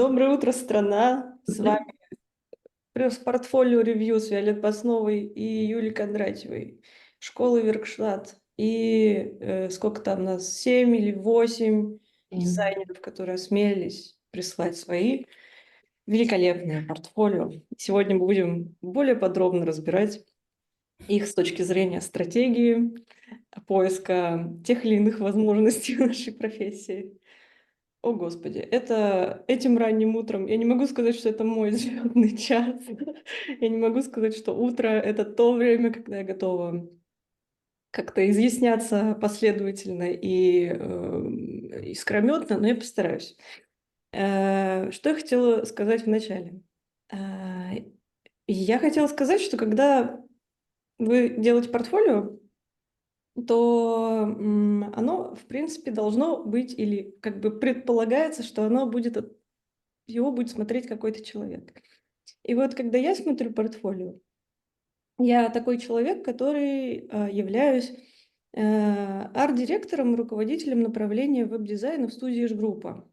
Доброе утро, страна! С вами портфолио ревью с Виолеттой Басновой и Юлией Кондратьевой. Школы Веркштадт. И сколько там нас? 7 или 8 дизайнеров, которые осмелились прислать свои великолепные портфолио. Сегодня мы будем более подробно разбирать их с точки зрения стратегии, поиска тех или иных возможностей в нашей профессии. О, Господи, это этим ранним утром, я не могу сказать, что это мой звездный час. Я не могу сказать, что утро — это то время, когда я готова как-то изъясняться последовательно и искрометно, но я постараюсь. Что я хотела сказать вначале? Э, Я хотела сказать, что когда вы делаете портфолио, то оно, в принципе, должно быть или как бы предполагается, что оно будет его будет смотреть какой-то человек. И вот когда я смотрю портфолио, я такой человек, который являюсь арт-директором, руководителем направления веб-дизайна в студии «Ижгруппа».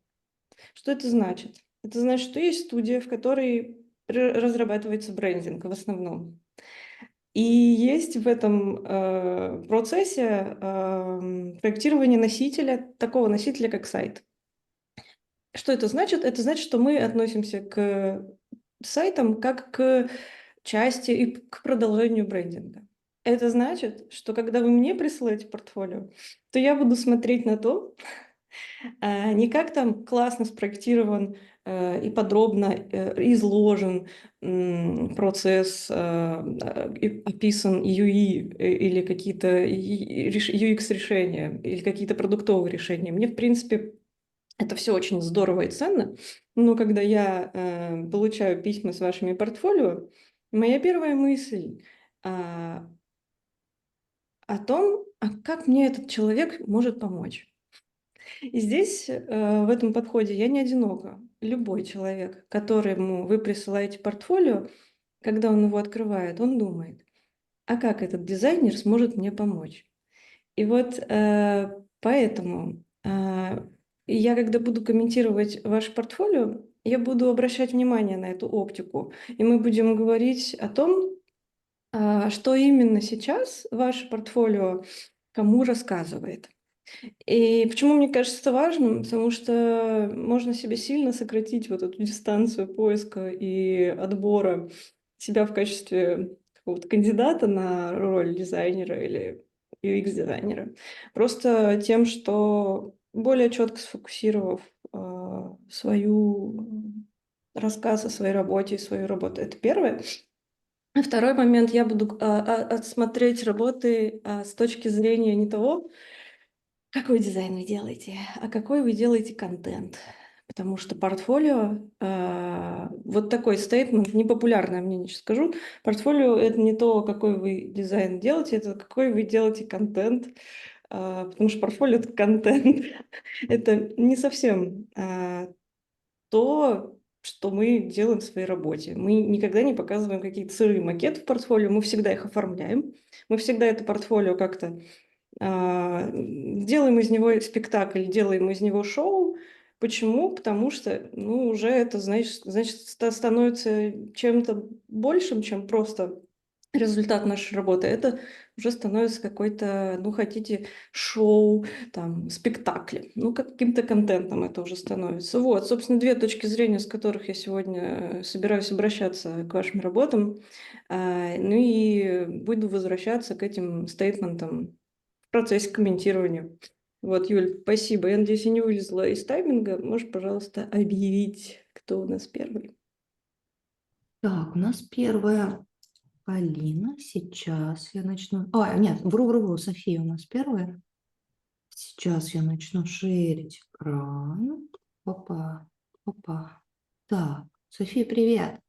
Что это значит? Это значит, что есть студия, в которой разрабатывается брендинг в основном. И есть в этом процессе проектирование носителя, такого носителя, как сайт. Что это значит? Это значит, что мы относимся к сайтам как к части и к продолжению брендинга. Это значит, что когда вы мне присылаете портфолио, то я буду смотреть на то, не как там классно спроектирован и подробно изложен процесс, и описан UI или какие-то UX-решения, или какие-то продуктовые решения. Мне, в принципе, это все очень здорово и ценно, но когда я получаю письма с вашими портфолио, моя первая мысль а, о том, а как мне этот человек может помочь. И здесь, в этом подходе, я не одинока. Любой человек, которому вы присылаете портфолио, когда он его открывает, он думает, а как этот дизайнер сможет мне помочь? И вот поэтому я, когда буду комментировать ваше портфолио, я буду обращать внимание на эту оптику. И мы будем говорить о том, что именно сейчас ваше портфолио кому рассказывает. И почему мне кажется это важным? Потому что можно себе сильно сократить вот эту дистанцию поиска и отбора себя в качестве какого-то кандидата на роль дизайнера или UX-дизайнера. Просто тем, что более четко сфокусировав свою рассказ о своей работе и свою работу. Это первое. А второй момент, я буду отсмотреть работы с точки зрения не того, какой дизайн вы делаете, а какой вы делаете контент. Потому что портфолио, вот такой стейтмент, непопулярное мнение сейчас скажу, портфолио — это не то, какой вы дизайн делаете, это какой вы делаете контент, потому что портфолио — это контент. Это не совсем то, что мы делаем в своей работе. Мы никогда не показываем какие-то сырые макеты в портфолио, мы всегда их оформляем, мы всегда это портфолио как-то делаем из него спектакль, делаем из него шоу. Почему? Потому что, ну, уже это, значит, становится чем-то большим, чем просто результат нашей работы. Это уже становится какой-то, ну, хотите, шоу, там, спектакль. Ну, каким-то контентом это уже становится. Вот, собственно, две точки зрения, с которых я сегодня собираюсь обращаться к вашим работам. Ну и буду возвращаться к этим стейтментам в процессе комментирования. Вот, Юль, спасибо. Я надеюсь, я не вылезла из тайминга. Можешь, пожалуйста, объявить, кто у нас первый? Так, у нас первая Полина. Сейчас я начну. Нет, вру, София у нас первая. Сейчас я начну шерить экран. Опа, опа. Так, София, привет.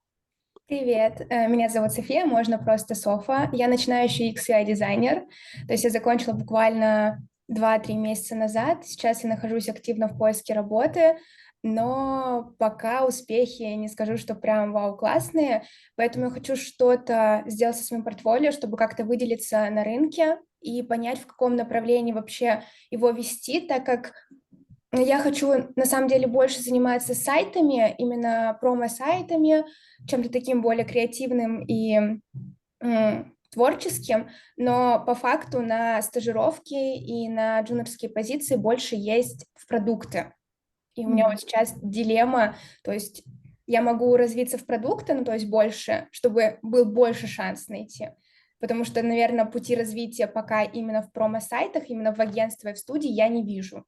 Привет, меня зовут София, можно просто Софа. Я начинающий UX-UI-дизайнер, то есть я закончила буквально 2-3 месяца назад. Сейчас я нахожусь активно в поиске работы, но пока успехи не скажу, что прям вау классные, поэтому я хочу что-то сделать со своим портфолио, чтобы как-то выделиться на рынке и понять, в каком направлении вообще его вести, так как Я хочу, на самом деле, больше заниматься сайтами, именно промо-сайтами, чем-то таким более креативным и творческим, но по факту на стажировке и на джуниорские позиции больше есть в продукты. И у меня вот сейчас дилемма, то есть я могу развиться в продукты, ну то есть больше, чтобы был больше шанс найти. Потому что, наверное, пути развития пока именно в промо-сайтах, именно в агентстве и в студии я не вижу,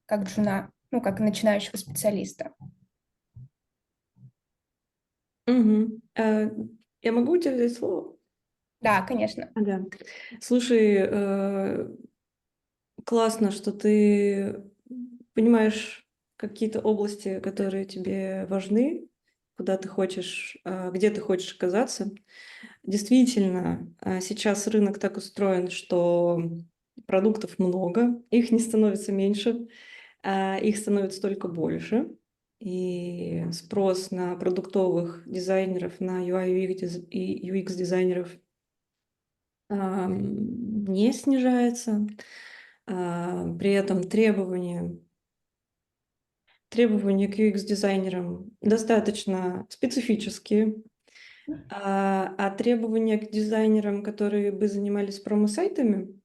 как джуна, ну как начинающего специалиста. Мгм. Я могу у тебя взять слово? Да, конечно. Да. Слушай, классно, что ты понимаешь какие-то области, которые тебе важны, куда ты хочешь, где ты хочешь оказаться. Действительно, сейчас рынок так устроен, что продуктов много, их не становится меньше, их становится только больше. И спрос на продуктовых дизайнеров, на UI и UX дизайнеров не снижается. При этом требования к UX-дизайнерам достаточно специфические, а требования к дизайнерам, которые бы занимались промо-сайтами,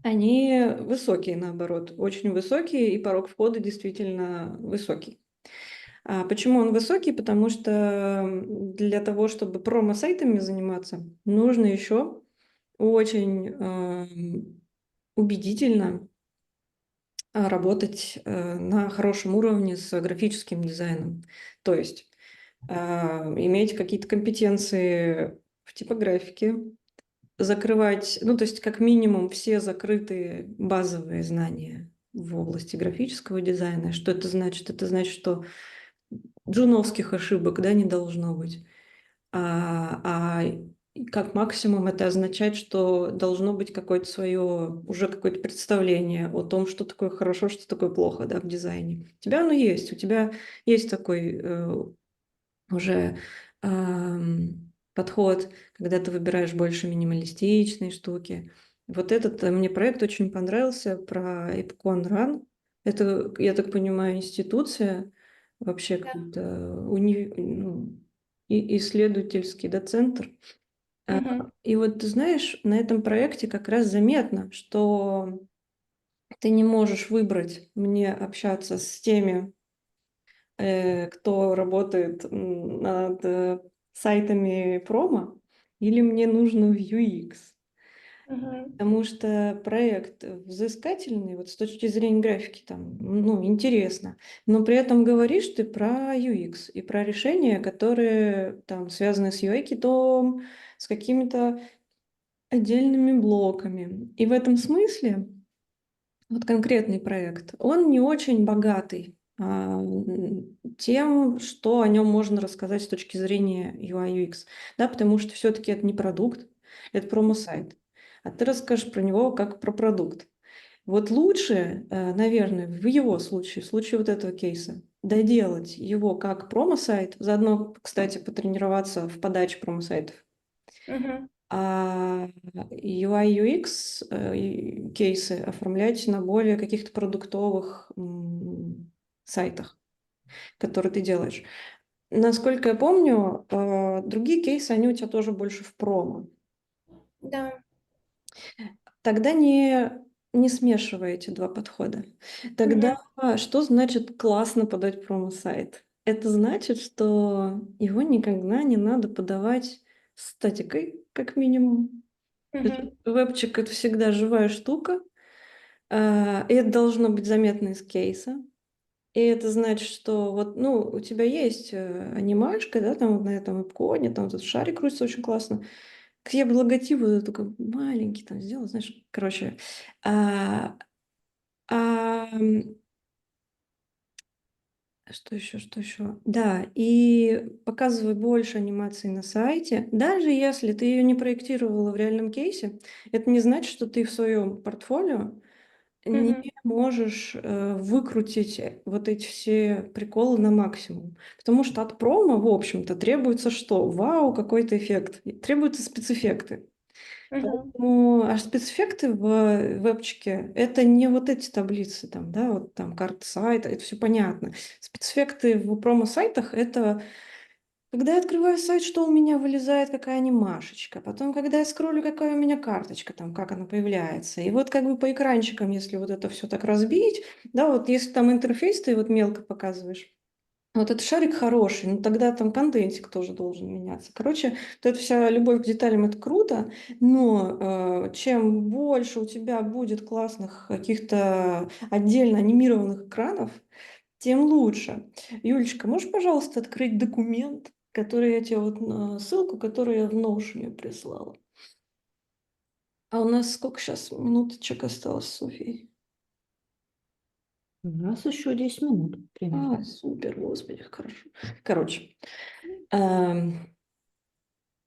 они высокие, наоборот, очень высокие, и порог входа действительно высокий. Почему он высокий? Потому что для того, чтобы промо-сайтами заниматься, нужно еще очень убедительно работать на хорошем уровне с графическим дизайном. То есть иметь какие-то компетенции в типографике, закрывать, ну, то есть как минимум все закрытые базовые знания в области графического дизайна. Что это значит? Это значит, что джуновских ошибок, да, не должно быть. А как максимум это означает, что должно быть какое-то свое, уже какое-то представление о том, что такое хорошо, что такое плохо, да, в дизайне. У тебя оно есть, у тебя есть такой уже подход, когда ты выбираешь больше минималистичные штуки. Вот этот мне проект очень понравился про Epcon Run. Это, я так понимаю, институция, вообще Да. какой-то ну, исследовательский, да, центр. А, Мгм. И вот ты знаешь, на этом проекте как раз заметно, что ты не можешь выбрать мне общаться с теми, кто работает над сайтами промо, или мне нужно в UX. Мгм. Потому что проект взыскательный, вот с точки зрения графики, там, ну, интересно, но при этом говоришь ты про UX и про решения, которые там связаны с UI-китом, с какими-то отдельными блоками. И в этом смысле вот конкретный проект, он не очень богатый тем, что о нем можно рассказать с точки зрения UI UX, да, потому что все-таки это не продукт, это промо-сайт, а ты расскажешь про него как про продукт. Вот лучше, наверное, в его случае, в случае вот этого кейса, доделать его как промо-сайт, заодно, кстати, потренироваться в подаче промо-сайтов, Мгм. а UI UX кейсы оформлять на более каких-то продуктовых сайтах, которые ты делаешь. Насколько я помню, другие кейсы, они у тебя тоже больше в промо. Да. Тогда не смешивай эти два подхода. Тогда Мгм. что значит классно подать промо-сайт? Это значит, что его никогда не надо подавать статикой, как минимум. Мгм. Вебчик — это всегда живая штука, и это должно быть заметно из кейса. И это значит, что вот, ну, у тебя есть анимашка, да, там вот на этом иконе, там этот шарик крутится очень классно. Я бы логотип вот такой маленький там сделала, знаешь, короче. А, а, м, что еще, что еще? Да, и показывай больше анимации на сайте. Даже если ты ее не проектировала в реальном кейсе, это не значит, что ты в своем портфолио не Мгм. можешь выкрутить вот эти все приколы на максимум. Потому что от промо, в общем-то, требуется что? Вау, какой-то эффект. Требуются спецэффекты. Мгм. Поэтому аж спецэффекты в вебчике — это не вот эти таблицы, там, да, вот там карта сайта, это все понятно. Спецэффекты в промо-сайтах — это когда я открываю сайт, что у меня вылезает, какая анимашечка, потом, когда я скроллю, какая у меня карточка, там, как она появляется. И вот как бы по экранчикам, если вот это все так разбить, да, вот если там интерфейс ты вот мелко показываешь, вот этот шарик хороший, но тогда там контентик тоже должен меняться. Короче, вот эта вся любовь к деталям — это круто, но чем больше у тебя будет классных каких-то отдельно анимированных экранов, тем лучше. Юлечка, можешь, пожалуйста, открыть документ, который я тебе вот ссылку, которую я в Notion прислала? А у нас сколько сейчас минуточек осталось, София? У нас еще 10 минут примерно. Супер, господи, хорошо. Короче, эм,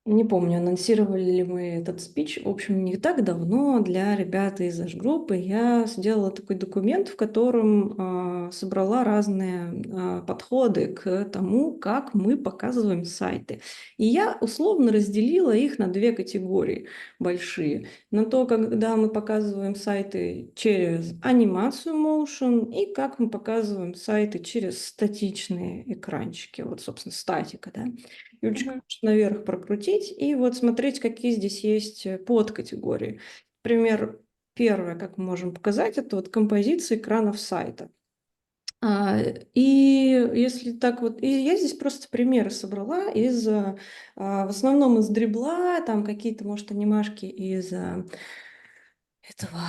не помню, анонсировали ли мы этот спич. В общем, не так давно для ребят из H-группы я сделала такой документ, в котором собрала разные подходы к тому, как мы показываем сайты. И я условно разделила их на две категории большие. На то, когда мы показываем сайты через анимацию Motion и как мы показываем сайты через статичные экранчики. Вот, собственно, статика, да. Юлечка, Мгм. можешь наверх прокрутить и вот смотреть, какие здесь есть подкатегории. Например, первое, как мы можем показать, это вот композиция экранов сайта. И если так вот, и я здесь просто примеры собрала в основном из дрибла, там какие-то, может, анимашки из этого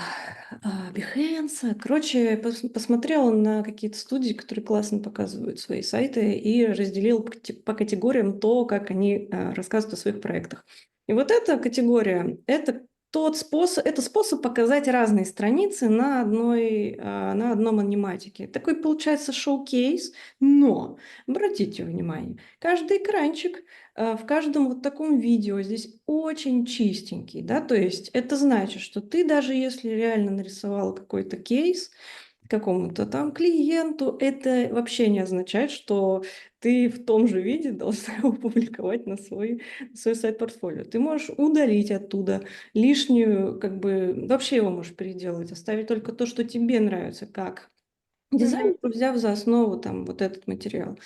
Behance. Короче, посмотрела на какие-то студии, которые классно показывают свои сайты, и разделила по категориям то, как они рассказывают о своих проектах. И вот эта категория — это это способ показать разные страницы на одном аниматике. Такой получается шоу-кейс, но обратите внимание, каждый экранчик в каждом вот таком видео здесь очень чистенький, да, то есть это значит, что ты даже если реально нарисовала какой-то кейс какому-то там клиенту, это вообще не означает, что ты в том же виде должна его публиковать на свой сайт-портфолио. Ты можешь удалить оттуда лишнюю, как бы, вообще его можешь переделать, оставить только то, что тебе нравится, как Мгм. дизайнер, взяв за основу там вот этот материал.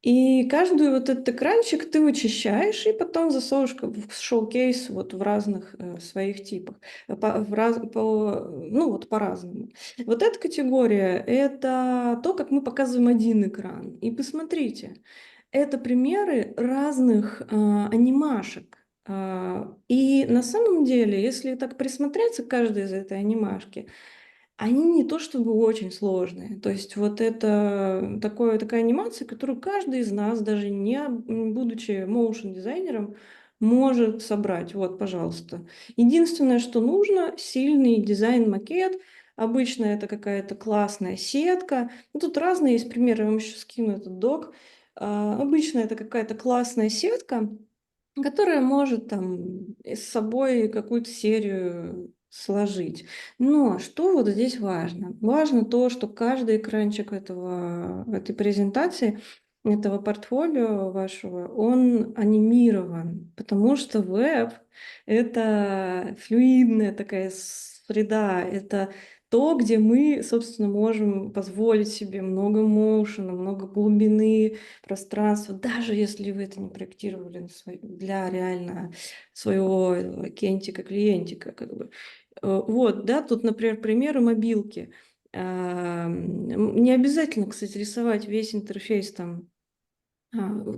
И каждый вот этот экранчик ты вычищаешь и потом засовываешь как бы в шоу-кейс вот в разных своих типах, ну вот по-разному. Вот эта категория — это то, как мы показываем один экран. И посмотрите, это примеры разных анимашек. И на самом деле, если так присмотреться к каждой из этой анимашки, они не то чтобы очень сложные. То есть вот это такая анимация, которую каждый из нас, даже не будучи моушн-дизайнером, может собрать. Вот, пожалуйста. Единственное, что нужно — сильный дизайн-макет. Обычно это какая-то классная сетка. Ну, тут разные есть примеры, я вам еще скину этот док. Обычно это какая-то классная сетка, которая может там с собой какую-то серию сложить. Но что вот здесь важно? Важно то, что каждый экранчик этой презентации, этого портфолио вашего, он анимирован, потому что веб — это флюидная такая среда, это то, где мы, собственно, можем позволить себе много моушена, много глубины, пространства, даже если вы это не проектировали для реально своего кентика, клиентика, как бы. Вот, да, тут, например, примеры мобилки. Не обязательно, кстати, рисовать весь интерфейс там.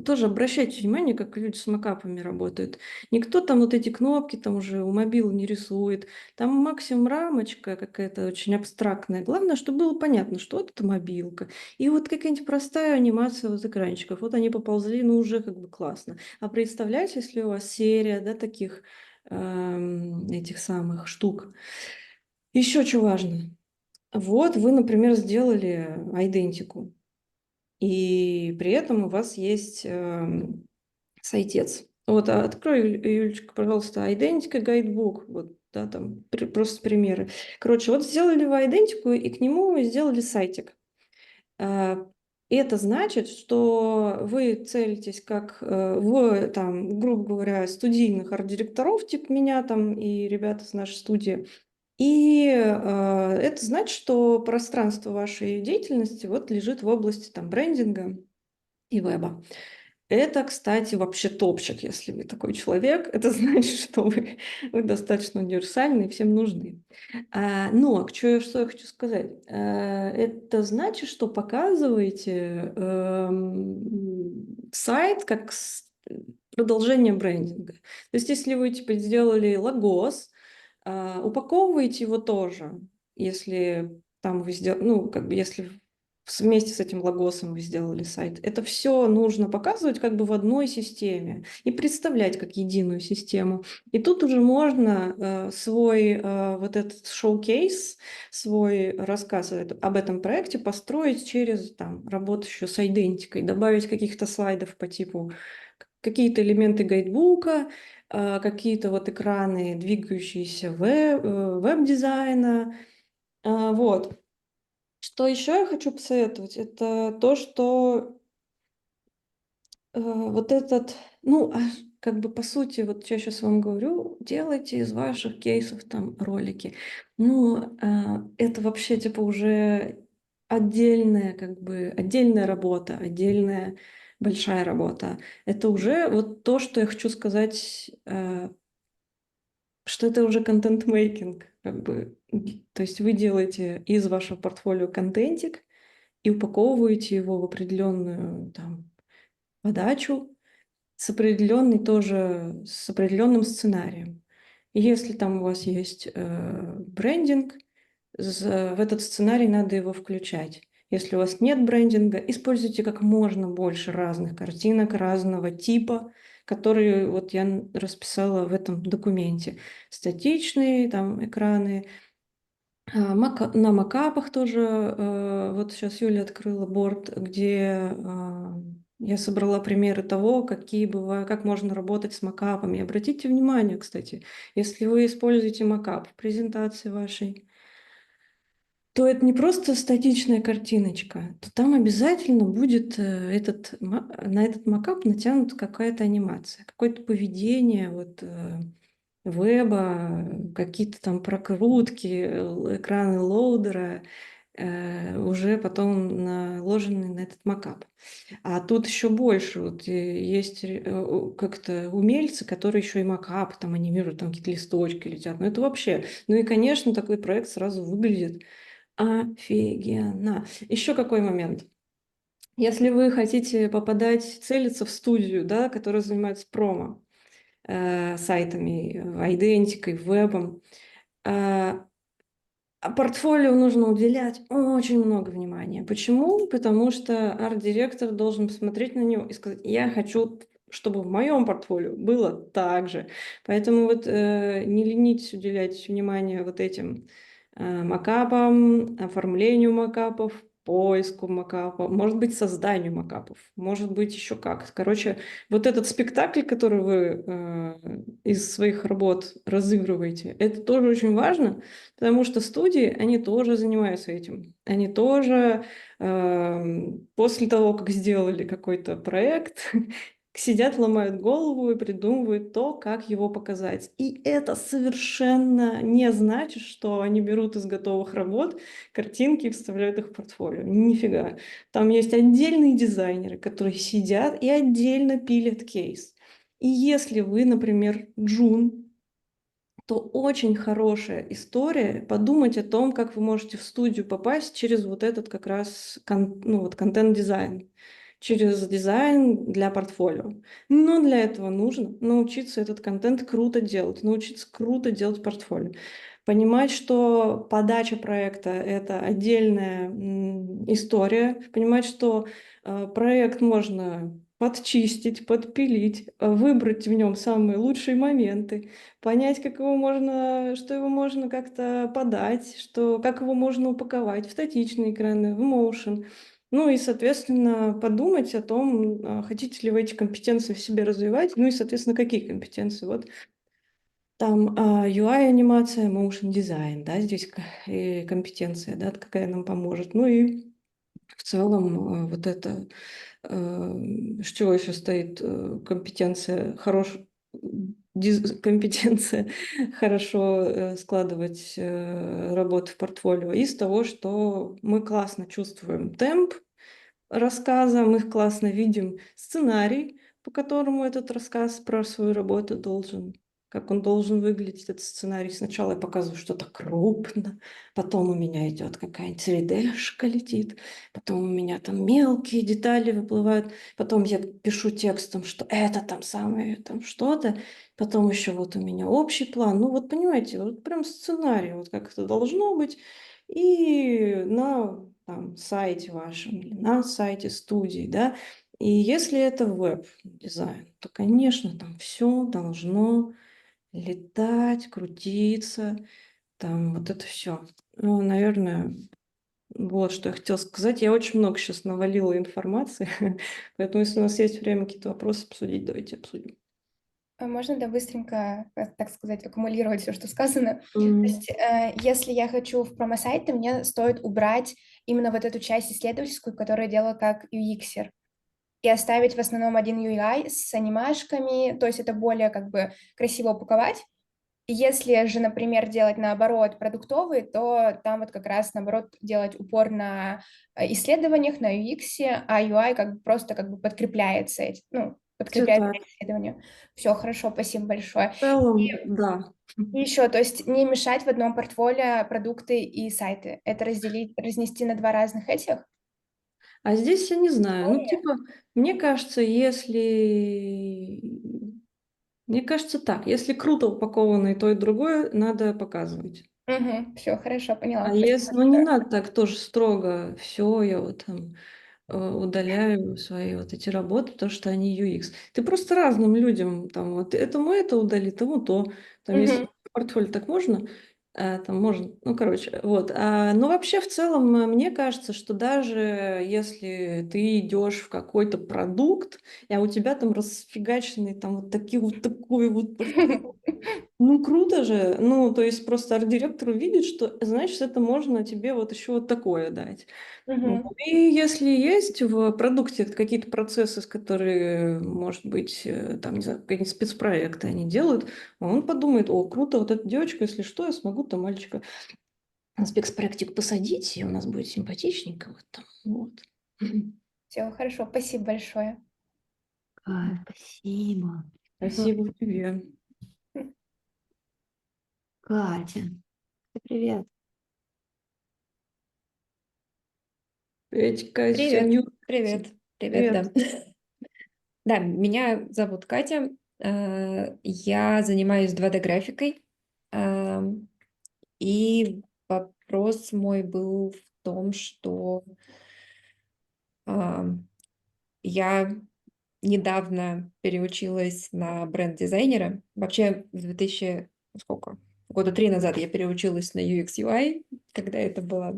Тоже обращайте внимание, как люди с макапами работают. Никто там вот эти кнопки там уже у мобил не рисует. Там максимум рамочка какая-то очень абстрактная. Главное, чтобы было понятно, что вот это мобилка. И вот какая-нибудь простая анимация вот экранчиков. Вот они поползли, ну уже как бы классно. А представляете, если у вас серия, да, таких этих самых штук. Еще что важно. Вот вы, например, сделали айдентику, и при этом у вас есть сайтец. Вот, открой, Юлечка, пожалуйста, Identica гайдбук, вот, да, там просто примеры. Короче, вот сделали вы идентику, и к нему сделали сайтик. А, И это значит, что вы целитесь как в, там, грубо говоря, студийных арт-директоров, типа меня там и ребята из нашей студии. И это значит, что пространство вашей деятельности вот лежит в области там брендинга и веба. Это, кстати, вообще топчик, если вы такой человек. Это значит, что вы достаточно универсальны и всем нужны. Но что я хочу сказать? Это значит, что показываете сайт как продолжение брендинга. То есть, если вы типа сделали логос, упаковываете его тоже, если там вы сделали, ну, как бы если вместе с этим логосом вы сделали сайт. Это все нужно показывать как бы в одной системе и представлять как единую систему. И тут уже можно свой вот этот шоу-кейс, свой рассказ об этом проекте построить через там, работу еще с идентикой, добавить каких-то слайдов по типу какие-то элементы гайдбука, какие-то вот экраны, двигающиеся веб-дизайна. Вот. Что еще я хочу посоветовать, это то, что вот этот, ну, как бы по сути, вот я сейчас вам говорю, делайте из ваших кейсов там ролики. Ну, это вообще типа уже отдельная, как бы, отдельная работа, отдельная большая работа. Это уже вот то, что я хочу сказать, что это уже контент-мейкинг, как бы. То есть вы делаете из вашего портфолио контентик и упаковываете его в определенную там подачу с определенным сценарием. И если там у вас есть брендинг, в этот сценарий надо его включать. Если у вас нет брендинга, используйте как можно больше разных картинок разного типа, которые вот я расписала в этом документе. Статичные там экраны, на макапах тоже, вот сейчас Юля открыла борд, где я собрала примеры того, какие бывают, как можно работать с макапами. Обратите внимание, кстати, если вы используете макап в презентации вашей, то это не просто статичная картиночка, то там обязательно будет на этот макап натянута какая-то анимация, какое-то поведение, вот веба, какие-то там прокрутки, экраны лоудера, уже потом наложены на этот макап. А тут еще больше. Вот есть как-то умельцы, которые еще и макап там анимируют, там какие-то листочки летят. Ну это вообще. Ну и, конечно, такой проект сразу выглядит офигенно. Еще какой момент. Если вы хотите попадать, целиться в студию, да, которая занимается промо, сайтами, идентикой, вебом. Портфолио нужно уделять очень много внимания. Почему? Потому что арт-директор должен посмотреть на него и сказать, я хочу, чтобы в моем портфолио было так же. Поэтому вот не ленитесь уделять внимание вот этим макапам, оформлению макапов, поиску макапа, может быть, созданию макапов, может быть, еще как. Короче, вот этот спектакль, который вы из своих работ разыгрываете, это тоже очень важно, потому что студии, они тоже занимаются этим. Они тоже после того, как сделали какой-то проект, сидят, ломают голову и придумывают то, как его показать. И это совершенно не значит, что они берут из готовых работ картинки и вставляют их в портфолио. Нифига. Там есть отдельные дизайнеры, которые сидят и отдельно пилят кейс. И если вы, например, Джун, то очень хорошая история подумать о том, как вы можете в студию попасть через вот этот как раз ну, вот контент-дизайн, через дизайн для портфолио. Но для этого нужно научиться этот контент круто делать, научиться круто делать портфолио. Понимать, что подача проекта — это отдельная история. Понимать, что проект можно подчистить, подпилить, выбрать в нем самые лучшие моменты, понять, как его можно, что его можно как-то подать, как его можно упаковать в статичные экраны, в motion. Ну и, соответственно, подумать о том, хотите ли вы эти компетенции в себе развивать, ну и, соответственно, какие компетенции. Вот там UI-анимация, motion дизайн, да, здесь компетенция, да, какая нам поможет. Ну и В целом, вот это, с чего еще стоит компетенция, компетенция хорошо складывать работу в портфолио из того, что мы классно чувствуем темп рассказа, мы классно видим сценарий, по которому этот рассказ про свою работу должен, как он должен выглядеть, этот сценарий. Сначала я показываю что-то крупно, потом у меня идет какая-нибудь 3D-шка летит, потом у меня там мелкие детали выплывают, потом я пишу текстом, что это там самое, там что-то, потом еще вот у меня общий план. Ну вот понимаете, вот прям сценарий, вот как это должно быть. И на там, сайте вашем или на сайте студии, да. И если это веб-дизайн, то, конечно, там все должно летать, крутиться, там вот это все. Ну, наверное, вот что я хотела сказать. Я очень много сейчас навалила информации, поэтому если у нас есть время какие-то вопросы обсудить, давайте обсудим. А можно, да, быстренько, так сказать, аккумулировать все, что сказано? То М, есть, если я хочу в промо-сайты, мне стоит убрать именно вот эту часть исследовательскую, которую я делаю как UX-ер, и оставить в основном один UI с анимашками, то есть это более как бы красиво упаковать. Если же, например, делать наоборот продуктовый, то там вот как раз наоборот делать упор на исследованиях, на UX, а UI как бы просто как бы подкрепляется, ну, Всё подкрепляет так. эти исследования. Все, хорошо, спасибо большое. В целом, да. И еще, то есть не мешать в одном портфолио продукты и сайты. Это разделить, разнести на два разных этих. А здесь я не знаю. Ну, типа, мне кажется, если... Мне кажется так, если круто упаковано и то, и другое, надо показывать. Угу, все, хорошо, поняла. А Спасибо если, ну не большое. надо так тоже строго, все, я вот там удаляю свои вот эти работы, потому что они UX. Ты просто разным людям там вот этому это удали, тому то. Там если Мгм. в портфолио так можно, там можно, ну короче, вот. Но вообще в целом мне кажется, что даже если ты идешь в какой-то продукт, а у тебя там расфигаченный там вот такие вот такой вот портфолио, ну, круто же. Ну, то есть просто арт-директор увидит, что, значит, это можно тебе вот еще вот такое дать. Ну, Мгм. и если есть в продукте какие-то процессы, с которые, может быть, там, не знаю, какие-нибудь спецпроекты они делают, он подумает, о, круто, вот эта девочка, если что, я смогу там мальчика на спецпроектик посадить, и у нас будет симпатичненько вот там. Вот. Все, хорошо, спасибо большое. Спасибо. Спасибо тебе. Катя, привет. Петька, Привет, Сеню. привет, привет, да. Привет. Да, меня зовут Катя, я занимаюсь 2D-графикой, и вопрос мой был в том, что ам, я недавно переучилась на бренд-дизайнера. Вообще в 2000, сколько, года 3 назад я переучилась на UX UI, когда это была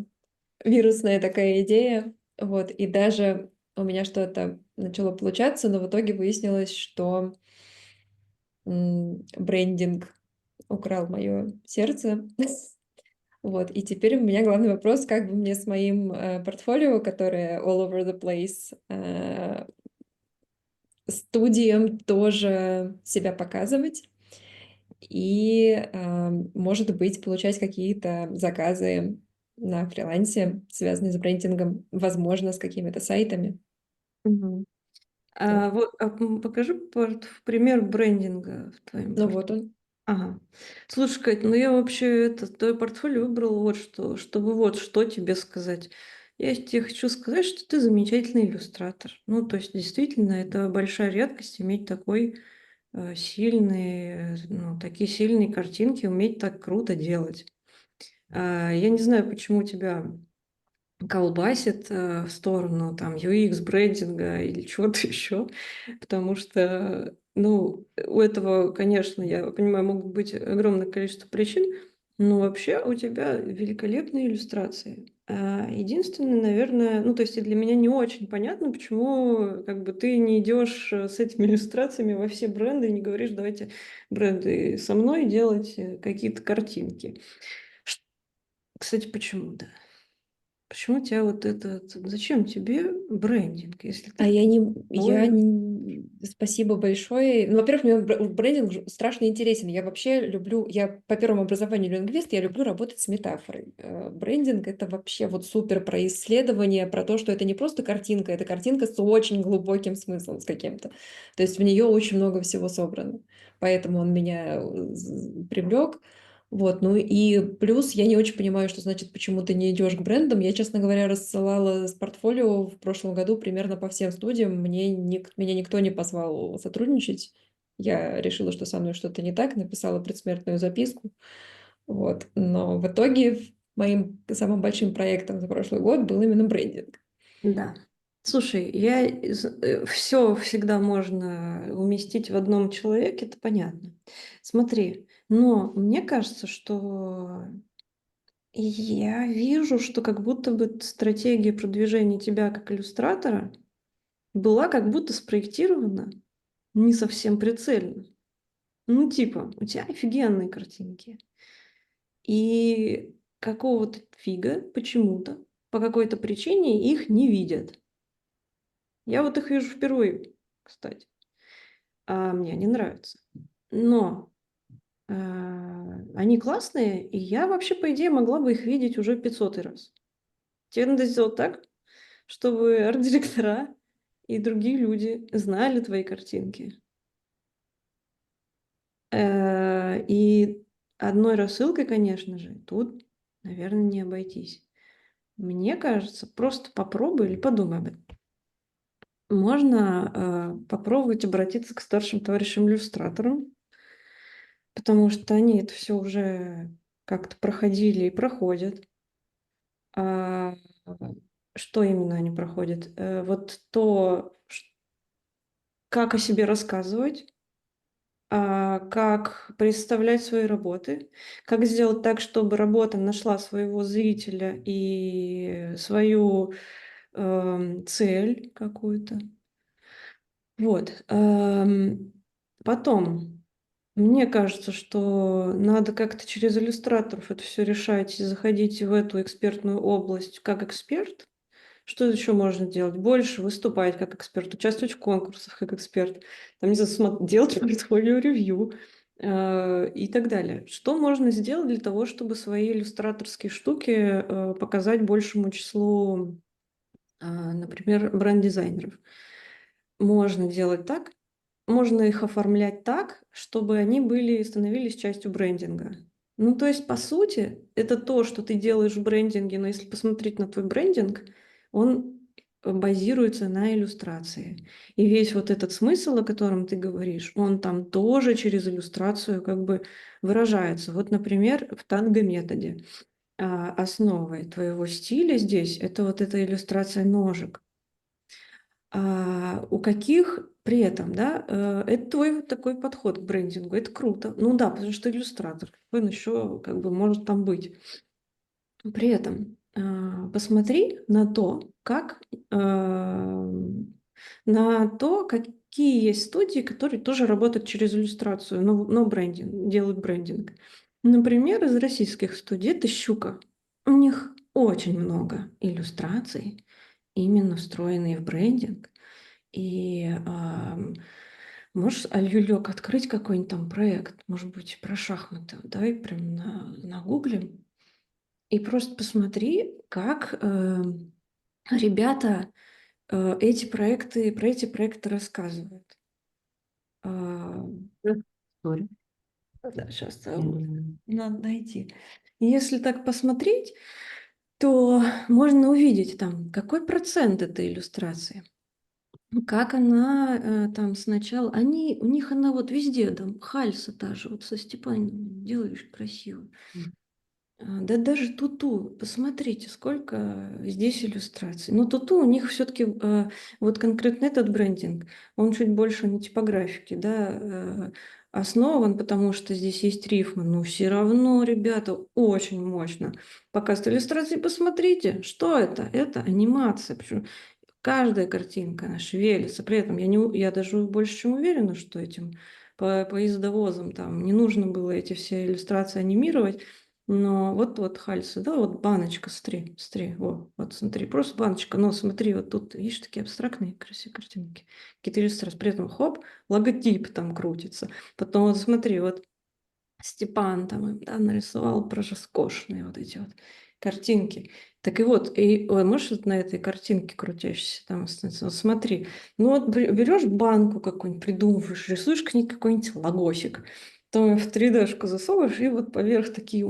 вирусная такая идея. Вот, и даже у меня что-то начало получаться, но в итоге выяснилось, что брендинг украл мое сердце. Вот, и теперь у меня главный вопрос, как бы мне с моим портфолио, которое all over the place, студиям тоже себя показывать и, может быть, получать какие-то заказы на фрилансе, связанные с брендингом, возможно, с какими-то сайтами. Мгм. Вот. Покажи пример брендинга в твоем Ну портфолио. вот он. Ага. Слушай, Кать, ну я вообще это твое портфолио выбрала вот что, чтобы вот что тебе сказать. Я тебе хочу сказать, что ты замечательный иллюстратор. Ну, то есть, действительно, это большая редкость иметь такой сильный, ну, такие сильные картинки, уметь так круто делать. Я не знаю, почему у тебя колбасит в сторону там UX, брендинга или чего-то еще, потому что, ну, у этого, конечно, я понимаю, могут быть огромное количество причин, но вообще у тебя великолепные иллюстрации. Единственное, наверное, ну, то есть и для меня не очень понятно, почему как бы ты не идешь с этими иллюстрациями во все бренды и не говоришь, давайте бренды со мной делать какие-то картинки. Ш- Кстати, почему, да? Почему тебя вот это... Зачем тебе брендинг, если А ты... я Ой, не... Спасибо большое. Ну, во-первых, мне брендинг страшно интересен. Я вообще люблю, я по первому образованию лингвист, я люблю работать с метафорой. Брендинг — это вообще вот супер про исследование, про то, что это не просто картинка, это картинка с очень глубоким смыслом, с каким-то. То есть в нее очень много всего собрано. Поэтому он меня привлек. Вот, ну и плюс я не очень понимаю, что значит, почему ты не идешь к брендам. Я, честно говоря, рассылала с портфолио в прошлом году примерно по всем студиям. Меня никто не позвал сотрудничать. Я решила, что со мной что-то не так, написала предсмертную записку. Вот. Но в итоге моим самым большим проектом за прошлый год был именно брендинг. да. Слушай, все всегда можно уместить в одном человеке, это понятно. Смотри, но мне кажется, что я вижу, что как будто бы стратегия продвижения тебя как иллюстратора была как будто спроектирована не совсем прицельно. Ну, типа, у тебя офигенные картинки. И какого-то фига почему-то, по какой-то причине их не видят. Я вот их вижу впервые, кстати. А мне они нравятся. Но они классные, и я вообще, по идее, могла бы их видеть уже 500 раз. Тебе надо сделать так, чтобы арт-директора и другие люди знали твои картинки. И одной рассылкой, конечно же, тут, наверное, не обойтись. Мне кажется, просто попробуй или подумай об этом. Можно попробовать обратиться к старшим товарищам-иллюстраторам, потому что они это все уже как-то проходили и проходят. А, что именно они проходят? Вот то, как о себе рассказывать, как представлять свои работы, как сделать так, чтобы работа нашла своего зрителя и свою цель какую-то. Вот. Потом, мне кажется, что надо как-то через иллюстраторов это все решать и заходить в эту экспертную область как эксперт. Что еще можно делать? Больше выступать как эксперт, участвовать в конкурсах как эксперт, там, не знаю, делать портфолио-ревью и так далее. Что можно сделать для того, чтобы свои иллюстраторские штуки показать большему числу, например, бренд-дизайнеров? Можно делать так, можно их оформлять так, чтобы они становились частью брендинга. Ну, то есть, по сути, это то, что ты делаешь в брендинге, но если посмотреть на твой брендинг, он базируется на иллюстрации. И весь вот этот смысл, о котором ты говоришь, он там тоже через иллюстрацию как бы выражается. Вот, например, в танго-методе основой твоего стиля здесь это вот эта иллюстрация ножек. У каких при этом, да, это твой вот такой подход к брендингу, это круто. Ну да, потому что иллюстратор, какой он еще как бы может там быть. При этом посмотри на то, какие есть студии, которые тоже работают через иллюстрацию, но брендинг, делают брендинг. Например, из российских студий это «Щука». У них очень много иллюстраций, именно встроенные в брендинг. И можешь, Алюлек, открыть какой-нибудь там проект, может быть, про шахматы. Давай прям нагуглим. И просто посмотри, как ребята про эти проекты рассказывают. А, Сори. да, сейчас М, надо найти. И если так посмотреть, то можно увидеть там, какой процент этой иллюстрации. Как она там сначала, у них она вот везде, там, Хальса та же, вот со Степаниным делаешь красиво. Да даже Туту, посмотрите, сколько здесь иллюстраций. Но Туту у них все-таки, вот конкретно этот брендинг, он чуть больше на типографике, да, основан, потому что здесь есть рифмы, но все равно, ребята, очень мощно показывают иллюстрации. Посмотрите, что это? Это анимация. Причем каждая картинка, она шевелится. При этом я даже больше чем уверена, что этим поездовозам там не нужно было эти все иллюстрации анимировать. Но вот Хальса, да, вот баночка, смотри, вот смотри, просто баночка, но смотри, вот тут, видишь, такие абстрактные красивые картинки, какие-то иллюстрации, при этом хоп, логотип там крутится, потом вот смотри, вот Степан там им, да, нарисовал про роскошные вот эти вот картинки. Так и вот, ой, можешь вот на этой картинке крутящейся там остановиться? Вот смотри, ну вот берешь банку какую-нибудь, придумываешь, рисуешь к ней какой-нибудь логосик, потом её в 3D-шку засовываешь, и вот поверх такие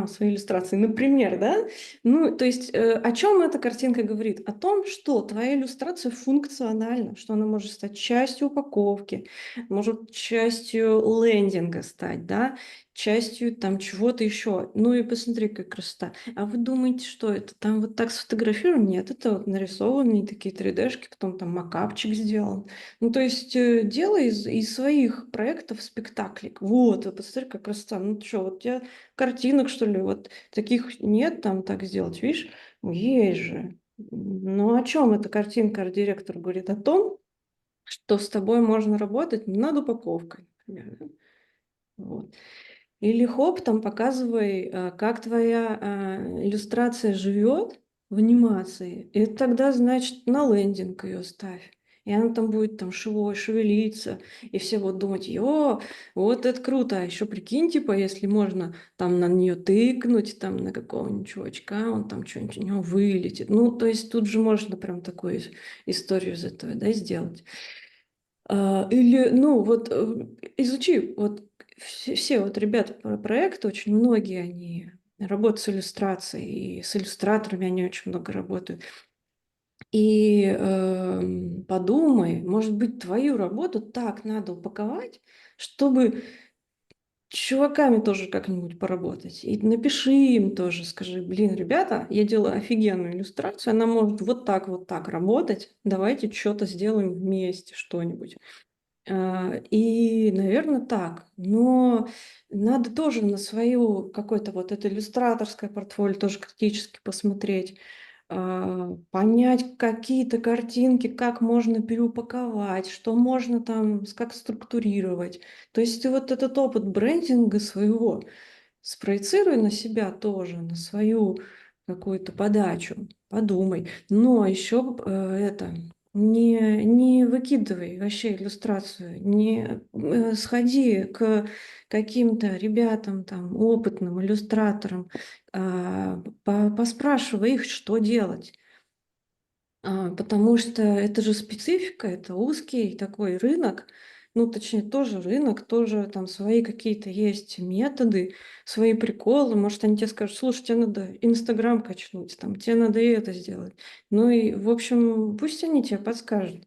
свои иллюстрации. Например, да? Ну, то есть о чем эта картинка говорит? О том, что твоя иллюстрация функциональна, что она может стать частью упаковки, может частью лендинга стать, да, частью там чего-то еще. Ну и посмотри, как красота. А вы думаете, что это там вот так сфотографировано? Нет, это вот нарисованные такие 3D-шки, потом там макапчик сделан. Ну, то есть делай из своих проектов спектаклик. Вот, посмотри, как красота. Ну, что, вот у тебя картинок, что ли, вот таких нет там так сделать, видишь? Есть же. Ну, о чем эта картинка арт-директор говорит? О том, что с тобой можно работать над упаковкой, например, да. Вот. Или хоп, там показывай, как твоя иллюстрация живет в анимации, и тогда, значит, на лендинг ее ставь. И она там будет там шевелиться, и все будут думать, вот это круто, а еще прикинь, типа, если можно там на нее тыкнуть, там на какого-нибудь чувачка, он там что-нибудь у него вылетит. Ну, то есть тут же можно прям такую историю из этого, да, сделать. Или, ну, вот изучи, вот все вот ребята про проекты, очень многие они работают с иллюстрацией, и с иллюстраторами они очень много работают. И подумай, может быть, твою работу так надо упаковать, чтобы с чуваками тоже как-нибудь поработать. И напиши им тоже, скажи, блин, ребята, я делаю офигенную иллюстрацию, она может вот так работать, давайте что-то сделаем вместе, что-нибудь. И, наверное, так. Но надо тоже на свою какое-то вот это иллюстраторское портфолио тоже критически посмотреть, понять какие-то картинки, как можно переупаковать, что можно там, как структурировать. То есть вот этот опыт брендинга своего спроецируй на себя тоже, на свою какую-то подачу, подумай. Но еще это, не выкидывай вообще иллюстрацию, не сходи к каким-то ребятам, там, опытным иллюстраторам, поспрашивай их, что делать. Потому что это же специфика, это узкий такой рынок, ну, точнее, тоже рынок, тоже там свои какие-то есть методы, свои приколы. Может, они тебе скажут, слушай, тебе надо Инстаграм качнуть, там, тебе надо и это сделать. Ну и, в общем, пусть они тебе подскажут.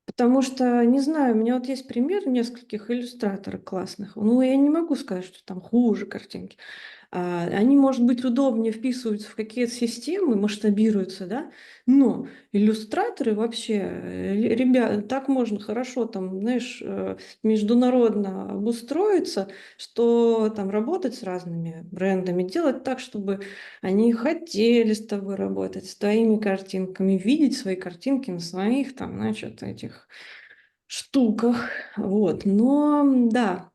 Потому что, не знаю, у меня вот есть пример нескольких иллюстраторов классных. Ну, я не могу сказать, что там хуже картинки. Они, может быть, удобнее вписываются в какие-то системы, масштабируются, да, но иллюстраторы вообще, ребят, так можно хорошо там, знаешь, международно обустроиться, что там работать с разными брендами, делать так, чтобы они хотели с тобой работать, с твоими картинками, видеть свои картинки на своих там, значит, этих штуках, вот. Но да,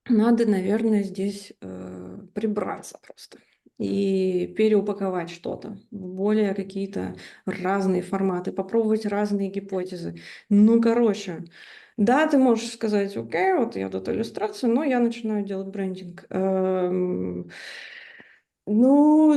надо, наверное, здесь прибраться просто и переупаковать что-то в более какие-то разные форматы, попробовать разные гипотезы. Ну, короче, да, ты можешь сказать, окей, вот я тут иллюстрацию, но я начинаю делать брендинг. Ну,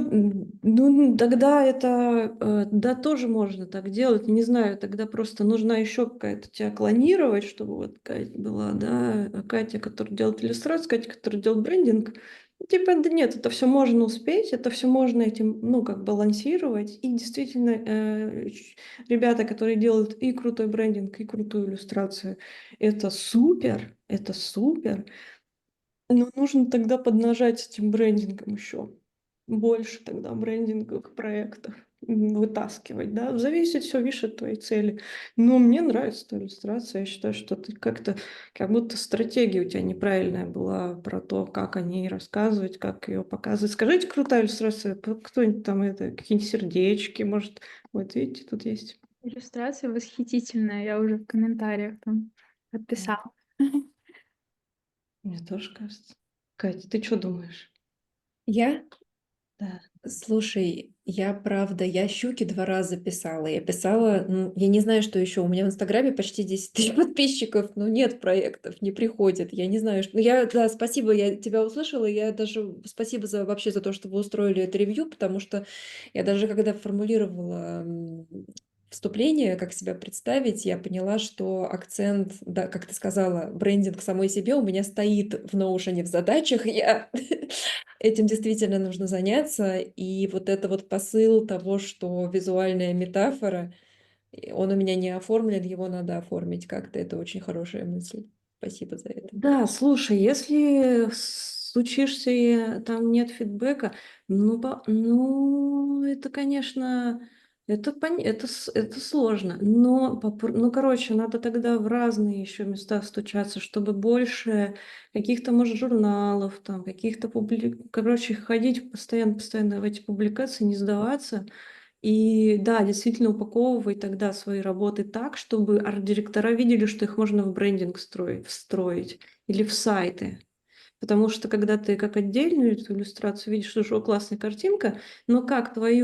ну, тогда это, да, тоже можно так делать. Не знаю, тогда просто нужна еще какая-то тебя клонировать, чтобы вот Катя была, да, Катя, которая делает иллюстрацию, Катя, которая делает брендинг. Типа, да нет, это все можно успеть, это все можно этим, ну, как балансировать. И действительно, ребята, которые делают и крутой брендинг, и крутую иллюстрацию, это супер, это супер. Но нужно тогда поднажать с этим брендингом еще. Больше тогда брендинговых проектов вытаскивать, да. Зависит все, видишь, от твоей цели. Но мне нравится твоя иллюстрация. Я считаю, что ты как-то, как будто стратегия у тебя неправильная была про то, как о ней рассказывать, как ее показывать. Скажите, крутая иллюстрация, кто-нибудь там это, какие-нибудь сердечки, может, вот видите, тут есть. Иллюстрация восхитительная, я уже в комментариях там Да, подписала. мне тоже кажется. Катя, ты что думаешь? Я? Да. Слушай, я правда, я щуки 2 раза писала. Я писала, я не знаю, что еще. У меня в Инстаграме почти 10 тысяч подписчиков, но нет проектов, не приходит. Я не знаю, что... Ну, да, спасибо, я тебя услышала. Я даже спасибо вообще за то, что вы устроили это ревью, потому что я даже когда формулировала вступление, как себя представить, я поняла, что акцент, да, как ты сказала, брендинг самой себе у меня стоит в Notion в задачах. Я этим действительно нужно заняться. И вот это вот посыл того, что визуальная метафора, он у меня не оформлен, его надо оформить как-то. Это очень хорошая мысль. Спасибо за это. Да, слушай, если случишься и там нет фидбэка, ну это, конечно, это сложно, но, ну, короче, надо тогда в разные еще места стучаться, чтобы больше каких-то, может, журналов, там, каких-то короче, ходить постоянно в эти публикации, не сдаваться. И да, действительно упаковывай тогда свои работы так, чтобы арт-директора видели, что их можно в брендинг встроить или в сайты. Потому что когда ты как отдельную эту иллюстрацию видишь, что же классная картинка, но как твой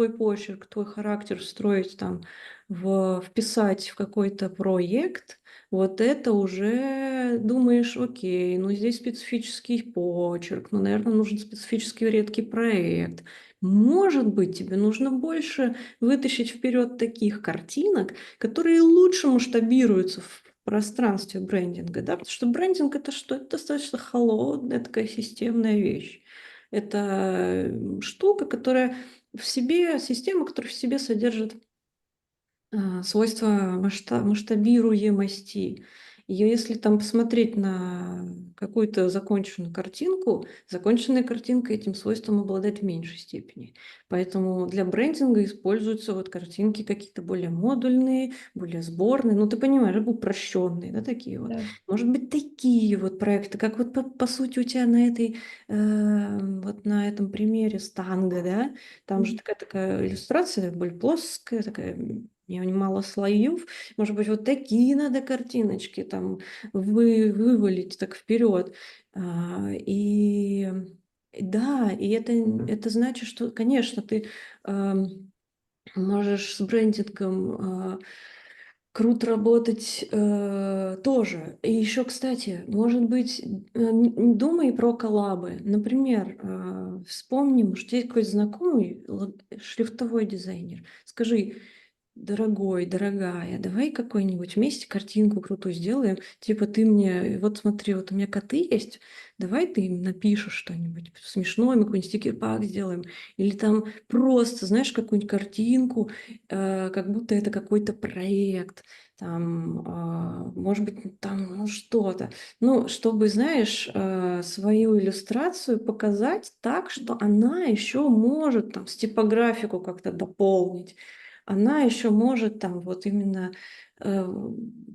почерк, твой характер встроить там, вписать в какой-то проект, вот это уже думаешь, окей, ну здесь специфический почерк, ну, наверное, нужен специфический редкий проект. Может быть, тебе нужно больше вытащить вперед таких картинок, которые лучше масштабируются в пространстве брендинга, да, потому что брендинг это что? Это достаточно холодная такая системная вещь. Это штука, которая в себе, система, которая в себе содержит свойство масштабируемости. И если там посмотреть на какую-то законченная картинка этим свойством обладает в меньшей степени. Поэтому для брендинга используются вот картинки какие-то более модульные, более сборные, ну ты понимаешь, упрощенные, да, такие вот. Да. Может быть, такие вот проекты, как вот по сути у тебя на вот на этом примере Станга, да, там же такая иллюстрация, более плоская, такая мало слоев. Может быть, вот такие надо картиночки там вывалить так вперед. И да, и это значит, что, конечно, ты можешь с брендингом круто работать тоже. И еще, кстати, может быть, думай про коллабы. Например, вспомним, может, есть какой-то знакомый шрифтовой дизайнер. Скажи, дорогой, дорогая, давай какой-нибудь вместе картинку крутую сделаем. Типа ты мне, вот смотри, вот у меня коты есть, давай ты им напишешь что-нибудь смешное, мы какой-нибудь стикер-пак сделаем. Или там просто, знаешь, какую-нибудь картинку, как будто это какой-то проект. Там, может быть, там ну, что-то. Ну, чтобы, знаешь, свою иллюстрацию показать так, что она еще может там с типографику как-то дополнить, она еще может там вот именно э,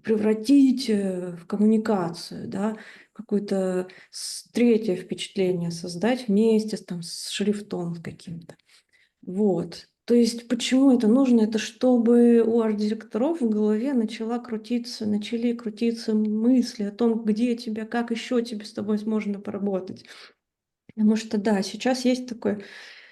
превратить в коммуникацию, да, какое-то третье впечатление создать вместе там, с шрифтом каким-то. Вот. То есть почему это нужно? Это чтобы у арт-директоров в голове начали крутиться мысли о том, где тебя, как еще тебе с тобой можно поработать. Потому что да, сейчас есть такое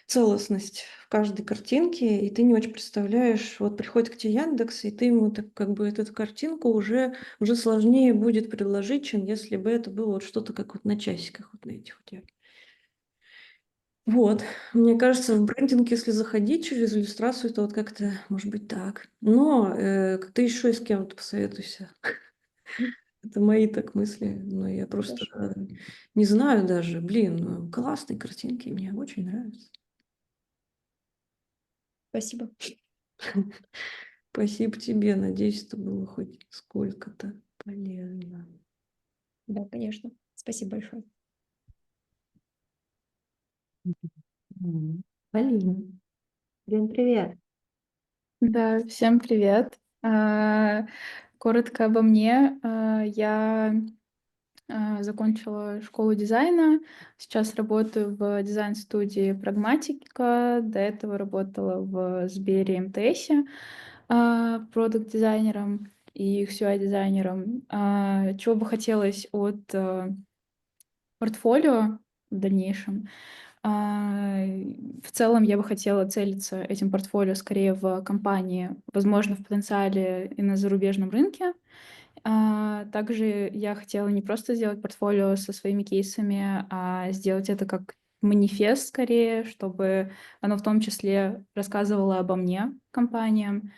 целостность в каждой картинке, и ты не очень представляешь, вот приходит к тебе Яндекс, и ты ему так, как бы эту картинку уже сложнее будет предложить, чем если бы это было вот что-то как вот на часиках вот на этих у тебя. Вот, мне кажется, в брендинг, если заходить через иллюстрацию, то вот как-то, может быть, так. Но ты еще и с кем-то посоветуйся. Это мои так мысли, но я просто Хорошо. не знаю даже. Блин, ну, классные картинки, мне очень нравятся. Спасибо. Спасибо тебе. Надеюсь, это было хоть сколько-то полезно. Да, конечно. Спасибо большое. Полина, привет. Да, всем привет. Коротко обо мне. Я закончила школу дизайна. Сейчас работаю в дизайн-студии Прагматика. До этого работала в Сбере МТС продакт-дизайнером и UX-UI-дизайнером. Чего бы хотелось от портфолио в дальнейшем. В целом я бы хотела целиться этим портфолио скорее в компании, возможно, в потенциале и на зарубежном рынке. Также я хотела не просто сделать портфолио со своими кейсами, а сделать это как манифест скорее, чтобы оно в том числе рассказывало обо мне компаниям.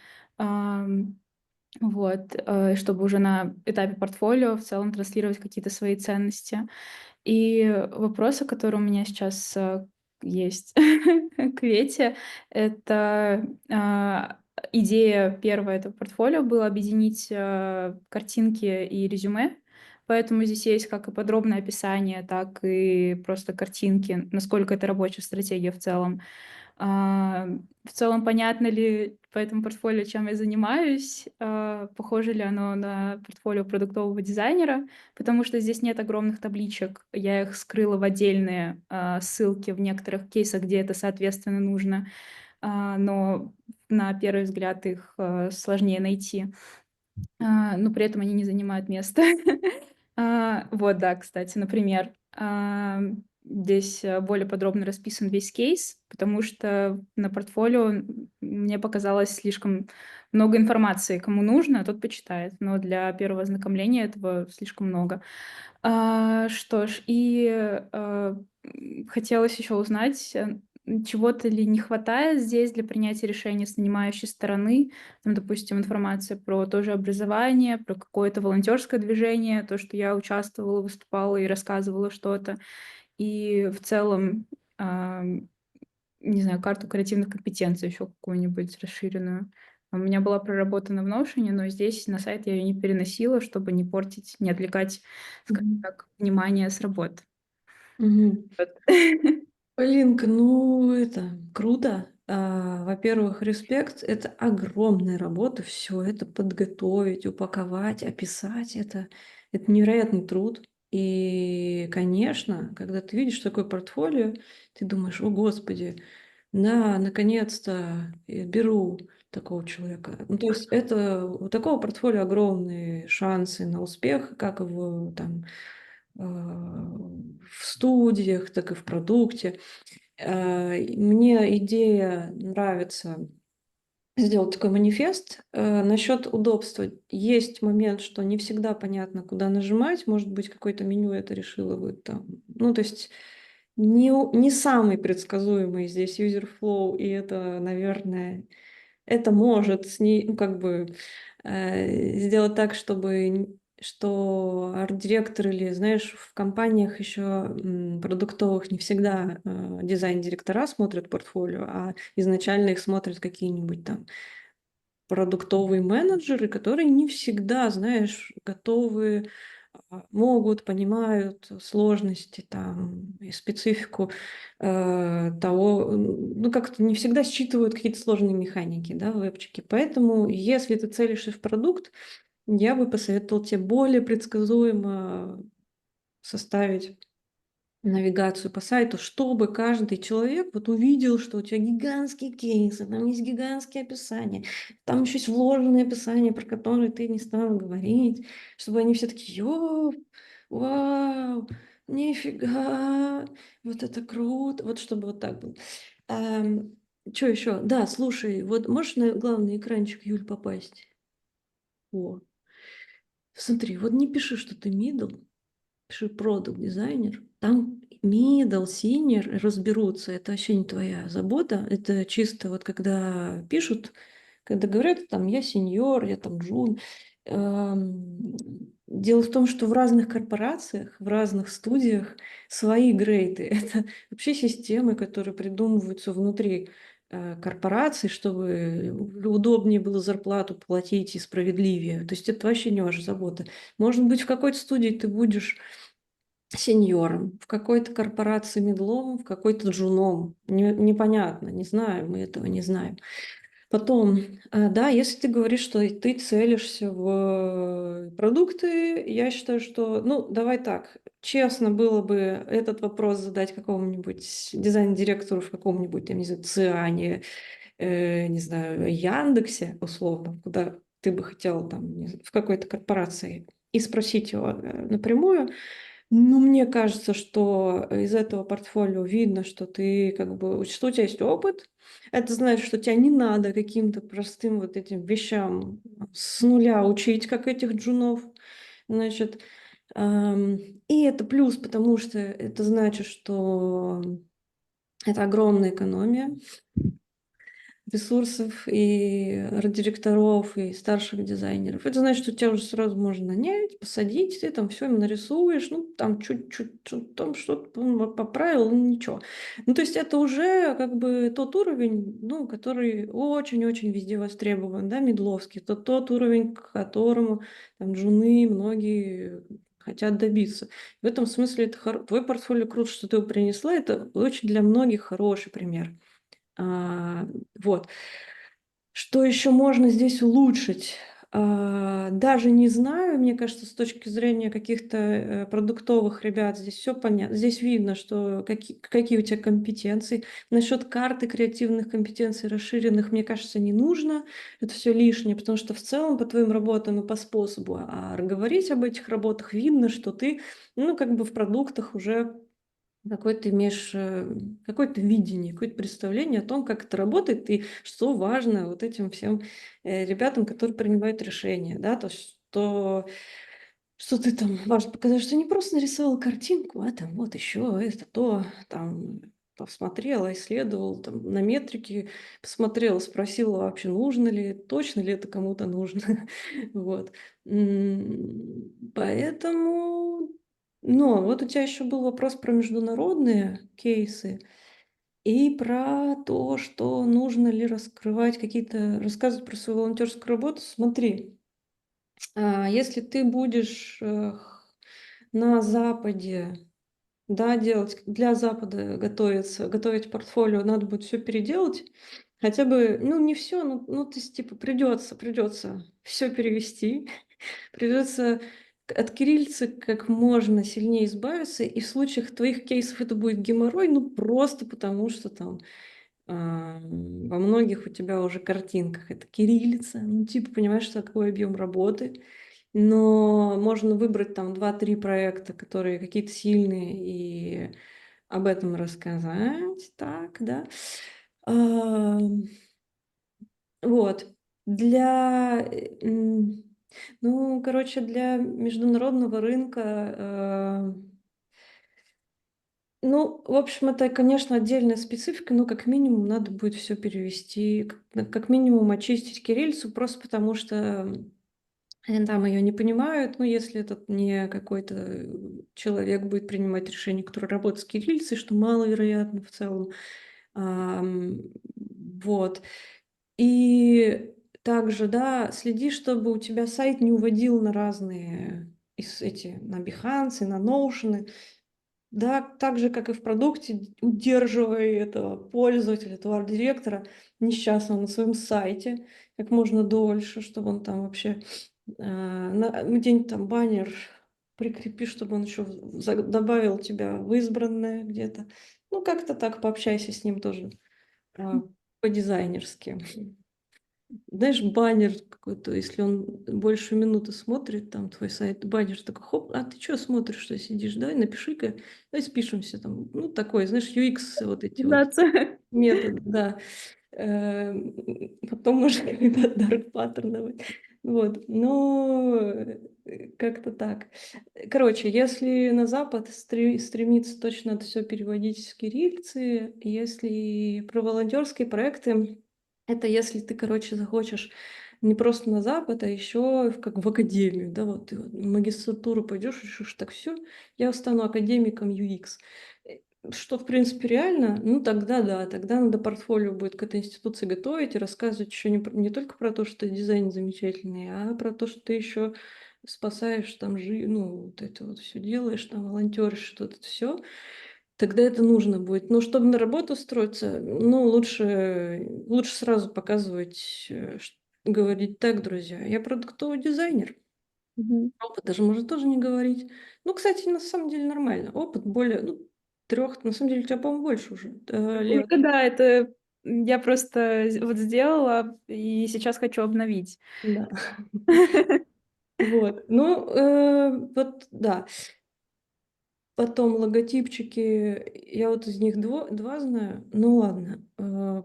Вот, чтобы уже на этапе портфолио в целом транслировать какие-то свои ценности. И вопросы, которые у меня сейчас есть к Вете, это идея первая этого портфолио была объединить картинки и резюме. Поэтому здесь есть как и подробное описание, так и просто картинки, насколько это рабочая стратегия в целом. В целом, понятно ли по этому портфолио, чем я занимаюсь? Похоже ли оно на портфолио продуктового дизайнера? Потому что здесь нет огромных табличек. Я их скрыла в отдельные ссылки в некоторых кейсах, где это, соответственно, нужно. Но на первый взгляд их сложнее найти. Но при этом они не занимают места. Вот, да, кстати, например, здесь более подробно расписан весь кейс, потому что на портфолио мне показалось слишком много информации. Кому нужно, тот почитает, но для первого ознакомления этого слишком много. Что ж, хотелось еще узнать, чего-то ли не хватает здесь для принятия решения с нанимающей стороны, там, допустим, информация про тоже образование, про какое-то волонтерское движение, то, что я участвовала, выступала и рассказывала что-то. И в целом, не знаю, карту креативных компетенций еще какую-нибудь расширенную. У меня была проработана в Notion, но здесь на сайт я ее не переносила, чтобы не портить, не отвлекать, скажем Мгм. так, внимание с работы. Мгм. Вот. Полинка, ну это круто. Во-первых, респект. Это огромная работа. Все это подготовить, упаковать, описать. Это невероятный труд. И, конечно, когда ты видишь такое портфолио, ты думаешь, о Господи, да, наконец-то беру такого человека. Ну, то есть это у такого портфолио огромные шансы на успех, как в студиях, так и в продукте. Мне идея нравится сделать такой манифест. Насчет удобства. Есть момент, что не всегда понятно, куда нажимать. Может быть, какое-то меню это решило вы там. Ну, то есть не самый предсказуемый здесь user flow, и это, наверное, это может с ней, ну, как бы сделать так, что арт-директор или, знаешь, в компаниях еще продуктовых не всегда дизайн-директора смотрят портфолио, а изначально их смотрят какие-нибудь там продуктовые менеджеры, которые не всегда, знаешь, готовы, могут, понимают сложности там и специфику того, ну как-то не всегда считывают какие-то сложные механики, да, в вебчике. Поэтому, если ты целишься в продукт, я бы посоветовала тебе более предсказуемо составить навигацию по сайту, чтобы каждый человек вот увидел, что у тебя гигантские кейсы, там есть гигантские описания, там еще есть вложенные описания, про которые ты не стала говорить, чтобы они все такие, йоу, вау, нифига, вот это круто, вот чтобы вот так было. Что еще? Да, слушай, вот можешь на главный экранчик, Юль, попасть? О, смотри, вот не пиши, что ты middle, пиши продукт дизайнер, там middle, senior разберутся, это вообще не твоя забота, это чисто вот когда пишут, когда говорят, там, я сеньор, я там джун. Дело в том, что в разных корпорациях, в разных студиях свои грейды. Это вообще системы, которые придумываются внутри корпораций, чтобы удобнее было зарплату платить и справедливее. То есть это вообще не ваша забота. Может быть, в какой-то студии ты будешь сеньором, в какой-то корпорации медлом, в какой-то джуном. Непонятно, не знаю, мы этого не знаем. Потом, да, если ты говоришь, что ты целишься в продукты, я считаю, что, ну, давай так, честно было бы этот вопрос задать какому-нибудь дизайн-директору в каком-нибудь, я не знаю, Циане, не знаю, Яндексе, условно, куда ты бы хотела там, в какой-то корпорации, и спросить его напрямую, Ну, мне кажется, что из этого портфолио видно, что ты как бы, что у тебя есть опыт. Это значит, что тебя не надо каким-то простым вот этим вещам с нуля учить, как этих джунов. Значит, ам, и это плюс, потому что это значит, что это огромная экономия ресурсов и директоров, и старших дизайнеров. Это значит, что тебя уже сразу можно нанять, посадить, ты там все им нарисуешь, ну, там чуть-чуть, там что-то поправил, ну, ничего. Ну, то есть это уже как бы тот уровень, ну, который очень-очень везде востребован, да, медловский. Это тот уровень, к которому там джуны многие хотят добиться. В этом смысле это твой портфолио круто, что ты его принесла. Это очень для многих хороший пример. А, вот. Что еще можно здесь улучшить? Даже не знаю, мне кажется, с точки зрения каких-то продуктовых ребят, здесь все понятно. Здесь видно, что какие у тебя компетенции. Насчет карты креативных компетенций расширенных, мне кажется, не нужно. Это все лишнее, потому что в целом по твоим работам и по способу говорить об этих работах видно, что ты, ну, как бы в продуктах уже какое-то имеешь, какое-то видение, какое-то представление о том, как это работает и что важно вот этим всем ребятам, которые принимают решения, да, то, что ты там, важно показать, что не просто нарисовал картинку, а там вот еще это то, там посмотрела, исследовал, там на метрики посмотрела, спросила вообще, нужно ли, точно ли это кому-то нужно, вот. Поэтому но вот у тебя еще был вопрос про международные кейсы и про то, что нужно ли раскрывать какие-то, рассказывать про свою волонтерскую работу. Смотри, если ты будешь на Западе, да, делать для Запада готовить портфолио, надо будет все переделать, хотя бы, ну не все, ну то есть типа придется все перевести. Придется от кириллицы как можно сильнее избавиться, и в случаях твоих кейсов это будет геморрой, ну просто потому что там во многих у тебя уже картинках это кириллица, ну типа понимаешь, что такой объем работы, но можно выбрать там два-три проекта, которые какие-то сильные, и об этом рассказать, так, да. А, вот. Для, ну, короче, для международного рынка, ну, в общем, это, конечно, отдельная специфика, но как минимум надо будет все перевести, как минимум очистить кириллицу, просто потому что там ее не понимают, ну, если этот не какой-то человек будет принимать решение, который работает с кириллицей, что маловероятно в целом. Ам, вот. И также, да, следи, чтобы у тебя сайт не уводил на разные на Behance, и на Notion. Да, так же, как и в продукте, удерживай этого пользователя, этого арт-директора несчастного на своем сайте как можно дольше, чтобы он там вообще где-нибудь там баннер прикрепи, чтобы он еще добавил тебя в избранное где-то. Ну, как-то так пообщайся с ним тоже а, по-дизайнерски. Знаешь, баннер какой-то, если он больше минуты смотрит, там твой сайт, баннер такой, хоп, а ты что смотришь, что сидишь? Давай напиши-ка, давай спишемся там. Ну, такой, знаешь, UX вот эти вот Презентация. методы, да. Потом можно дарк паттерновать. Вот, но как-то так. Короче, если на Запад стремиться, точно надо все переводить с кириллицы. Если про волонтерские проекты, это если ты, короче, захочешь не просто на Запад, а еще как в академию, да, вот ты вот в магистратуру пойдешь, решишь, так все, я стану академиком UX. Что, в принципе, реально, ну тогда да, тогда надо портфолио будет к этой институции готовить и рассказывать еще не только про то, что дизайн замечательный, а про то, что ты еще спасаешь там, ну, вот это вот все делаешь, там, волонтеришь, что-то все. Тогда это нужно будет. Но чтобы на работу устроиться, ну, лучше сразу показывать, говорить так, друзья, я продуктовый дизайнер. Мгм. Опыт даже можно тоже не говорить. Ну, кстати, на самом деле нормально. Опыт более, ну, 3, на самом деле у тебя, по-моему, больше уже, лет. Да, это я просто вот сделала и сейчас хочу обновить. Да. Вот. Ну, вот, да. Потом логотипчики, я вот из них два знаю, ну ладно.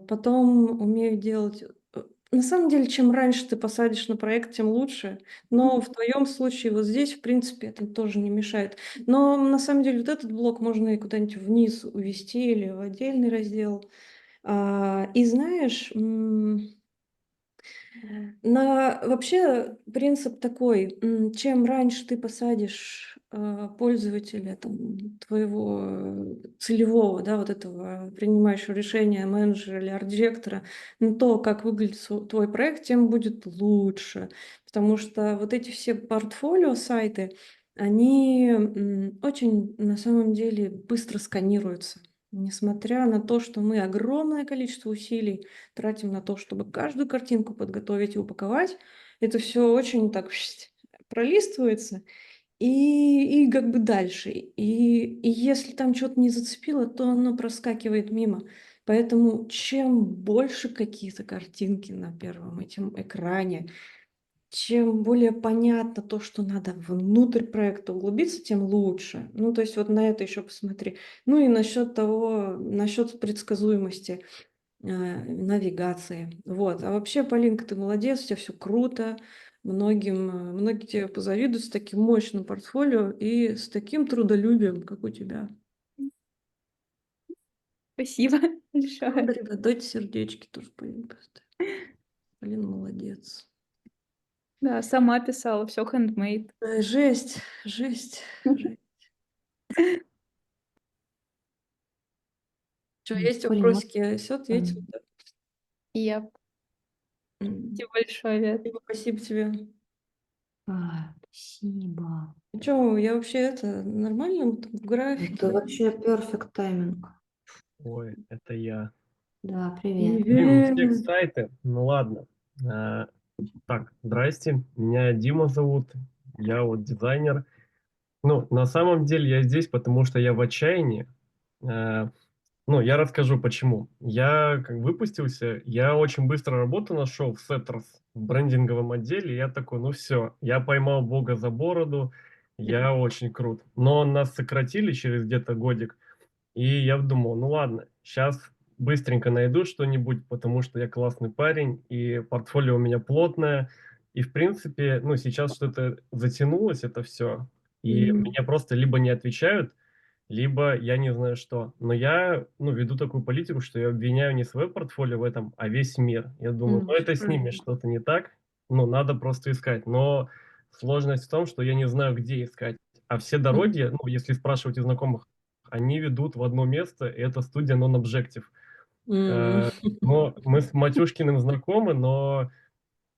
Потом умею делать... На самом деле, чем раньше ты посадишь на проект, тем лучше. Но в твоем случае вот здесь, в принципе, это тоже не мешает. Но на самом деле вот этот блок можно и куда-нибудь вниз увести или в отдельный раздел. И знаешь, вообще принцип такой, чем раньше ты посадишь пользователя, там, твоего целевого, да, вот этого принимающего решения менеджера или арт-директора на то, как выглядит твой проект, тем будет лучше. Потому что вот эти все портфолио сайты, они очень на самом деле быстро сканируются. Несмотря на то, что мы огромное количество усилий тратим на то, чтобы каждую картинку подготовить и упаковать. Это все очень так пролистывается и как бы дальше. И если там что-то не зацепило, то оно проскакивает мимо. Поэтому чем больше какие-то картинки на первом этом экране, чем более понятно то, что надо внутрь проекта углубиться, тем лучше. Ну, то есть вот на это еще посмотри. Ну и насчет предсказуемости навигации. Вот. А вообще, Полинка, ты молодец, у тебя все круто. Многие тебе позавидуют с таким мощным портфолио и с таким трудолюбием, как у тебя. Спасибо Ну, большое. ребят, дайте сердечки тоже Полине поставь. Полина молодец. Да, сама писала, все handmade. Жесть, жесть, жесть. Что, есть Полин, вопросики? Все, ответил. Да? Я М. спасибо большое, Вет. Спасибо тебе. спасибо. Что, я вообще это нормально там, в Это графике? вообще перфект тайминг. Ой, это я. Да, привет. Блин, у всех Привет. сайты. Ну ладно. А, Так, здрасте. Меня Дима зовут. Я вот дизайнер. Ну, на самом деле я здесь, потому что я в отчаянии. А, Ну, я расскажу почему. Я как выпустился, я очень быстро работу нашел в Setters, в брендинговом отделе. И я такой, ну все, я поймал Бога за бороду. Я очень крут. Но нас сократили через где-то годик. И я думал, ну ладно, сейчас быстренько найду что-нибудь, потому что я классный парень, и портфолио у меня плотное. И, в принципе, ну, сейчас что-то затянулось, это все. И М. мне просто либо не отвечают, либо я не знаю что. Но я, ну, веду такую политику, что я обвиняю не свое портфолио в этом, а весь мир. Я думаю, ну, Всё это с ними правильно. что-то не так, ну, надо просто искать. Но сложность в том, что я не знаю, где искать. А все М. дороги, ну, если спрашивать у знакомых, они ведут в одно место, и это студия Non-Objective. М. Но мы с Матюшкиным знакомы, но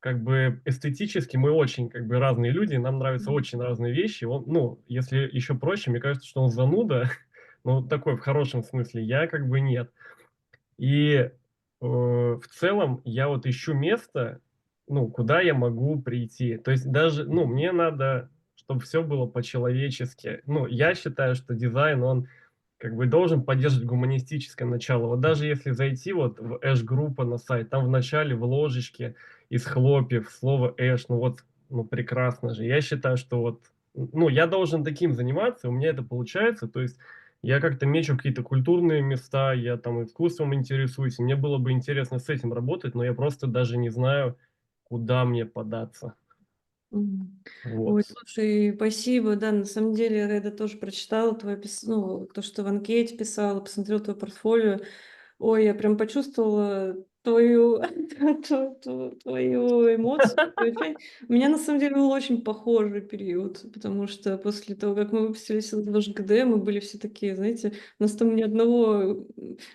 как бы эстетически мы очень как бы разные люди, нам нравятся очень разные вещи. Он, ну, если еще проще, мне кажется, что он зануда, ну, вот такой в хорошем смысле, я как бы нет. И в целом я вот ищу место, ну, куда я могу прийти. То есть даже, ну, мне надо, чтобы все было по-человечески. Ну, я считаю, что дизайн, он как бы должен поддерживать гуманистическое начало. Вот даже если зайти вот в Эш-группа на сайт, там в начале в ложечке из хлопьев слово Эш, ну вот, ну прекрасно же. Я считаю, что вот, ну я должен таким заниматься, у меня это получается, то есть я как-то мечу какие-то культурные места, я там искусством интересуюсь, и мне было бы интересно с этим работать, но я просто даже не знаю, куда мне податься. М. Ой, Вот. слушай, спасибо, да, на самом деле я это тоже прочитала, ну, то, что в анкете писала, посмотрела твое портфолио. Ой, я прям почувствовала твою, твою эмоцию, твое ощущение. У меня на самом деле был очень похожий период, потому что после того, как мы выпустились из ЖГД, мы были все такие, знаете, у нас там ни одного,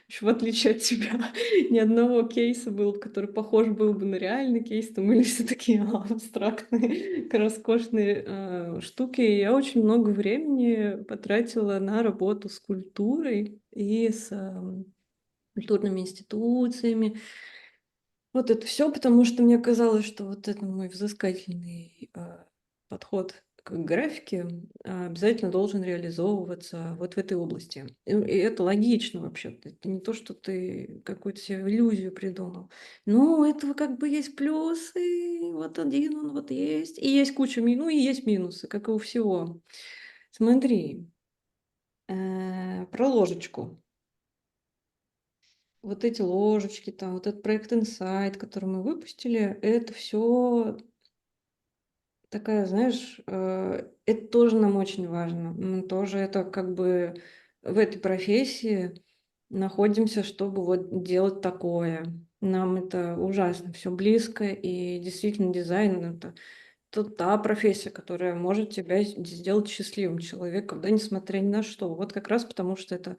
еще в отличие от тебя, ни одного кейса был, который похож был бы на реальный кейс, там были все такие абстрактные, роскошные штуки. И я очень много времени потратила на работу с культурой и с культурными институциями. Вот это все, потому что мне казалось, что вот это мой взыскательный подход к графике обязательно должен реализовываться вот в этой области. И это логично вообще-то. Это не то, что ты какую-то себе иллюзию придумал. Но у этого как бы есть плюсы. Вот один он вот есть. И есть куча минусов, и есть минусы, как и у всего. Смотри, про ложечку. Вот эти ложечки, там, вот этот проект Insight, который мы выпустили, это все такая, знаешь, это тоже нам очень важно. Мы тоже это как бы в этой профессии находимся, чтобы вот делать такое. Нам это ужасно все близко, и действительно дизайн это та профессия, которая может тебя сделать счастливым человеком, да, несмотря ни на что. Вот как раз потому, что это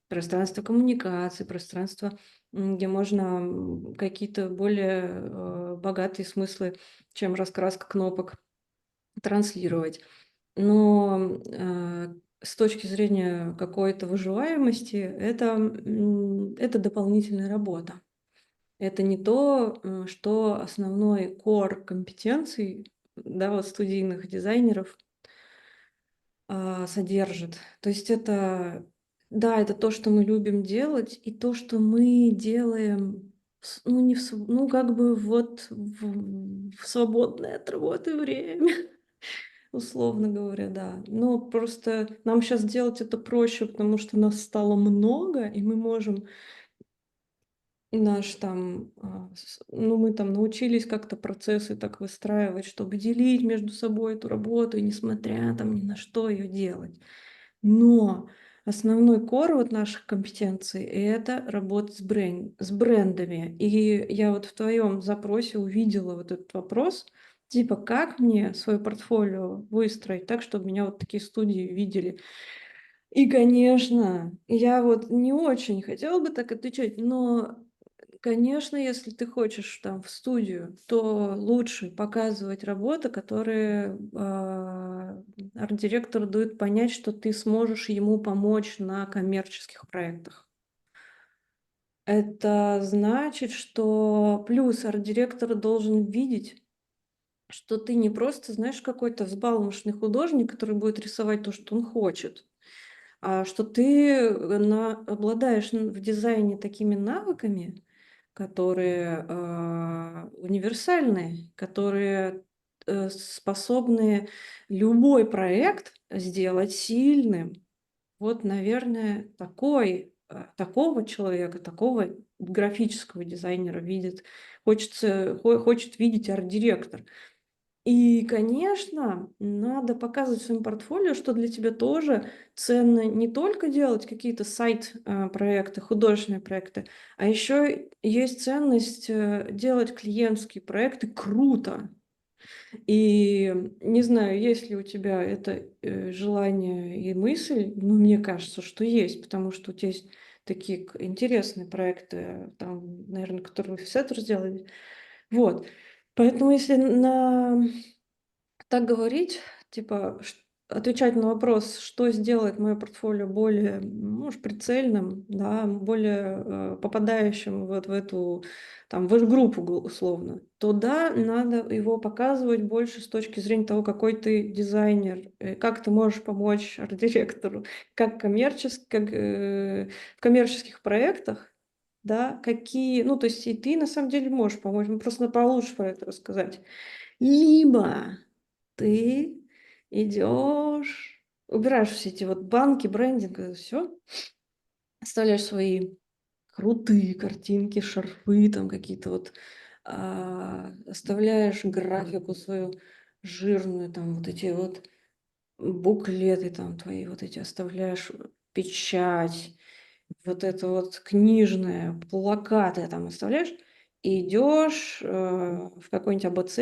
пространство коммуникации, пространство, где можно какие-то более богатые смыслы, чем раскраска кнопок, транслировать. Но с точки зрения какой-то выживаемости, это дополнительная работа. Это не то, что основной кор компетенций, да, вот студийных дизайнеров содержит. То есть это, да, это то, что мы любим делать, и то, что мы делаем, ну, не ну, как бы вот в свободное от работы время, условно говоря, да. Но просто нам сейчас делать это проще, потому что нас стало много, и мы можем наш там, ну, мы там научились как-то процессы так выстраивать, чтобы делить между собой эту работу, и несмотря там ни на что ее делать. Но основной кор вот наших компетенций — это работа с брендами. И я вот в твоем запросе увидела вот этот вопрос, типа, как мне свое портфолио выстроить так, чтобы меня вот такие студии видели. И, конечно, я вот не очень хотела бы так отвечать, но, конечно, если ты хочешь там в студию, то лучше показывать работы, которые арт-директору дают понять, что ты сможешь ему помочь на коммерческих проектах. Это значит, что плюс арт-директор должен видеть, что ты не просто, знаешь, какой-то взбалмошный художник, который будет рисовать то, что он хочет, а что ты обладаешь в дизайне такими навыками, которые универсальные, которые способны любой проект сделать сильным. Вот, наверное, такого человека, такого графического дизайнера хочет видеть арт-директор. И, конечно, надо показывать в своем портфолио, что для тебя тоже ценно не только делать какие-то сайт-проекты, художественные проекты, а еще есть ценность делать клиентские проекты круто. И не знаю, есть ли у тебя это желание и мысль, но мне кажется, что есть, потому что у тебя есть такие интересные проекты, там, наверное, которые вы в Сеттер сделали. Вот. Поэтому если так говорить, типа, отвечать на вопрос, что сделает мое портфолио более, может, прицельным, да, более попадающим вот в эту, там, в эту группу условно, то да, надо его показывать больше с точки зрения того, какой ты дизайнер, как ты можешь помочь арт-директору, в коммерческих проектах, да, какие, ну, то есть и ты на самом деле можешь помочь, просто получше про это рассказать. Либо ты идешь, убираешь все эти вот банки, брендинг, все, оставляешь свои крутые картинки, шарфы там какие-то вот, оставляешь графику свою жирную, там вот эти вот буклеты там твои вот эти оставляешь, печать, вот это вот книжное, плакаты там оставляешь, и идешь в какой-нибудь АБЦ,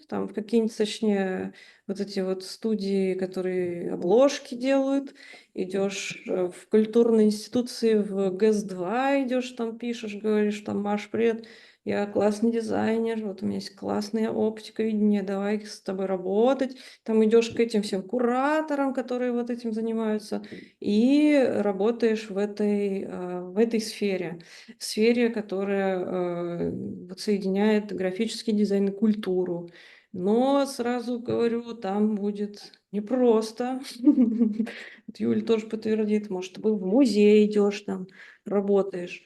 там в какие-нибудь, точнее, вот эти вот студии, которые обложки делают, идешь в культурные институции, в ГЭС-2 идешь, там пишешь, говоришь, там, Маш, привет, я классный дизайнер, вот у меня есть классная оптика, видение, давай с тобой работать. Там идешь к этим всем кураторам, которые вот этим занимаются, и работаешь в этой сфере. Сфере, которая вот соединяет графический дизайн и культуру. Но сразу говорю, там будет непросто. Вот Юля тоже подтвердит, может, ты в музей идешь, там работаешь.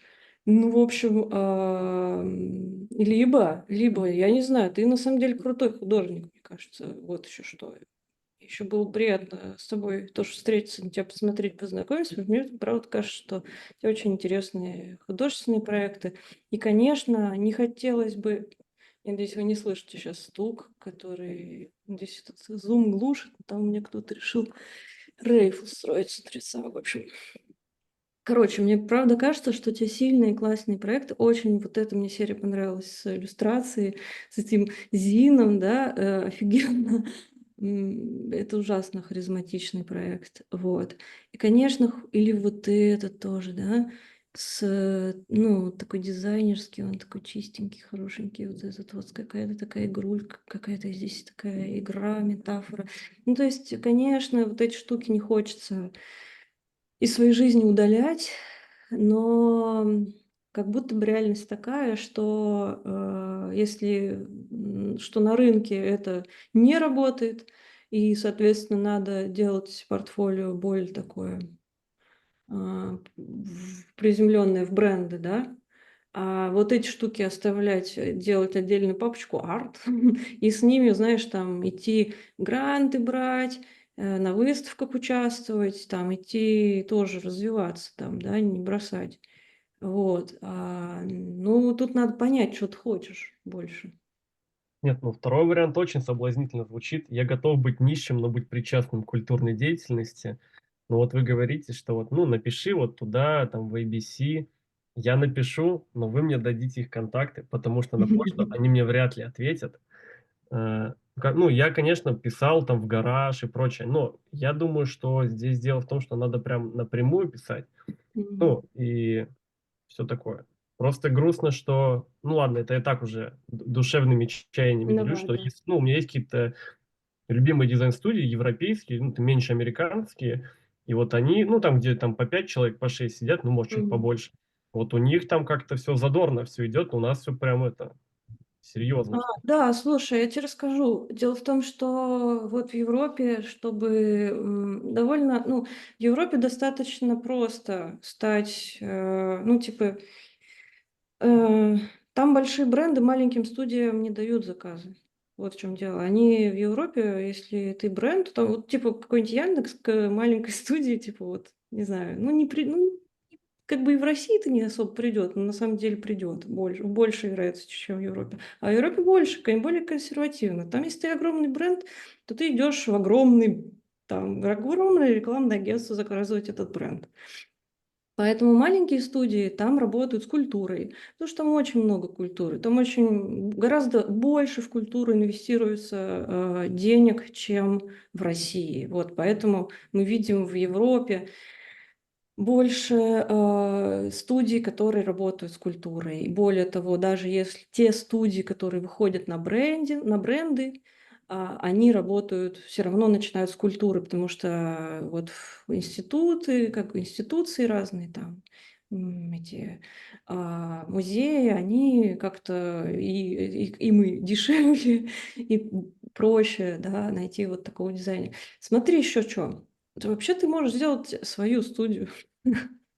Ну, в общем, либо, я не знаю, ты на самом деле крутой художник, мне кажется, вот еще что. Еще было приятно с тобой тоже встретиться, на тебя посмотреть, познакомиться. Мне правда кажется, что у тебя очень интересные художественные проекты. И, конечно, не хотелось бы... Я надеюсь, вы не слышите сейчас стук, который... Здесь этот зум глушит, там у меня кто-то решил рейв устроить с утреца. В общем, короче, мне правда кажется, что у тебя сильные, классные проекты. Очень вот эта мне серия понравилась с иллюстрацией, с этим Зином, да, офигенно. Это ужасно харизматичный проект. Вот. И, конечно, или вот это тоже, да, ну, такой дизайнерский, он такой чистенький, хорошенький, вот этот вот какая-то такая игрулька, какая-то здесь такая игра, метафора. Ну, то есть, конечно, вот эти штуки не хочется из своей жизни удалять, но как будто бы реальность такая, что если что на рынке это не работает, и, соответственно, надо делать портфолио более такое приземленное в бренды, да, а вот эти штуки оставлять, делать отдельную папочку арт, и с ними, знаешь, там идти гранты брать, на выставках участвовать, там идти тоже развиваться, там, да, не бросать. Вот. Ну, тут надо понять, что ты хочешь больше. Нет, ну второй вариант очень соблазнительно звучит. Я готов быть нищим, но быть причастным к культурной деятельности. Но вот вы говорите, что вот, ну, напиши вот туда, там, в ABC. Я напишу, но вы мне дадите их контакты, потому что на почту они мне вряд ли ответят. Ну, я, конечно, писал там в гараж и прочее, но я думаю, что здесь дело в том, что надо прям напрямую писать, Мгм. ну, и все такое. Просто грустно, что, ну ладно, это я так уже душевными чаяниями делюсь, Давай, что да. есть, ну, у меня есть какие-то любимые дизайн-студии, европейские, ну, меньше американские, и вот они, ну, там, где там по 5 человек, по 6 сидят, ну, может, чуть Мгм. побольше, вот у них там как-то все задорно, все идет, у нас все прям это, серьезно. Да, слушай, я тебе расскажу. Дело в том, что вот в Европе, чтобы довольно, ну, в Европе достаточно просто стать, ну, типа, э, там большие бренды маленьким студиям не дают заказы. Вот в чем дело. Они в Европе, если ты бренд, то вот типа какой-нибудь Яндекс к маленькой студии, типа вот, не знаю, ну, как бы и в России это не особо придет, но на самом деле придет больше вероятности, чем в Европе. А в Европе больше, более консервативно. Там, если ты огромный бренд, то ты идешь в огромное рекламное агентство заказывать этот бренд. Поэтому маленькие студии там работают с культурой, потому что там очень много культуры, там очень гораздо больше в культуру инвестируется денег, чем в России. Вот поэтому мы видим в Европе больше студий, которые работают с культурой. И более того, даже если те студии, которые выходят на бренды, они работают, все равно начинают с культуры, потому что вот институты, как институции разные там, эти музеи, они как-то и мы дешевле и проще, да, найти вот такого дизайнера. Смотри еще что. Вообще ты можешь сделать свою студию.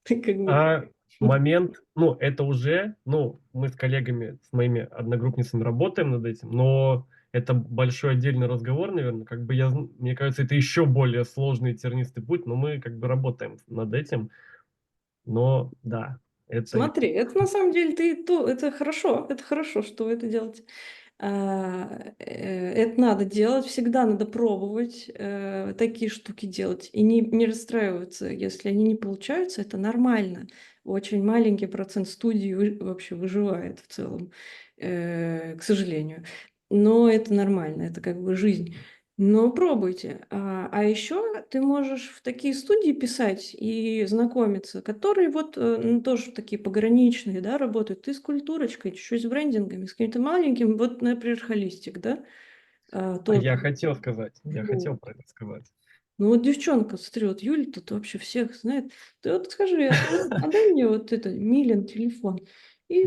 Ты как бы... А момент, ну, это уже, ну, мы с коллегами, с моими одногруппницами работаем над этим, но это большой отдельный разговор, наверное. Как бы мне кажется, это еще более сложный и тернистый путь, но мы как бы работаем над этим. Но да, это... Смотри, это на самом деле это хорошо, что вы это делаете. Это надо делать, всегда надо пробовать такие штуки делать и не расстраиваться, если они не получаются, это нормально. Очень маленький процент студий вообще выживает в целом, к сожалению. Но это нормально, это как бы жизнь. Но пробуйте. А еще ты можешь в такие студии писать и знакомиться, которые вот тоже такие пограничные, да, работают. Ты с культурочкой, чуть-чуть с брендингами, с каким-то маленьким, вот, например, холистик, да, А тоже. я хотел сказать, я хотел Вот. про это сказать. Ну вот девчонка, смотри, вот Юля тут вообще всех знает. Ты вот скажи, отдай мне вот это, Милин телефон. И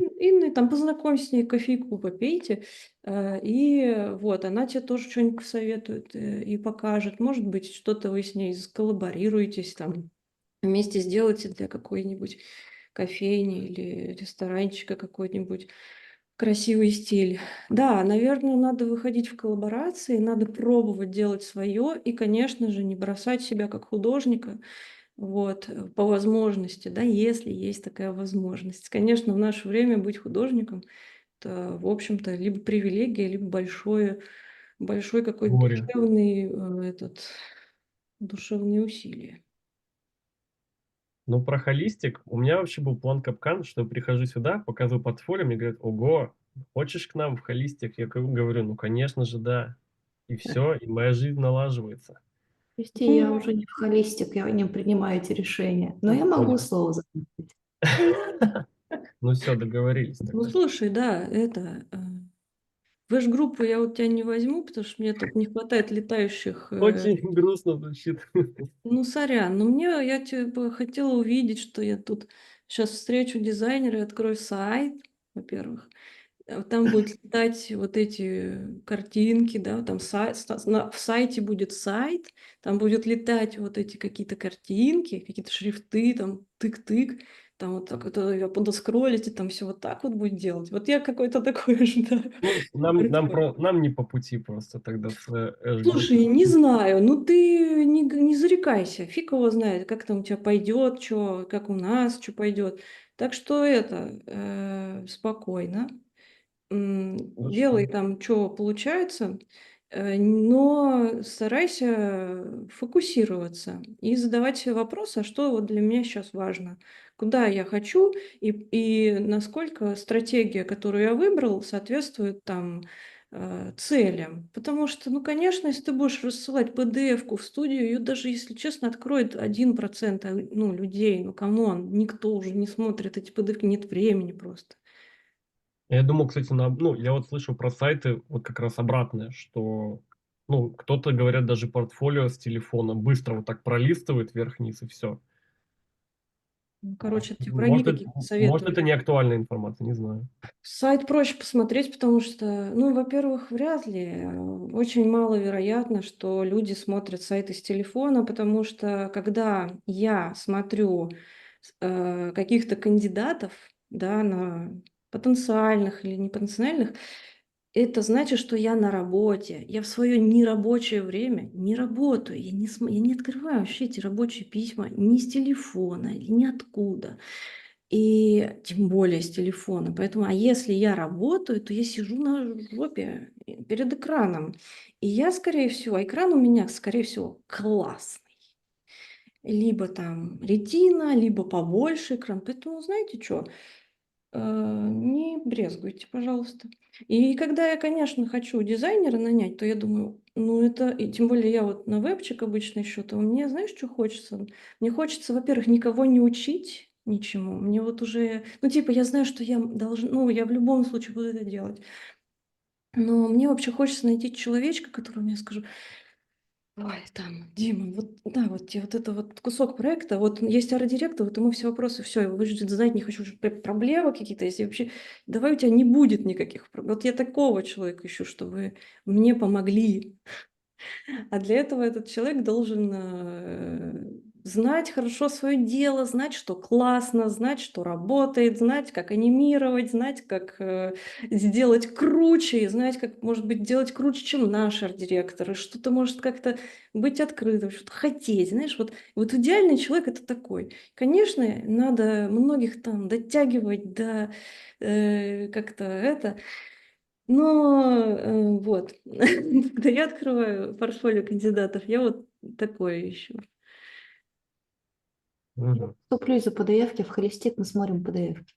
там познакомься с ней, кофейку попейте. И вот, она тебе тоже что-нибудь посоветует и покажет. Может быть, что-то вы с ней сколлаборируетесь, там, вместе сделаете для какой-нибудь кофейни или ресторанчика какой-нибудь. красивый стиль. Да, наверное, надо выходить в коллаборации, надо пробовать делать свое и, конечно же, не бросать себя как художника, вот, по возможности, да, если есть такая возможность. Конечно, в наше время быть художником — это, в общем-то, либо привилегия, либо большой какой-то Горе. душевные усилия. Ну, про холистик. У меня вообще был план капкан, что я прихожу сюда, показываю портфолио, мне говорят: ого, хочешь к нам в холистик? Я говорю: ну, конечно же, да. И все, и моя жизнь налаживается. Прости, я уже не в холистик, я не принимаю эти решения. Но я могу Понял. слово закончить. Ну все, договорились Ну, тогда. слушай, да, в группу я вот тебя не возьму, потому что мне тут не хватает летающих. Очень грустно звучит. Ну, сорян, но я типа хотела увидеть, что я тут сейчас встречу дизайнера и открою сайт, во-первых. Там будет летать вот эти картинки, да, там в сайте будет сайт, там будет летать вот эти какие-то картинки, какие-то шрифты, там тык-тык, там вот так это я буду скроллить, и там все вот так вот будет делать. Вот я какой-то такой ожидаю. Ну, нам не по пути просто тогда с H-группой. Слушай, не знаю, ну ты не зарекайся, фиг его знает, как там у тебя пойдет, что, как у нас, что пойдет. Так что спокойно. Делай Хорошо. там, что получается, но старайся фокусироваться и задавать себе вопрос, а что вот для меня сейчас важно, куда я хочу и насколько стратегия, которую я выбрал, соответствует там целям. Потому что, ну, конечно, если ты будешь рассылать PDF-ку в студию, ее даже, если честно, откроет 1% ну, людей, ну, камон, никто уже не смотрит эти PDF-ки, нет времени просто. Я думал, кстати, ну, я вот слышу про сайты вот как раз обратное, что, ну, кто-то, говорят, даже портфолио с телефона быстро вот так пролистывает вверх-вниз и все. Ну, короче, тебе враги Может, какие-то может, советуют. это не актуальная информация, не знаю. Сайт проще посмотреть, потому что, ну, во-первых, вряд ли. Очень маловероятно, что люди смотрят сайты с телефона, потому что когда я смотрю каких-то кандидатов, да, на потенциальных или непотенциальных, это значит, что я на работе. Я в свое нерабочее время не работаю. Я не открываю вообще эти рабочие письма ни с телефона, ни откуда. И тем более с телефона. Поэтому, а если я работаю, то я сижу на жопе перед экраном. И я, скорее всего, экран у меня, скорее всего, классный. Либо там ретина, либо побольше экран. Поэтому, знаете что, не брезгуйте, пожалуйста. И когда я, конечно, хочу дизайнера нанять, то я думаю, ну это, и тем более я вот на вебчик обычно ищу, то мне, знаешь, что хочется? Мне хочется, во-первых, никого не учить ничему. Мне вот уже, ну типа, я знаю, что я должна, ну я в любом случае буду это делать. Но мне вообще хочется найти человечка, которому я скажу: ой, там, Дима, вот, да, вот тебе вот это вот кусок проекта, вот есть арт-директор, вот ему все вопросы, все, его выждет знать, не хочу, чтобы проблемы какие-то, если вообще, давай у тебя не будет никаких проблем. Вот я такого человека ищу, чтобы мне помогли. А для этого этот человек должен знать хорошо свое дело, знать, что классно, знать, что работает, знать, как анимировать, знать, как сделать круче, и знать, как, может быть, делать круче, чем наш арт-директор, и что-то может как-то быть открытым, что-то хотеть, знаешь, вот идеальный человек — это такой. Конечно, надо многих там дотягивать до как-то это, но вот, когда я открываю портфолио кандидатов, я вот такое ищу. Мгм. Вступлюсь за PDF-ки, в холистик мы смотрим PDF-ки.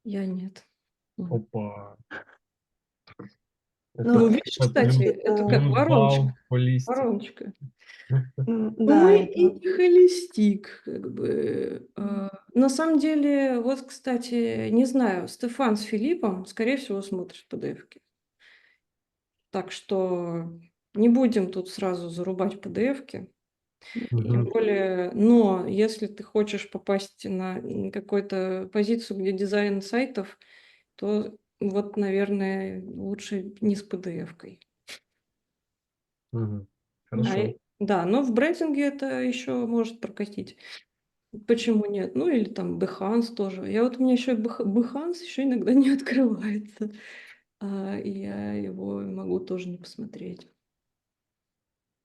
Я нет. Опа. Ну, Ну, Это видишь, кстати, это как это, плюс балл вороночка. по листику. Вороночка. Ну, да, мы это и не холостик, как бы. На самом деле, вот, кстати, не знаю, Стефан с Филиппом, скорее всего, смотрят PDF-ки. Так что не будем тут сразу зарубать PDF-ки. Тем Мгм. более, но если ты хочешь попасть на какую-то позицию, где дизайн сайтов, то вот, наверное, лучше не с PDF-кой. Мгм. Хорошо. Да, но в брендинге это еще может прокатить. Почему нет? Ну, или там Behance тоже. У меня еще Behance еще иногда не открывается. И я его могу тоже не посмотреть.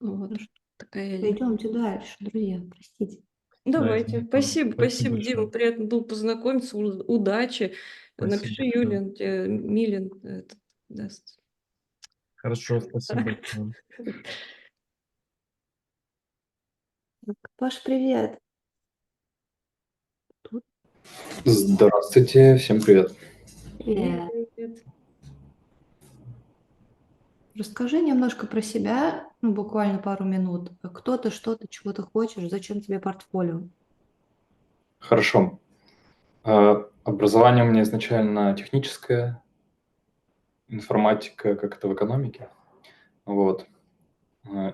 Вот Хорошо. такая я Пойдемте дальше, друзья, простите. Да, Давайте. извините, Спасибо, спасибо спасибо, Дима. большое. Приятно было познакомиться. Удачи. Спасибо Напиши большое. Юлин, тебе Милин этот даст. Хорошо, спасибо большое. Так, Паш, привет. Здравствуйте, всем привет. Привет. Привет. Расскажи немножко про себя, ну, буквально пару минут. Кто ты, что ты, чего ты хочешь, зачем тебе портфолио? Хорошо. Образование у меня изначально техническое, информатика, как это в экономике. Вот.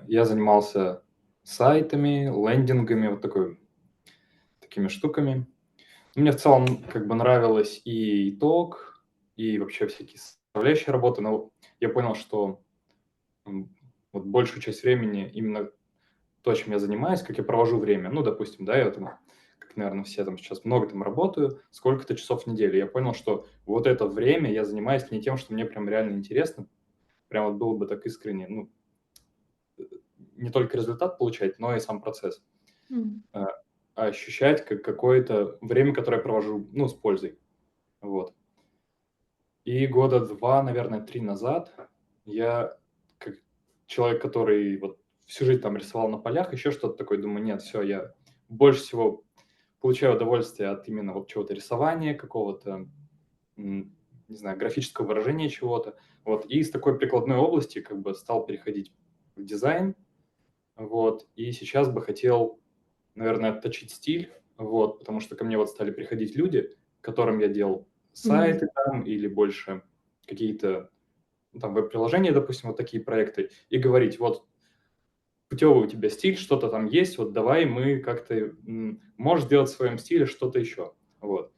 Я занимался сайтами, лендингами, вот такими штуками. Мне в целом как бы нравилось и итог, и вообще всякие составляющие работы, но я понял, что вот большую часть времени именно то, чем я занимаюсь, как я провожу время. Ну, допустим, да, я там, как, наверное, все там сейчас много там работаю, сколько-то часов в неделю. Я понял, что вот это время я занимаюсь не тем, что мне прям реально интересно, прям вот было бы так искренне, ну, не только результат получать, но и сам процесс. М. А ощущать как какое-то время, которое я провожу, ну, с пользой. Вот. И года 2, наверное, 3 назад я, как человек, который вот всю жизнь там рисовал на полях, еще что-то такое, думаю: нет, все, я больше всего получаю удовольствие от именно вот чего-то рисования, какого-то, не знаю, графического выражения чего-то. Вот. И из такой прикладной области как бы стал переходить в дизайн. Вот. И сейчас бы хотел, наверное, отточить стиль, вот, потому что ко мне вот стали приходить люди, которым я делал сайты там или больше какие-то, ну, там, веб-приложения, допустим, вот такие проекты, и говорить: вот путевый у тебя стиль, что-то там есть, вот давай мы как-то, можешь сделать в своем стиле что-то еще. Вот.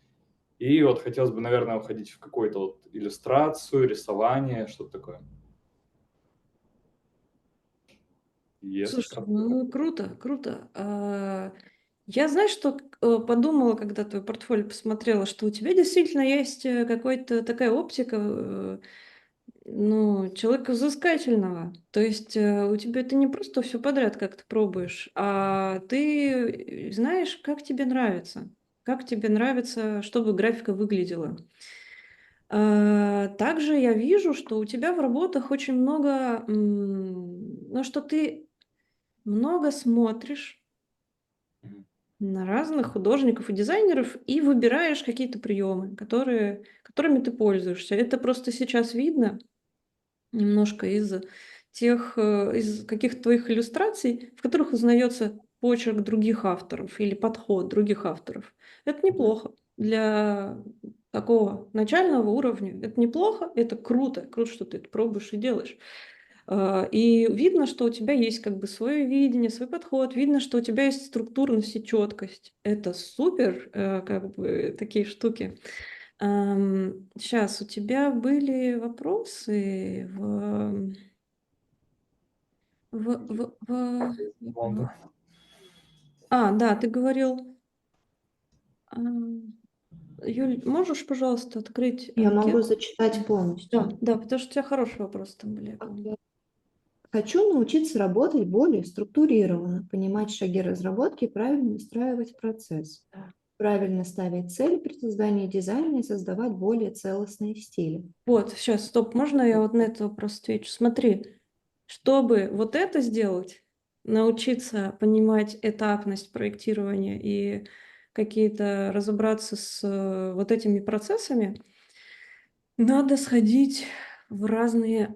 И вот хотелось бы, наверное, уходить в какую-то вот иллюстрацию, рисование, что-то такое. Если Слушай, кратко. ну круто, круто. Я, знаешь, что подумала, когда твое портфолио посмотрела, что у тебя действительно есть какая-то такая оптика, ну, человека взыскательного. То есть у тебя это не просто все подряд как ты пробуешь, а ты знаешь, как тебе нравится, чтобы графика выглядела. Также я вижу, что у тебя в работах очень много, ну, что ты много смотришь Мгм. на разных художников и дизайнеров и выбираешь какие-то приемы, которыми ты пользуешься. Это просто сейчас видно немножко из каких-то твоих иллюстраций, в которых узнается почерк других авторов или подход других авторов. Это неплохо для такого начального уровня. Это неплохо, это круто. Круто, что ты это пробуешь и делаешь. И видно, что у тебя есть как бы свое видение, свой подход, видно, что у тебя есть структурность и четкость. Это супер, как бы такие штуки. Сейчас у тебя были вопросы Ладно. да, ты говорил, ам, Юль, можешь, пожалуйста, открыть Я могу анкету? зачитать Да, полностью. да, потому что у тебя хорошие вопросы там были, я помню. Хочу научиться работать более структурированно, понимать шаги разработки и правильно настраивать процесс. Да. Правильно ставить цель при создании дизайна и создавать более целостные стили. Вот, сейчас, стоп, можно я вот на этот вопрос отвечу? Смотри, чтобы вот это сделать, научиться понимать этапность проектирования и какие-то разобраться с вот этими процессами, надо сходить в разные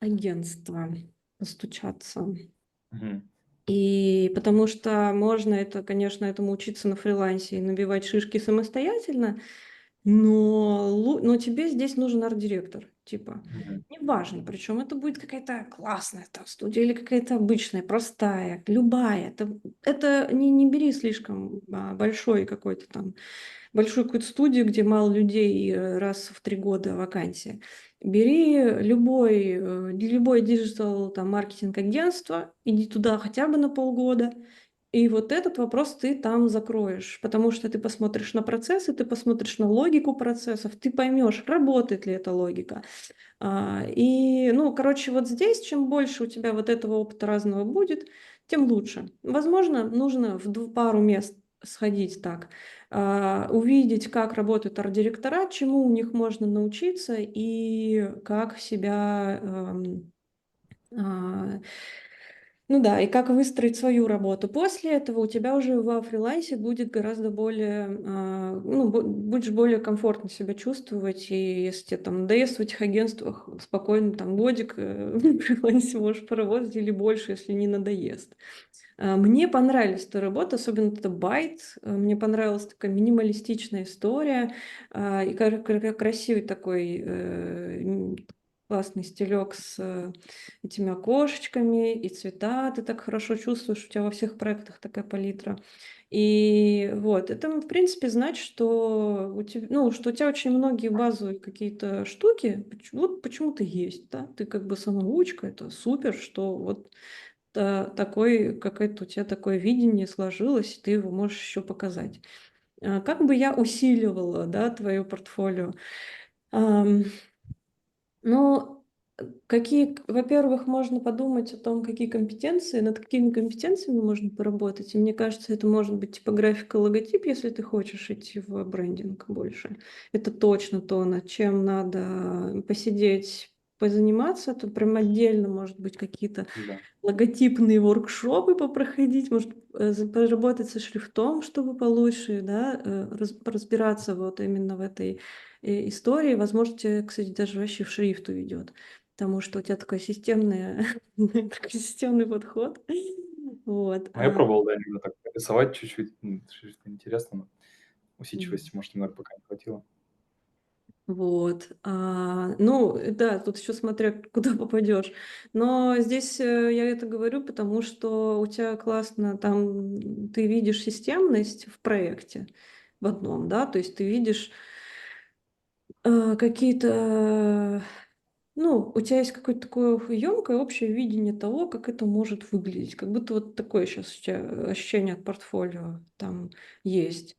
агентства, постучаться. Мгм. И потому что можно это, конечно, этому учиться на фрилансе и набивать шишки самостоятельно, но тебе здесь нужен арт-директор. Типа, Мгм. неважно, причем это будет какая-то классная там студия или какая-то обычная, простая, любая. Это не бери слишком большой какой-то там большую какую-то студию, где мало людей и раз в 3 года вакансия. Бери любое диджитал там маркетинг агентство, иди туда хотя бы на полгода И вот этот вопрос ты там закроешь, потому что ты посмотришь на процессы, ты посмотришь на логику процессов, ты поймешь, работает ли эта логика. Ну, короче, вот здесь, чем больше у тебя вот этого опыта разного будет, тем лучше. Возможно, нужно в пару мест сходить так, увидеть, как работают арт-директора, чему у них можно научиться и как себя а, ну да, и как выстроить свою работу. После этого у тебя уже во фрилансе будет гораздо более, ну, будешь более комфортно себя чувствовать, и если тебе там надоест в этих агентствах, спокойно там годик в фрилансе можешь поработать или больше, если не надоест. Мне понравилась эта работа, особенно вот это Байт. Мне понравилась такая минималистичная история и красивый такой классный стилек с этими окошечками и цвета. Ты так хорошо чувствуешь, у тебя во всех проектах такая палитра. И вот, это, в принципе, значит, что у тебя, ну, что у тебя очень многие базовые какие-то штуки вот почему-то есть, да? Ты как бы самоучка, это супер, что вот такой, какое-то у тебя такое видение сложилось, и ты его можешь еще показать. Как бы я усиливала, да, твое портфолио? Ам, ну, во-первых, можно подумать о том, какие компетенции, над какими компетенциями можно поработать. И мне кажется, это может быть типографика, логотип, если ты хочешь идти в брендинг больше. Это точно то, над чем надо посидеть, позаниматься. То прям отдельно, может быть, какие-то Да. логотипные воркшопы попроходить, может, поработать со шрифтом, чтобы получше, да, разбираться вот именно в этой истории. Возможно, тебе, кстати, даже вообще в шрифт уведет, потому что у тебя такой системный, такой системный подход. Вот. Ну, я пробовал, да, иногда так рисовать чуть-чуть. Шрифт интересно, но М. усидчивости, может, немного пока не хватило. Вот. Ну, да, тут еще смотря куда попадешь. Но здесь я это говорю, потому что у тебя классно, там ты видишь системность в проекте в одном, да, то есть ты видишь какие-то, ну, у тебя есть какое-то такое емкое общее видение того, как это может выглядеть. Как будто вот такое сейчас у тебя ощущение от портфолио там есть.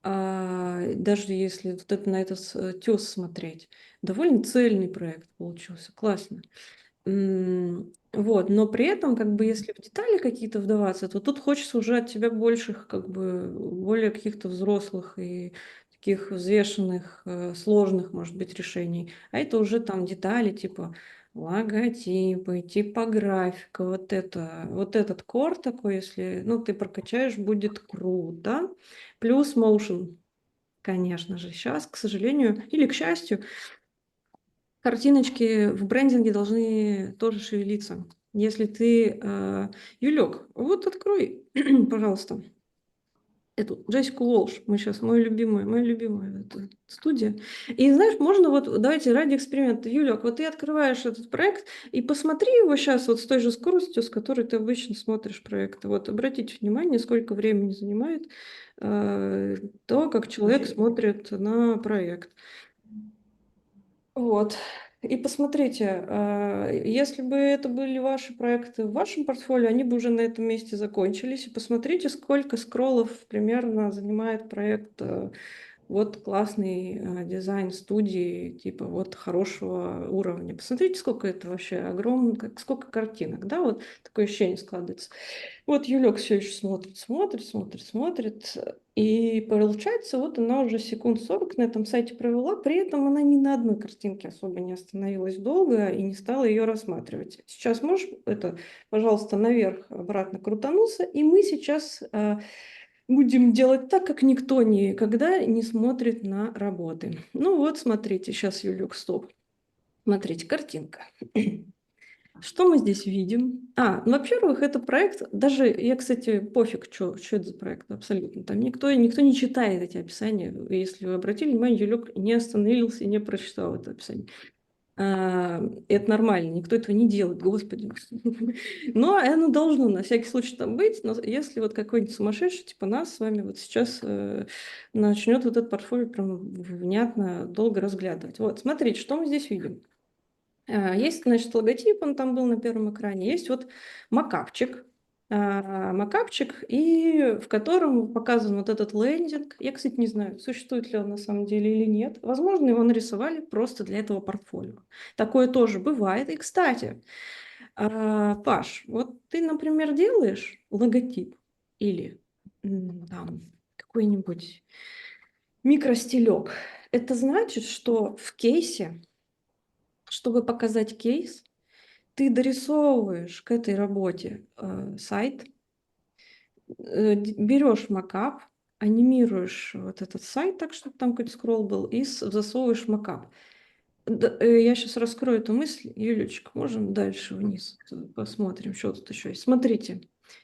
Даже если вот это, на этот тес смотреть, довольно цельный проект получился, классно. Вот, но при этом, как бы, если в детали какие-то вдаваться, то тут хочется уже от тебя больших, как бы, более каких-то взрослых и таких взвешенных, сложных, может быть, решений. А это уже там детали типа логотипы, типографика, вот это, вот этот кор такой, если, ну, ты прокачаешь, будет круто. Плюс motion, конечно же. Сейчас, к сожалению, или к счастью, картиночки в брендинге должны тоже шевелиться. Если ты, Юлек, вот открой, пожалуйста, эту Джессику Уолш. Мы сейчас, моя любимая эта студия. И знаешь, можно вот, давайте ради эксперимента, Юлек, вот ты открываешь этот проект и посмотри его сейчас вот с той же скоростью, с которой ты обычно смотришь проекты. Вот обратите внимание, сколько времени занимает то, как человек смотрит на проект. Вот. И посмотрите, если бы это были ваши проекты в вашем портфолио, они бы уже на этом месте закончились. И посмотрите, сколько скроллов примерно занимает проект вот классный дизайн студии, типа вот хорошего уровня. Посмотрите, сколько это вообще огромно, сколько картинок, да, вот такое ощущение складывается. Вот Юлек все еще смотрит. И получается, вот она уже секунд 40 на этом сайте провела, при этом она ни на одной картинке особо не остановилась долго и не стала ее рассматривать. Сейчас можешь это, пожалуйста, наверх обратно крутануться, и мы сейчас будем делать так, как никто никогда не смотрит на работы. Ну вот, смотрите, сейчас, Юлек, стоп. Смотрите, картинка. Что мы здесь видим? Ну, во-первых, это проект, даже я, кстати, пофиг, что это за проект, абсолютно. Там никто не читает эти описания. Если вы обратили внимание, Юлек не остановился и не прочитал это описание. Это нормально, никто этого не делает, господи. Но оно должно на всякий случай там быть, но если вот какой-нибудь сумасшедший, типа нас с вами вот сейчас начнет вот этот портфолио прям внятно долго разглядывать. Вот, смотрите, что мы здесь видим. Есть, значит, логотип, он там был на первом экране. Есть вот макапчик. макапчик, и в котором показан вот этот лендинг. Я, кстати, не знаю, существует ли он на самом деле или нет. Возможно, его нарисовали просто для этого портфолио. Такое тоже бывает. И, кстати, Паш, вот ты, например, делаешь логотип или там какой-нибудь микростилек. Это значит, что в кейсе, чтобы показать кейс, ты дорисовываешь к этой работе сайт, берешь макап, анимируешь вот этот сайт так, чтобы там какой-то скролл был, и засовываешь макап. Я сейчас раскрою эту мысль. Юлечка, можем дальше вниз посмотрим, что тут еще есть. Смотрите,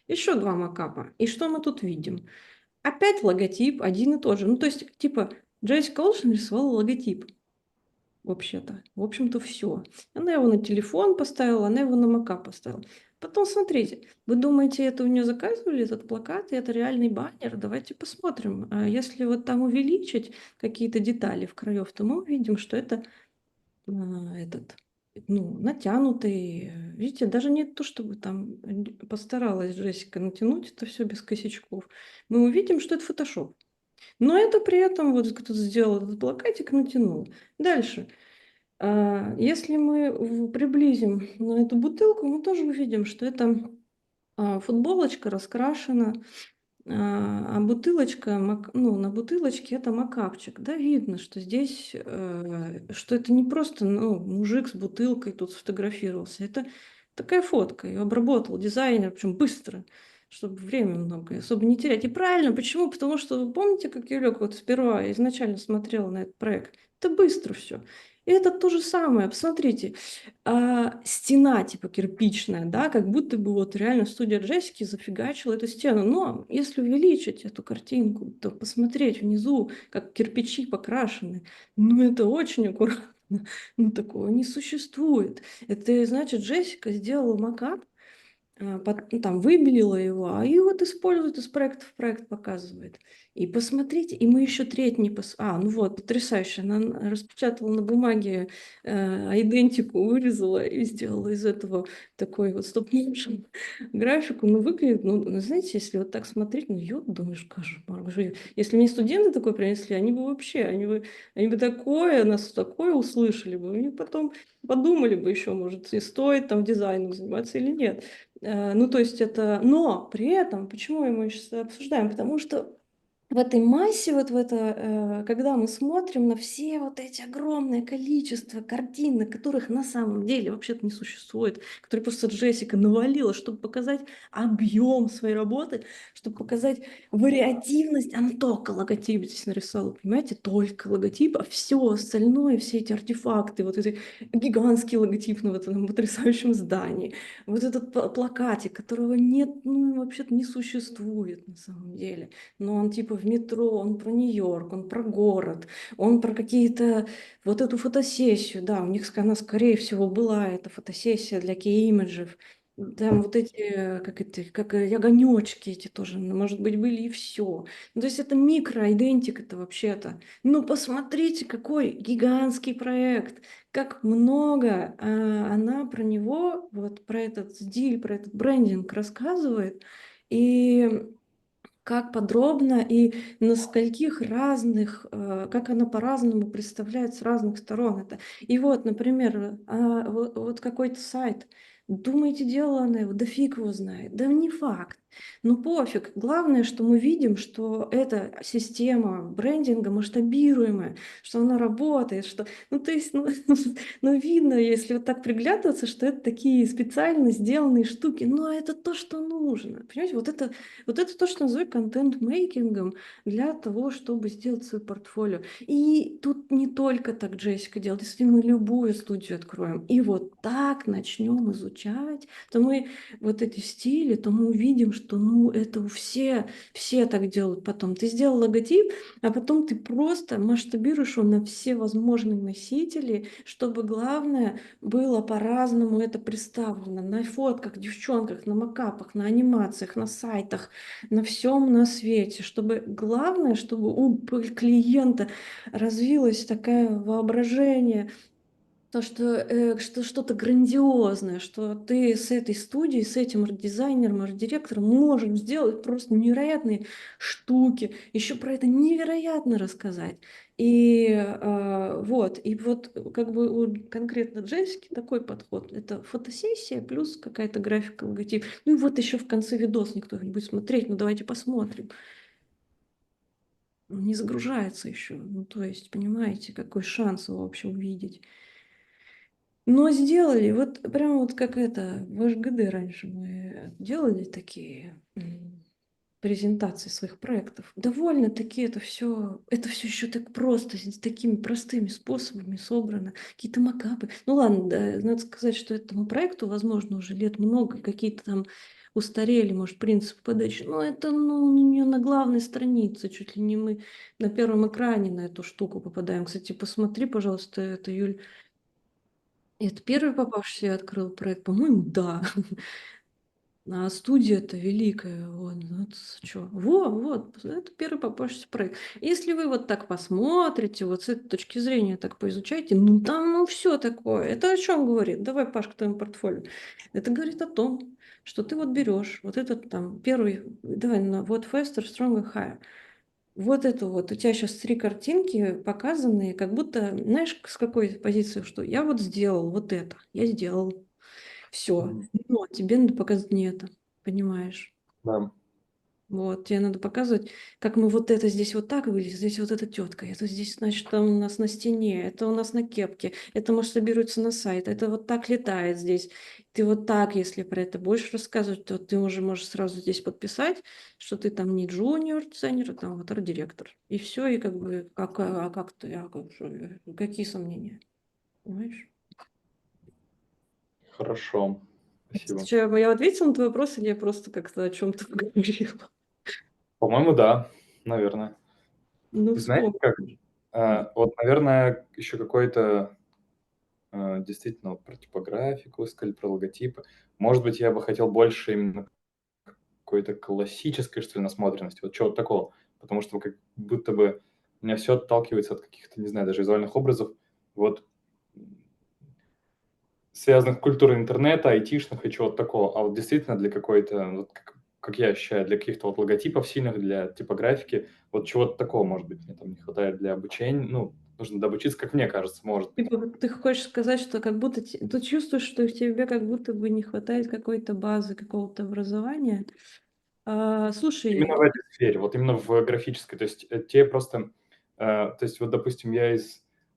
еще два макапа. И что мы тут видим? Опять логотип один и тот же. Ну, то есть, типа, Джессика Олшин рисовала логотип, вообще-то. В общем-то, все. Она его на телефон поставила, она его на макап поставила. Потом, смотрите, вы думаете, это у нее заказывали, этот плакат, и это реальный баннер? Давайте посмотрим. Если вот там увеличить какие-то детали в краев, то мы увидим, что это этот, ну, натянутый. Видите, даже не то, чтобы там постаралась Джессика натянуть это все без косячков. Мы увидим, что это фотошоп. Но это при этом вот кто-то сделал этот плакатик, натянул. Дальше. Если мы приблизим на эту бутылку, мы тоже увидим, что это футболочка раскрашена, а бутылочка, ну, на бутылочке это макапчик. Да, видно, что здесь, что это не просто, ну, мужик с бутылкой тут сфотографировался. Это такая фотка, ее обработал дизайнер, причем быстро, чтобы время много особо не терять. И правильно, почему? Потому что вы помните, как Юлек вот сперва изначально смотрела на этот проект? Это быстро все. И это то же самое. Посмотрите, стена типа кирпичная, да, как будто бы вот реально студия Джессики зафигачила эту стену. Но если увеличить эту картинку, то посмотреть внизу, как кирпичи покрашены, ну это очень аккуратно. Ну такого не существует. Это значит, Джессика сделала макап, ну, там выбелила его, и вот использует из проекта в проект показывает. И посмотрите, и мы еще треть не ну вот, потрясающе. Она распечатала на бумаге идентику, вырезала и сделала из этого такой вот стоп-моушен графику. Ну, выглядит, ну, знаете, если вот так смотреть, ну, думаешь, кошмар. Если мне студенты такое принесли, они бы вообще, они бы такое, нас такое услышали бы, они потом подумали бы еще, может, и стоит там дизайном заниматься или нет. Ну, то есть это... Но при этом, почему мы сейчас обсуждаем? Потому что в этой массе, вот в это, когда мы смотрим на все вот эти огромное количество картин, на которых на самом деле вообще-то не существует, которые просто Джессика навалила, чтобы показать объем своей работы, чтобы показать вариативность, она только логотип здесь нарисовала, понимаете, только логотип, а все остальное, все эти артефакты, вот этот гигантский логотип на вот этом потрясающем здании, вот этот плакатик, которого нет, ну, вообще-то не существует на самом деле, но он типа в метро, он про Нью-Йорк, он про город, он про какие-то, вот эту фотосессию, да, у них она, скорее всего, была эта фотосессия для кей-имиджев, там вот эти, как огонечки эти тоже, может быть, были и все. Ну, то есть это микроидентик это вообще-то. Ну, посмотрите, какой гигантский проект, как много она про него, вот про этот стиль, про этот брендинг рассказывает. И как подробно и на скольких разных, как она по-разному представляет с разных сторон это. И вот, например, вот какой-то сайт, думаете, делала она его, да фиг его знает, да не факт. Ну пофиг. Главное, что мы видим, что эта система брендинга масштабируемая, что она работает, что, ну то есть, ну, ну видно, если вот так приглядываться, что это такие специально сделанные штуки, но это то, что нужно. Понимаете, вот это то, что называют контент-мейкингом для того, чтобы сделать свое портфолио. И тут не только так Джессика делает. Если мы любую студию откроем и вот так начнем изучать, то мы вот эти стили, то мы увидим, что ну это все так делают потом. Ты сделал логотип, а потом ты просто масштабируешь его на все возможные носители, чтобы главное было по-разному это представлено на фотках, девчонках, на макапах, на анимациях, на сайтах, на всем на свете, чтобы главное, чтобы у клиента развилось такое воображение То, что что-то грандиозное, что ты с этой студией, с этим арт-дизайнером, арт-директором можешь сделать просто невероятные штуки, еще про это невероятно рассказать. И вот как бы у конкретно Джессики такой подход. Это фотосессия плюс какая-то графика, логотип. Ну и вот еще в конце видос никто не будет смотреть, ну давайте посмотрим. Не загружается еще. Ну то есть, понимаете, какой шанс его вообще увидеть. Но сделали, вот прямо вот как это, в HGD раньше мы делали такие презентации своих проектов. Довольно-таки это все еще так просто, с такими простыми способами собрано, какие-то макапы. Ну ладно, да, надо сказать, что этому проекту, возможно, уже лет много, какие-то там устарели, может, принципы подачи, но это, ну, у нее на главной странице, чуть ли не мы на первом экране на эту штуку попадаем. Кстати, посмотри, пожалуйста, это, Юль, это первый попавшийся я открыл проект? По-моему, да. А студия-то великая. Вот, что. Вот, это первый попавшийся проект. Если вы вот так посмотрите, вот с этой точки зрения так поизучайте, ну там, ну все такое. Это о чем говорит? Давай, Паш, к твоему портфолио. Это говорит о том, что ты вот берешь вот этот там первый, давай, вот faster, stronger, higher. Вот это вот, у тебя сейчас 3 картинки показанные, как будто, знаешь, с какой позиции, что я вот сделал вот это, я сделал, все, Мгм. но тебе надо показывать не это, понимаешь? Да. Вот, тебе надо показывать, как мы вот это здесь вот так выглядит, здесь вот эта тетка, это здесь, значит, там у нас на стене, это у нас на кепке, это масштабируется на сайт, это вот так летает здесь. Ты вот так, если про это будешь рассказывать, то ты уже можешь сразу здесь подписать, что ты там не джуниор дизайнер, а там вот арт-директор. И все, и как бы, как ты, какие сомнения, понимаешь? Хорошо. Ты Спасибо. чё, я ответила на твой вопрос, или я просто как-то о чем-то говорила? По-моему, да, наверное. Ну, И знаете как? вспомни. Вот, наверное, еще какой-то, действительно, вот про типографику, сказали, про логотипы. Может быть, я бы хотел больше именно какой-то классической, что ли, насмотренности, вот чего-то такого. Потому что как будто бы у меня все отталкивается от каких-то, не знаю, даже визуальных образов, вот, связанных с культурой интернета, айтишных и чего-то такого. А вот действительно для какой-то, вот как я ощущаю, для каких-то вот логотипов сильных, для типографики, вот чего-то такого, может быть, мне там не хватает для обучения. Ну, нужно дообучиться, как мне кажется, может быть. Типа, ты хочешь сказать, что как будто ты чувствуешь, что в тебе как будто бы не хватает какой-то базы, какого-то образования. Именно Слушай, в этой сфере, вот именно в графической. То есть те просто, то есть вот, допустим, я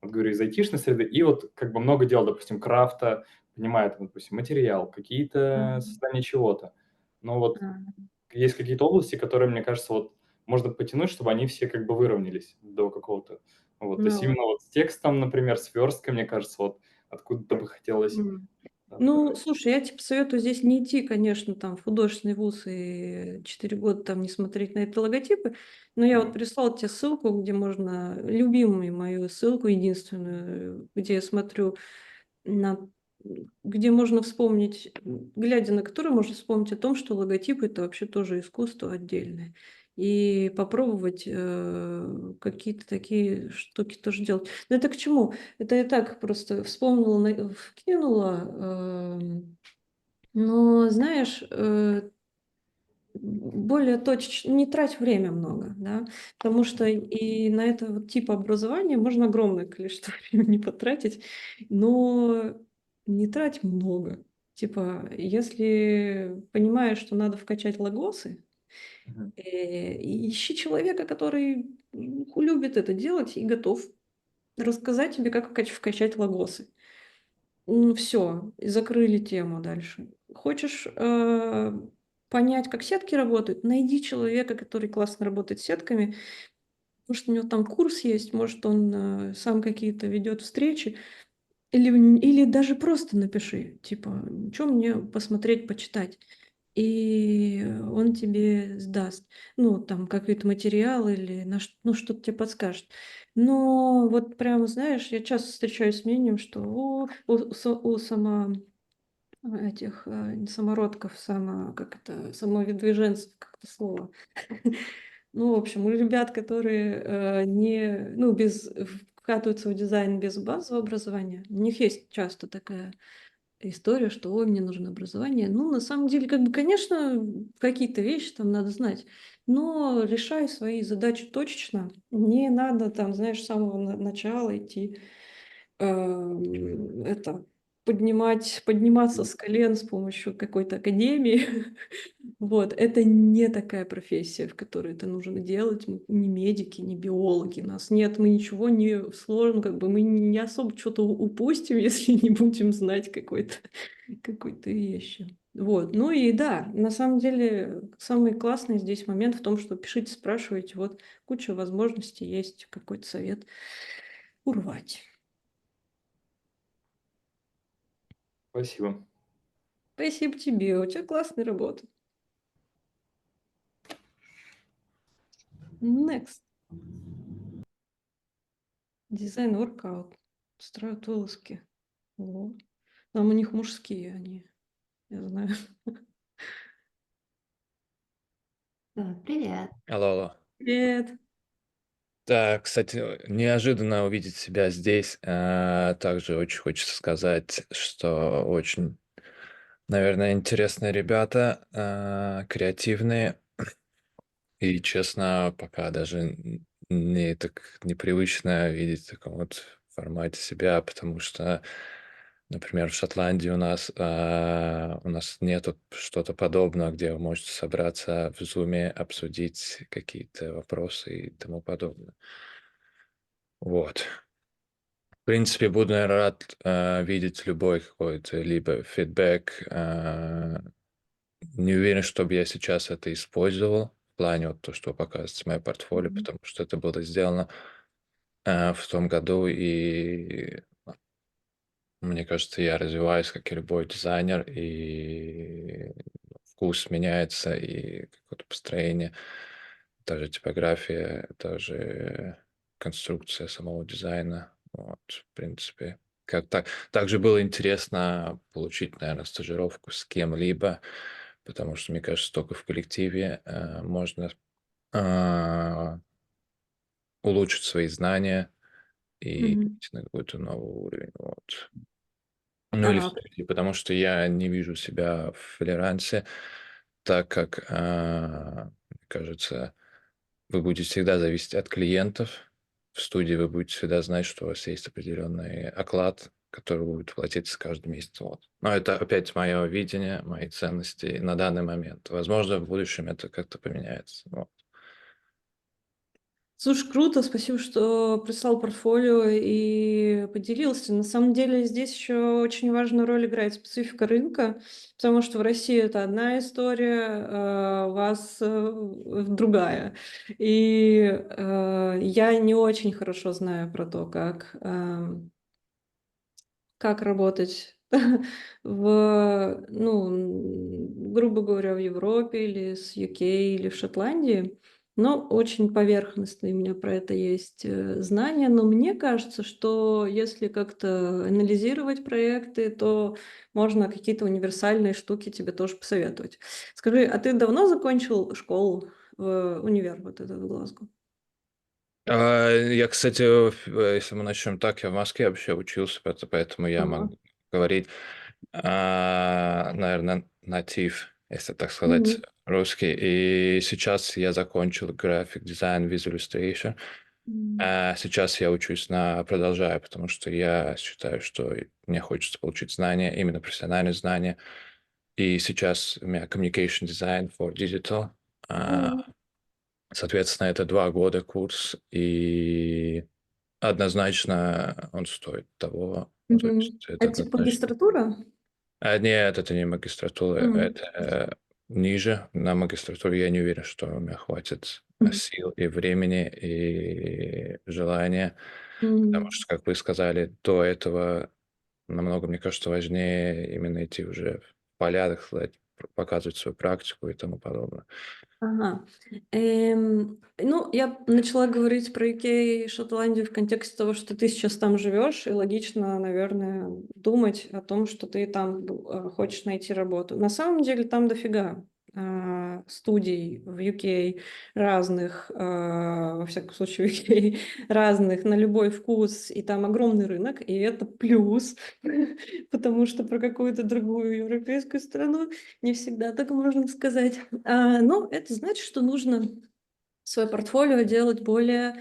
вот говорю, из айтишной среды, и вот как бы много дел, допустим, крафта, понимаю, там, допустим, материал, какие-то м, создания чего-то. Но вот а, есть какие-то области, которые, мне кажется, вот можно потянуть, чтобы они все как бы выровнялись до какого-то. Вот. То есть ну вот. именно вот с текстом, например, с версткой, мне кажется, вот откуда-то бы хотелось М. Ну, подходить. слушай, я тебе советую здесь не идти, конечно, там в художественный вуз и 4 года там не смотреть на эти логотипы, но я вот Мгм. прислала тебе ссылку, где можно, любимую мою ссылку, единственную, где я смотрю на где можно вспомнить, глядя на которую, можно вспомнить о том, что логотип — это вообще тоже искусство отдельное. И попробовать, какие-то такие штуки тоже делать. Но это к чему? Это я так просто вспомнила, вкинула. Но знаешь, более точечно, не трать время много, да, потому что и на это вот тип образования можно огромное количество времени потратить, но не трать много. Типа, если понимаешь, что надо вкачать логосы, Мгм. ищи человека, который любит это делать и готов рассказать тебе, как вкачать логосы. Все, закрыли тему дальше. Хочешь, понять, как сетки работают? Найди человека, который классно работает с сетками. Может, у него там курс есть, может, он, сам какие-то ведет встречи. Или даже просто напиши, типа, что мне посмотреть, почитать. И он тебе сдаст, ну, там, какой-то материал или ну, что-то тебе подскажет. Но вот прямо, знаешь, я часто встречаюсь с мнением, что у этих не самородков, как это, самовыдвиженцев, как это слово. Ну, в общем, у ребят, которые не, ну, без вкатываются в дизайн без базового образования. У них есть часто такая история, что ой, мне нужно образование. Ну, на самом деле, как бы, конечно, какие-то вещи там надо знать, но решай свои задачи точечно. Не надо там, знаешь, с самого начала идти это подниматься с колен с помощью какой-то академии. Вот, это не такая профессия, в которой это нужно делать. Мы не медики, не биологи. У нас нет, мы ничего не сложно, как бы мы не особо что-то упустим, если не будем знать какой-то вещи. Вот, ну и да, на самом деле самый классный здесь момент в том, что пишите, спрашивайте, вот куча возможностей есть, какой-то совет урвать. Спасибо. Спасибо тебе, у тебя классная работа. Next. Дизайн воркаут. Строят вылазки. О, там у них мужские они, я знаю. Да, привет. Алло, алло. Привет. Да, кстати, неожиданно увидеть себя здесь. Также очень хочется сказать, что очень, наверное, интересные ребята, креативные. И, честно, пока даже не так непривычно видеть в таком вот формате себя, потому что, например, в Шотландии у нас нету что-то подобного, где вы можете собраться в Зуме, обсудить какие-то вопросы и тому подобное. Вот. В принципе, буду, наверное, рад видеть любой какой-то либо фидбэк. Не уверен, чтобы я сейчас это использовал в плане вот то, что показывается в моем портфолио, Мгм. потому что это было сделано в том году, и мне кажется, я развиваюсь как и любой дизайнер, и вкус меняется, и какое-то построение, даже типография, даже конструкция самого дизайна. Вот, в принципе. Также было интересно получить, наверное, стажировку с кем-либо, потому что, мне кажется, только в коллективе можно а, улучшить свои знания и Мгм. перейти на какой-то новый уровень. Вот. Ну или А, всё-таки потому что я не вижу себя в фрилансе, так как, мне кажется, вы будете всегда зависеть от клиентов. В студии вы будете всегда знать, что у вас есть определенный оклад, который будет платиться каждый месяц. Вот. Но это опять мое видение, мои ценности на данный момент. Возможно, в будущем это как-то поменяется. Вот. Слушай, круто, спасибо, что прислал портфолио и поделился. На самом деле здесь еще очень важную роль играет специфика рынка, потому что в России это одна история, у вас другая. И я не очень хорошо знаю про то, как работать грубо говоря, в Европе или с UK или в Шотландии. Но очень поверхностные у меня про это есть знания. Но мне кажется, что если как-то анализировать проекты, то можно какие-то универсальные штуки тебе тоже посоветовать. Скажи, а ты давно закончил школу, универ вот этот в Глазго? Я, кстати, если мы начнем так, я в Москве вообще учился, поэтому я Ага. могу говорить, наверное, натив, если так сказать, Мгм. русский. И сейчас я закончил график дизайн, Visual Illustration. М. Сейчас я продолжаю, потому что я считаю, что мне хочется получить знания, именно профессиональные знания. И сейчас у меня Communication Design for Digital. А, М. Соответственно, это 2 года курс, и однозначно он стоит того. Ну, то есть Мгм. это А типа однозначно. магистратура? Нет, это не магистратура, М. это ниже. На магистратуру я не уверен, что у меня хватит Мгм. сил и времени, и желания. Потому Мгм. что, как вы сказали, до этого намного, мне кажется, важнее именно идти уже в поля, так сказать, показывать свою практику и тому подобное. Ага. Ну, я начала говорить про UK и Шотландию в контексте того, что ты сейчас там живешь, и логично, наверное, думать о том, что ты там хочешь найти работу. На самом деле там дофига студий в UK разных, во всяком случае в UK, разных на любой вкус, и там огромный рынок, и это плюс, потому что про какую-то другую европейскую страну не всегда так можно сказать. Но это значит, что нужно свое портфолио делать более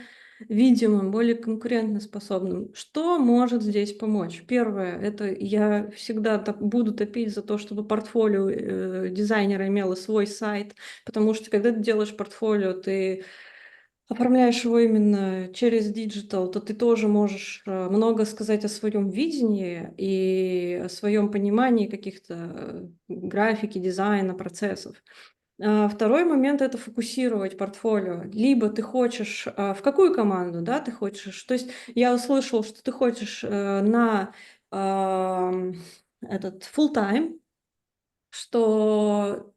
видимым, более конкурентоспособным. Что может здесь помочь? Первое, это я всегда буду топить за то, чтобы портфолио дизайнера имело свой сайт, потому что когда ты делаешь портфолио, ты оформляешь его именно через диджитал, то ты тоже можешь много сказать о своем видении и о своем понимании каких-то графики, дизайна, процессов. Второй момент — это фокусировать портфолио. Либо ты хочешь, в какую команду, да, ты хочешь. То есть я услышала, что ты хочешь на этот full-time, что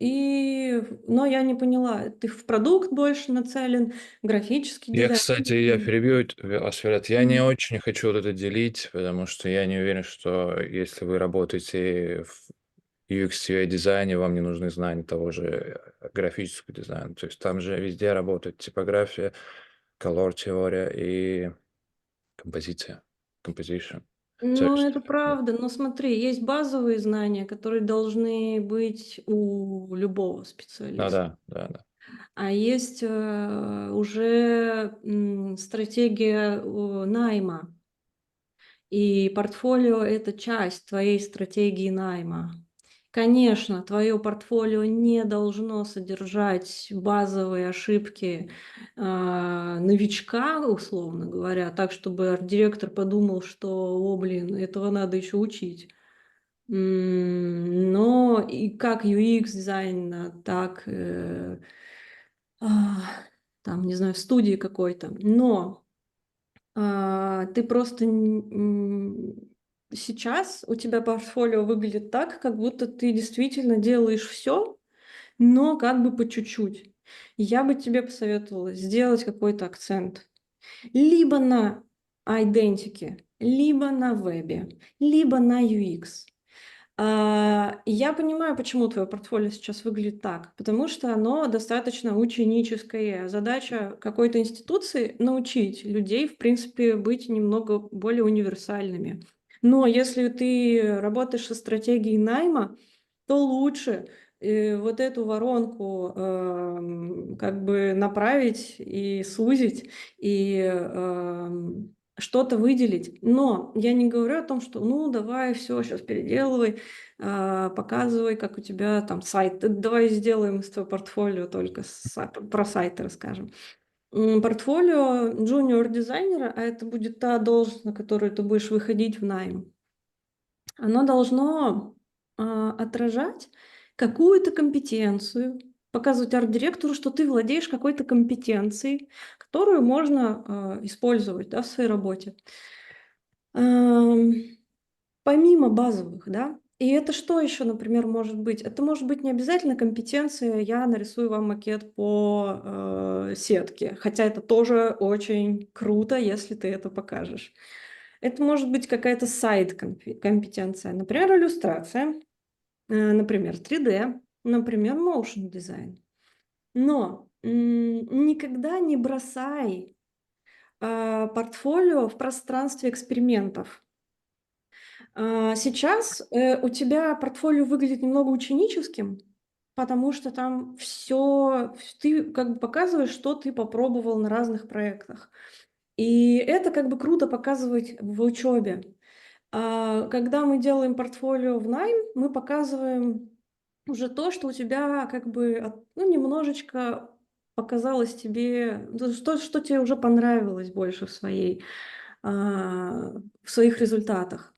но я не поняла, ты в продукт больше нацелен, графический Я, дизайн? кстати, я перебью вас, Виолет. Я не Мгм. очень хочу вот это делить, потому что я не уверен, что если вы работаете в UX, UI дизайне, вам не нужны знания того же графического дизайна. То есть там же везде работает типография, color теория и композиция, composition. То Ну, есть, это правда, но смотри, есть базовые знания, которые должны быть у любого специалиста. да. А есть уже стратегия найма. И портфолио — это часть твоей стратегии найма. Конечно, твое портфолио не должно содержать базовые ошибки новичка, условно говоря, так, чтобы арт-директор подумал, что, о, блин, этого надо еще учить. Но и как UX-дизайн, так а, там, не знаю, в студии какой-то. Но ты просто сейчас у тебя портфолио выглядит так, как будто ты действительно делаешь все, но как бы по чуть-чуть. Я бы тебе посоветовала сделать какой-то акцент. Либо на идентике, либо на вебе, либо на UX. Я понимаю, почему твое портфолио сейчас выглядит так, потому что оно достаточно ученическое. Задача какой-то институции — научить людей, в принципе, быть немного более универсальными. Но если ты работаешь со стратегией найма, то лучше вот эту воронку как бы направить и сузить, и что-то выделить. Но я не говорю о том, что ну давай все, сейчас переделывай, показывай, как у тебя там сайт. Давай сделаем из твоего портфолио только про сайты расскажем. Портфолио джуниор-дизайнера, а это будет та должность, на которую ты будешь выходить в найм, оно должно отражать какую-то компетенцию, показывать арт-директору, что ты владеешь какой-то компетенцией, которую можно использовать, да, в своей работе. Ам, Помимо базовых, да. И это что еще, например, может быть? Это может быть не обязательно компетенция, я нарисую вам макет по сетке, хотя это тоже очень круто, если ты это покажешь. Это может быть какая-то сайт-компетенция, например, иллюстрация, например, 3D, например, motion дизайн. Но никогда не бросай портфолио в пространстве экспериментов. Сейчас у тебя портфолио выглядит немного ученическим, потому что там все, ты как бы показываешь, что ты попробовал на разных проектах. И это как бы круто показывать в учебе. Когда мы делаем портфолио в найм, мы показываем уже то, что у тебя как бы ну, немножечко показалось тебе, ну, что тебе уже понравилось больше в своих результатах.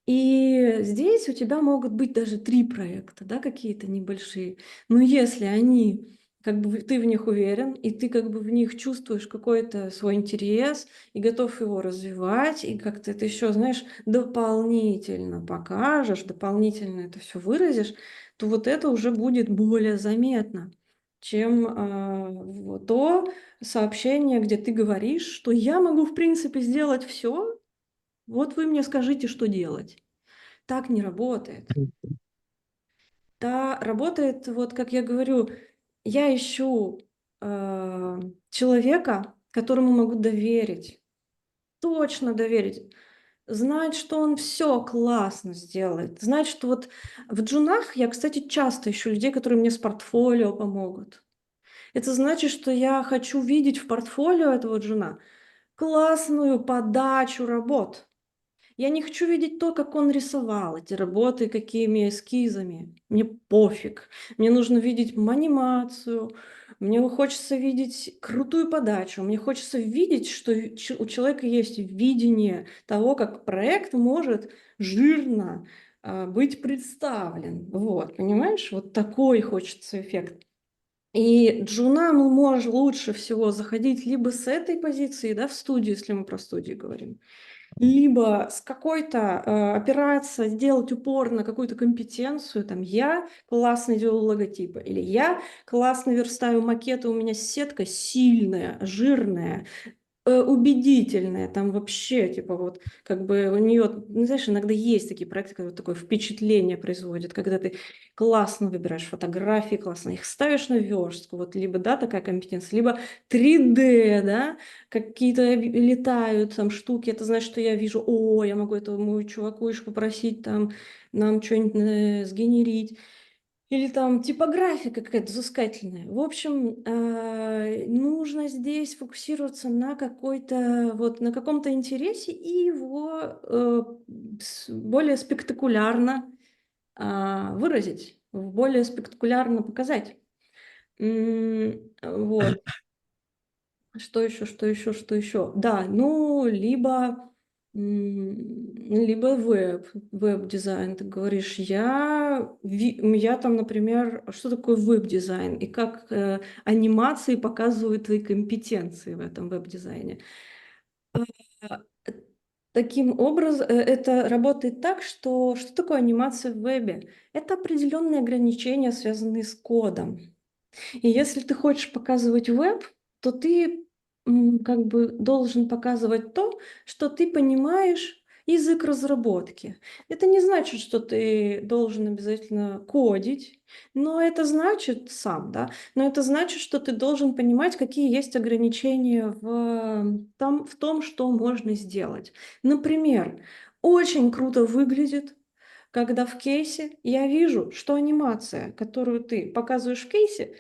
И здесь у тебя могут быть даже 3 проекта, да, какие-то небольшие. Но если они, как бы ты в них уверен, и ты как бы в них чувствуешь какой-то свой интерес и готов его развивать, и как-то это еще, знаешь, дополнительно покажешь, дополнительно это все выразишь, то вот это уже будет более заметно, чем вот то сообщение, где ты говоришь, что я могу, в принципе, сделать все, вот вы мне скажите, что делать. Так не работает. да, работает, вот как я говорю, я ищу человека, которому могу доверить, точно доверить, знать, что он все классно сделает, знать, что вот в джунах я, кстати, часто ищу людей, которые мне с портфолио помогут. Это значит, что я хочу видеть в портфолио этого джуна классную подачу работ. Я не хочу видеть то, как он рисовал эти работы, какими эскизами. Мне пофиг. Мне нужно видеть анимацию, мне хочется видеть крутую подачу, мне хочется видеть, что у человека есть видение того, как проект может жирно быть представлен. Вот, понимаешь? Вот такой хочется эффект. И джунам лучше всего заходить либо с этой позиции, да, в студию, если мы про студию говорим, либо с какой-то опираться, сделать упор на какую-то компетенцию, там, я классно делаю логотипы, или я классно верстаю макеты, у меня сетка сильная, жирная, убедительная, там вообще, типа, вот, как бы у нее, ну, знаешь, иногда есть такие проекты, которые такое впечатление производят, когда ты классно выбираешь фотографии, классно их ставишь на верстку, вот, либо, да, такая компетенция, либо 3D, да, какие-то летают там штуки, это значит, что я вижу, о, я могу этому чуваку еще попросить там нам что-нибудь сгенерить. Или там типографика какая-то взыскательная. В общем, нужно здесь фокусироваться на какой-то, вот, на каком-то интересе и его более спектакулярно выразить, более спектакулярно показать. Вот. Что еще, что еще, что еще? Да, ну, либо веб-дизайн, ты говоришь. Я там, например, что такое веб-дизайн и как анимации показывают твои компетенции в этом веб-дизайне. А, Таким образом, это работает так, что такое анимация в вебе? Это определенные ограничения, связанные с кодом. И если ты хочешь показывать веб, то ты как бы должен показывать то, что ты понимаешь язык разработки. Это не значит, что ты должен обязательно кодить, но это значит сам, да, но это значит, что ты должен понимать, какие есть ограничения в том, что можно сделать. Например, очень круто выглядит, когда в кейсе я вижу, что анимация, которую ты показываешь в кейсе,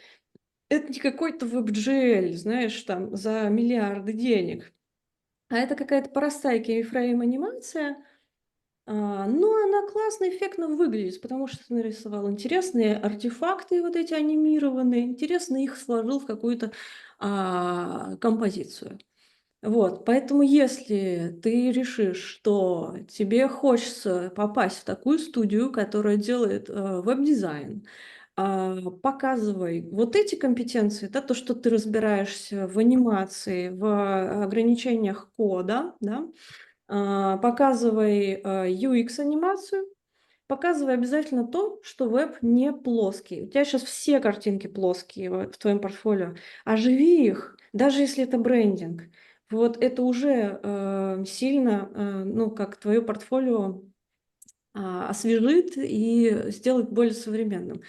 это не какой-то WebGL, знаешь, там за миллиарды денег, а это какая-то простая кейфрейм-анимация, но она классно, эффектно выглядит, потому что ты нарисовал интересные артефакты вот эти анимированные, интересно их сложил в какую-то композицию. Вот, поэтому если ты решишь, что тебе хочется попасть в такую студию, которая делает веб-дизайн, показывай вот эти компетенции, да, то, что ты разбираешься в анимации, в ограничениях кода, да, показывай UX-анимацию, показывай обязательно то, что веб не плоский. У тебя сейчас все картинки плоские в твоем портфолио. Оживи их, даже если это брендинг. Вот это уже сильно, ну, как твое портфолио освежит и сделает более современным.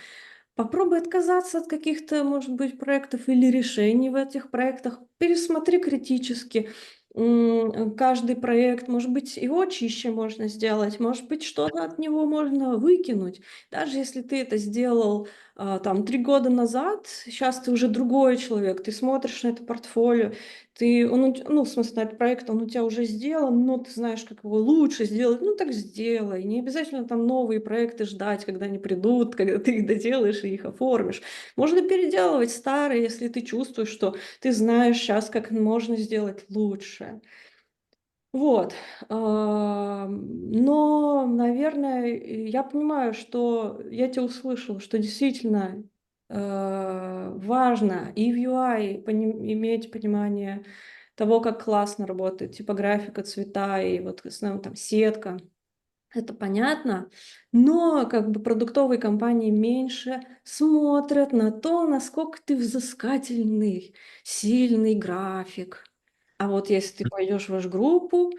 Попробуй отказаться от каких-то, может быть, проектов или решений в этих проектах. Пересмотри критически каждый проект. Может быть, его чище можно сделать. Может быть, что-то от него можно выкинуть. Даже если ты это сделал там 3 года назад, сейчас ты уже другой человек. Ты смотришь на это портфолио, ну, в смысле, на этот проект он у тебя уже сделан, но ты знаешь, как его лучше сделать. Ну, так сделай. Не обязательно там новые проекты ждать, когда они придут, когда ты их доделаешь и их оформишь. Можно переделывать старые, если ты чувствуешь, что ты знаешь сейчас, как можно сделать лучше. Вот. Но, наверное, я понимаю, что я тебя услышала, что действительно важно и в UI иметь понимание того, как классно работает типографика, цвета и вот основном там сетка. Это понятно, но как бы продуктовые компании меньше смотрят на то, насколько ты взыскательный, сильный график. А вот если ты пойдешь в вашу группу,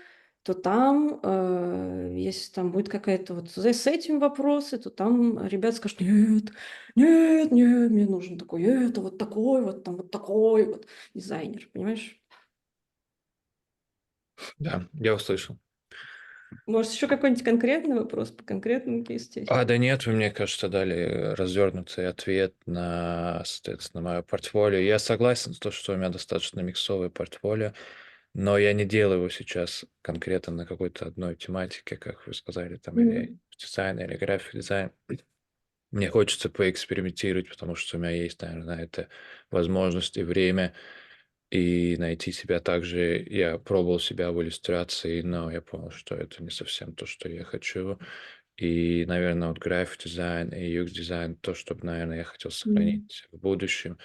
то там, если там будет какая-то вот с этим вопросы, то там ребят скажут: нет, нет, нет, мне нужен такой, это вот такой вот, там вот такой вот дизайнер, понимаешь? Да, я услышал. Может, еще какой-нибудь конкретный вопрос по конкретному кейс-тесту? Да нет, вы, мне кажется, дали развернутый ответ на, соответственно, мое портфолио. Я согласен с том, что у меня достаточно миксовое портфолио, но я не делаю его сейчас конкретно на какой-то одной тематике, как вы сказали, там, или дизайн, или график дизайн. Мне хочется поэкспериментировать, потому что у меня есть, наверное, на это возможность и время, и найти себя также. Я пробовал себя в иллюстрации, но я понял, что это не совсем то, что я хочу. И, наверное, вот график дизайн и UX дизайн то, что, наверное, я хотел сохранить в будущем.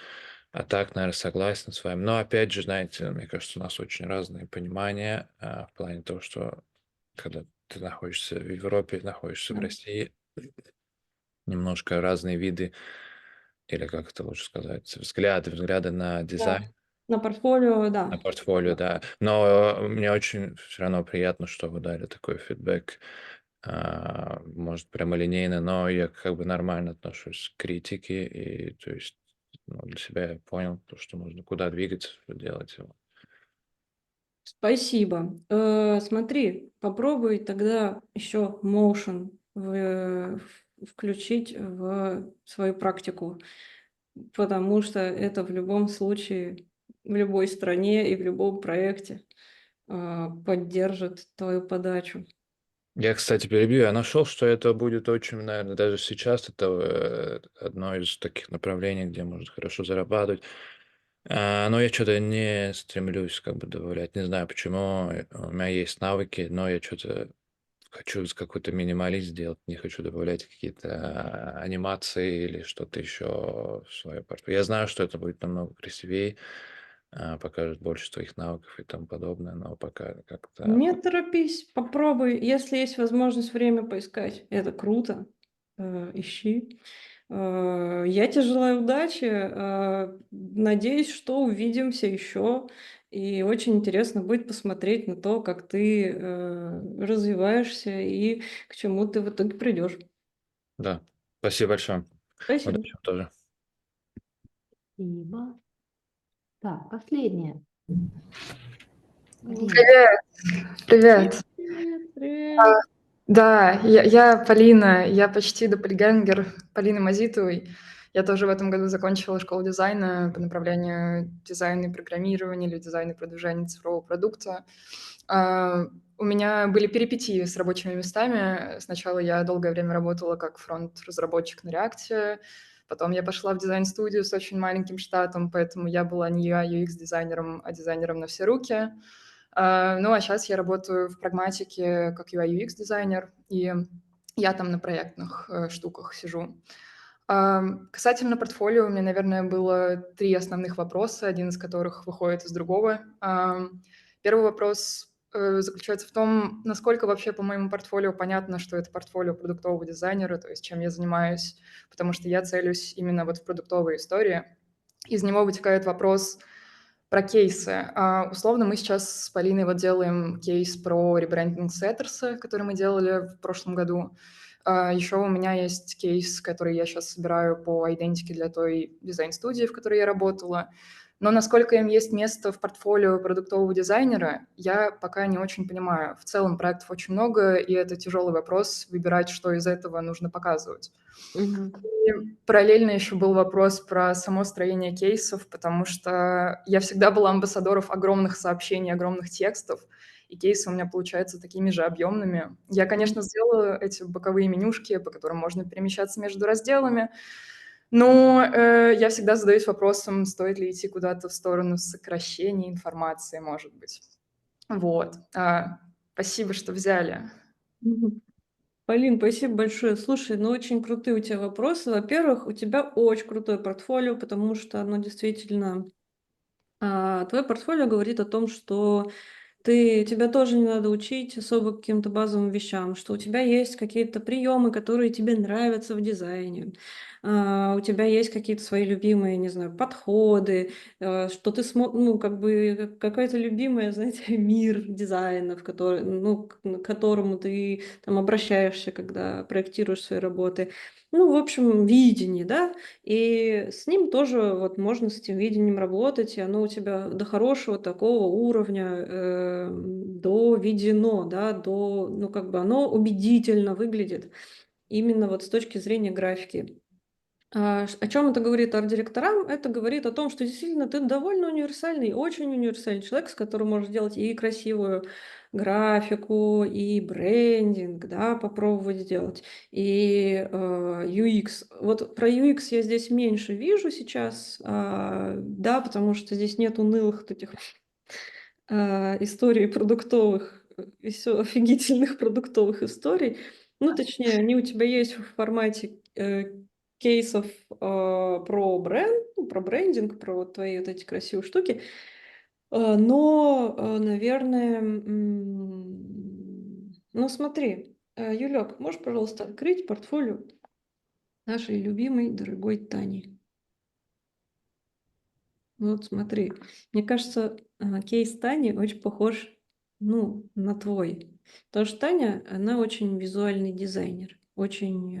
А так, наверное, согласен с вами. Но опять же, знаете, мне кажется, у нас очень разные понимания в плане того, что когда ты находишься в Европе, находишься в Да. России, немножко разные виды, или как это лучше сказать, взгляды на Да. дизайн, На портфолио, на да. портфолио, Да. да. Но мне очень все равно приятно, что вы дали такой фидбэк, может, прямолинейно, но я как бы нормально отношусь к критике, и то есть для себя я понял, то, что нужно куда двигаться, что делать. Спасибо. Смотри, попробуй тогда еще Motion включить в свою практику, потому что это в любом случае, в любой стране и в любом проекте поддержит твою подачу. Я, кстати, перебью. Я нашел, что это будет очень, наверное, даже сейчас это одно из таких направлений, где можно хорошо зарабатывать. Но я что-то не стремлюсь как бы добавлять. Не знаю почему. У меня есть навыки, но я что-то хочу какой-то минималист сделать. Не хочу добавлять какие-то анимации или что-то еще в свое портфолио. Я знаю, что это будет намного красивее, покажет больше твоих навыков и тому подобное, но пока как-то... Не торопись, попробуй. Если есть возможность время поискать, это круто. Ищи. Я тебе желаю удачи. Надеюсь, что увидимся еще. И очень интересно будет посмотреть на то, как ты развиваешься и к чему ты в итоге придешь. Да, спасибо большое. Спасибо. Удачи вам тоже. Спасибо. Так, последнее. Полина. Привет, привет. Привет, привет. Да, я Полина, я почти доppelganger Полины Мазитовой. Я тоже в этом году закончила школу дизайна по направлению дизайна и программирования или дизайна и продвижения цифрового продукта. У меня были перипетии с рабочими местами. Сначала я долгое время работала как фронт-разработчик на React, потом я пошла в дизайн-студию с очень маленьким штатом, поэтому я была не UI, UX-дизайнером, а дизайнером на все руки. Ну, а сейчас я работаю в прагматике как UI UX дизайнер, и я там на проектных штуках сижу. Касательно портфолио, у меня, наверное, было 3 основных вопроса, один из которых выходит из другого. Первый вопрос заключается в том, насколько вообще по моему портфолио понятно, что это портфолио продуктового дизайнера, то есть чем я занимаюсь, потому что я целюсь именно вот в продуктовые истории. Из него вытекает вопрос про кейсы. Условно, мы сейчас с Полиной вот делаем кейс про ребрендинг Сеттерса, который мы делали в прошлом году. Еще у меня есть кейс, который я сейчас собираю по идентике для той дизайн-студии, в которой я работала. Но насколько им есть место в портфолио продуктового дизайнера, я пока не очень понимаю. В целом проектов очень много, и это тяжелый вопрос выбирать, что из этого нужно показывать. И параллельно еще был вопрос про само строение кейсов, потому что я всегда была амбассадором огромных сообщений, огромных текстов, и кейсы у меня получаются такими же объемными. Я, конечно, сделала эти боковые менюшки, по которым можно перемещаться между разделами, но я всегда задаюсь вопросом, стоит ли идти куда-то в сторону сокращения информации, может быть. Вот. Спасибо, что взяли. Полин, спасибо большое. Слушай, ну очень крутые у тебя вопросы. Во-первых, у тебя очень крутое портфолио, потому что оно действительно... Твое портфолио говорит о том, что тебя тоже не надо учить особо каким-то базовым вещам, что у тебя есть какие-то приемы, которые тебе нравятся в дизайне, у тебя есть какие-то свои любимые, не знаю, подходы, что ты ну, как бы какой-то любимый, знаете, мир дизайна, в который, ну, к которому ты там обращаешься, когда проектируешь свои работы. Ну, в общем, видение, да, и с ним тоже вот можно с этим видением работать, и оно у тебя до хорошего такого уровня доведено, да, ну, как бы оно убедительно выглядит именно вот с точки зрения графики. О чем это говорит арт-директорам? Это говорит о том, что действительно ты довольно универсальный, очень универсальный человек, с которым можешь делать и красивую графику, и брендинг, да, попробовать сделать, и UX. Вот про UX я здесь меньше вижу сейчас, да, потому что здесь нет унылых вот этих историй продуктовых, и все офигительных продуктовых историй. Ну, точнее, они у тебя есть в формате кейсов про бренд, ну, про брендинг, про вот твои вот эти красивые штуки. Но, наверное, ну смотри, Юлек, можешь, пожалуйста, открыть портфолио нашей любимой, дорогой Тани? Вот смотри, мне кажется, кейс Тани очень похож, ну, на твой. Потому что Таня, она очень визуальный дизайнер, очень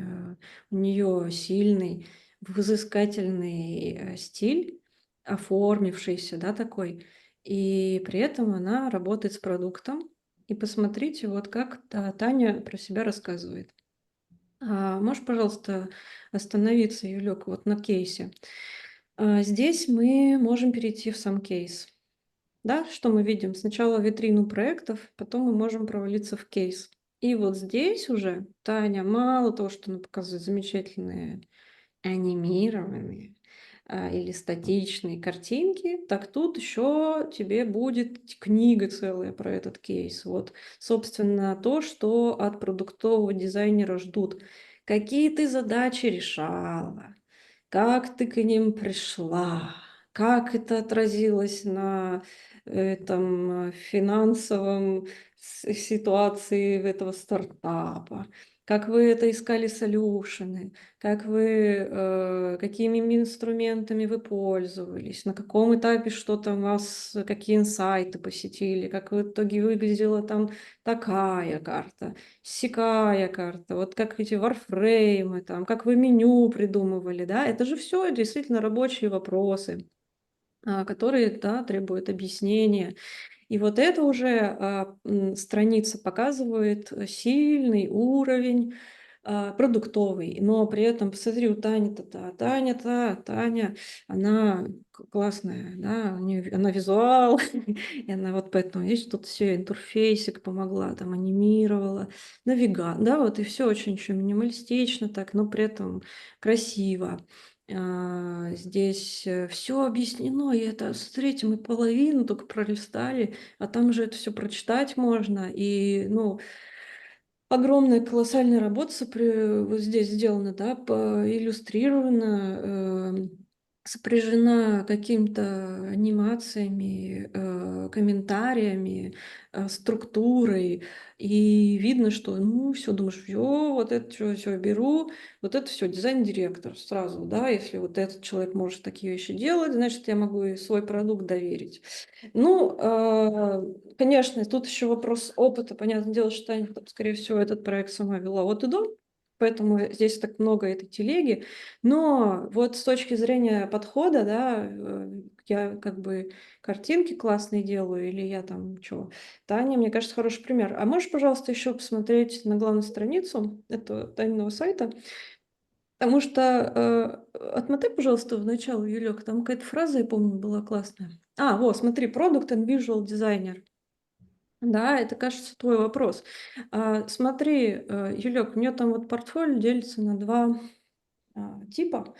у нее сильный, взыскательный стиль, оформившийся, да, такой. И при этом она работает с продуктом. И посмотрите, вот как Таня про себя рассказывает. Можешь, пожалуйста, остановиться, Юлек, вот на кейсе? Здесь мы можем перейти в сам кейс. Да, что мы видим? Сначала витрину проектов, потом мы можем провалиться в кейс. И вот здесь уже Таня мало того, что она показывает замечательные анимированные или статичные картинки, так тут еще тебе будет книга целая про этот кейс. Вот, собственно, то, что от продуктового дизайнера ждут. Какие ты задачи решала, как ты к ним пришла, как это отразилось на этом финансовом ситуации этого стартапа, как вы это искали солюшены, как вы, какими инструментами вы пользовались, на каком этапе что там вас, какие инсайты посетили, как в итоге выглядела там такая карта, сякая карта, вот как эти варфреймы, там, как вы меню придумывали, да, это же все действительно рабочие вопросы, которые, да, требуют объяснения. И вот это уже страница показывает сильный уровень продуктовый, но при этом, посмотри, у Тани-то, Таня, она классная, да, она визуал, и она вот поэтому, видишь, тут все, интерфейсик помогла, там анимировала, навигат, да, вот и все очень еще минималистично так, но при этом красиво. Здесь все объяснено, и это, смотрите, мы половину только пролистали, а там же это все прочитать можно, и, ну, огромная колоссальная работа вот здесь сделана, да, иллюстрирована, сопряжена какими-то анимациями, комментариями, структурой, и видно, что, ну, все, думаешь, вот это все беру, вот это все дизайн-директор сразу, да, если вот этот человек может такие вещи делать, значит, я могу и свой продукт доверить. Ну, конечно, тут еще вопрос опыта. Понятное дело, что Таня, скорее всего, этот проект сама вела от и до, поэтому здесь так много этой телеги. Но вот с точки зрения подхода, да, я как бы картинки классные делаю, или я там что, Таня, мне кажется, хороший пример. А можешь, пожалуйста, еще посмотреть на главную страницу этого Таниного сайта? Потому что отмотай, пожалуйста, в начало, Юлек, там какая-то фраза, я помню, была классная. Вот, смотри, Product and Visual Designer. Да, это, кажется, твой вопрос. Смотри, Юлек, у меня там вот портфолио делится на два типа.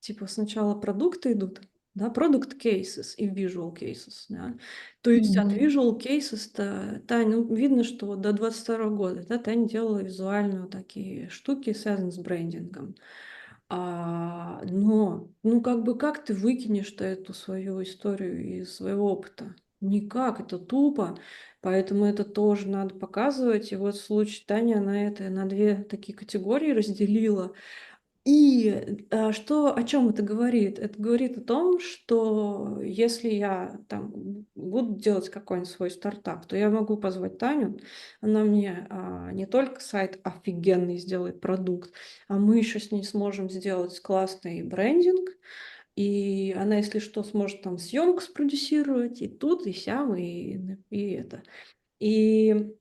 Типа сначала продукты идут, да, product cases и visual cases, да. То есть от visual cases-то, Таня, ну, видно, что вот до 22 года, да, Таня делала визуально вот такие штуки, связанные с брендингом. Но, ну, как бы, как ты выкинешь-то эту свою историю из своего опыта? Никак, это тупо, поэтому это тоже надо показывать. И вот в случае Тани она это на две такие категории разделила. О чем это говорит? Это говорит о том, что если я там буду делать какой-нибудь свой стартап, то я могу позвать Таню, она мне не только сайт офигенный сделает продукт, а мы еще с ней сможем сделать классный брендинг, и она, если что, сможет там съемку спродюсировать, и тут, и сям, и это. И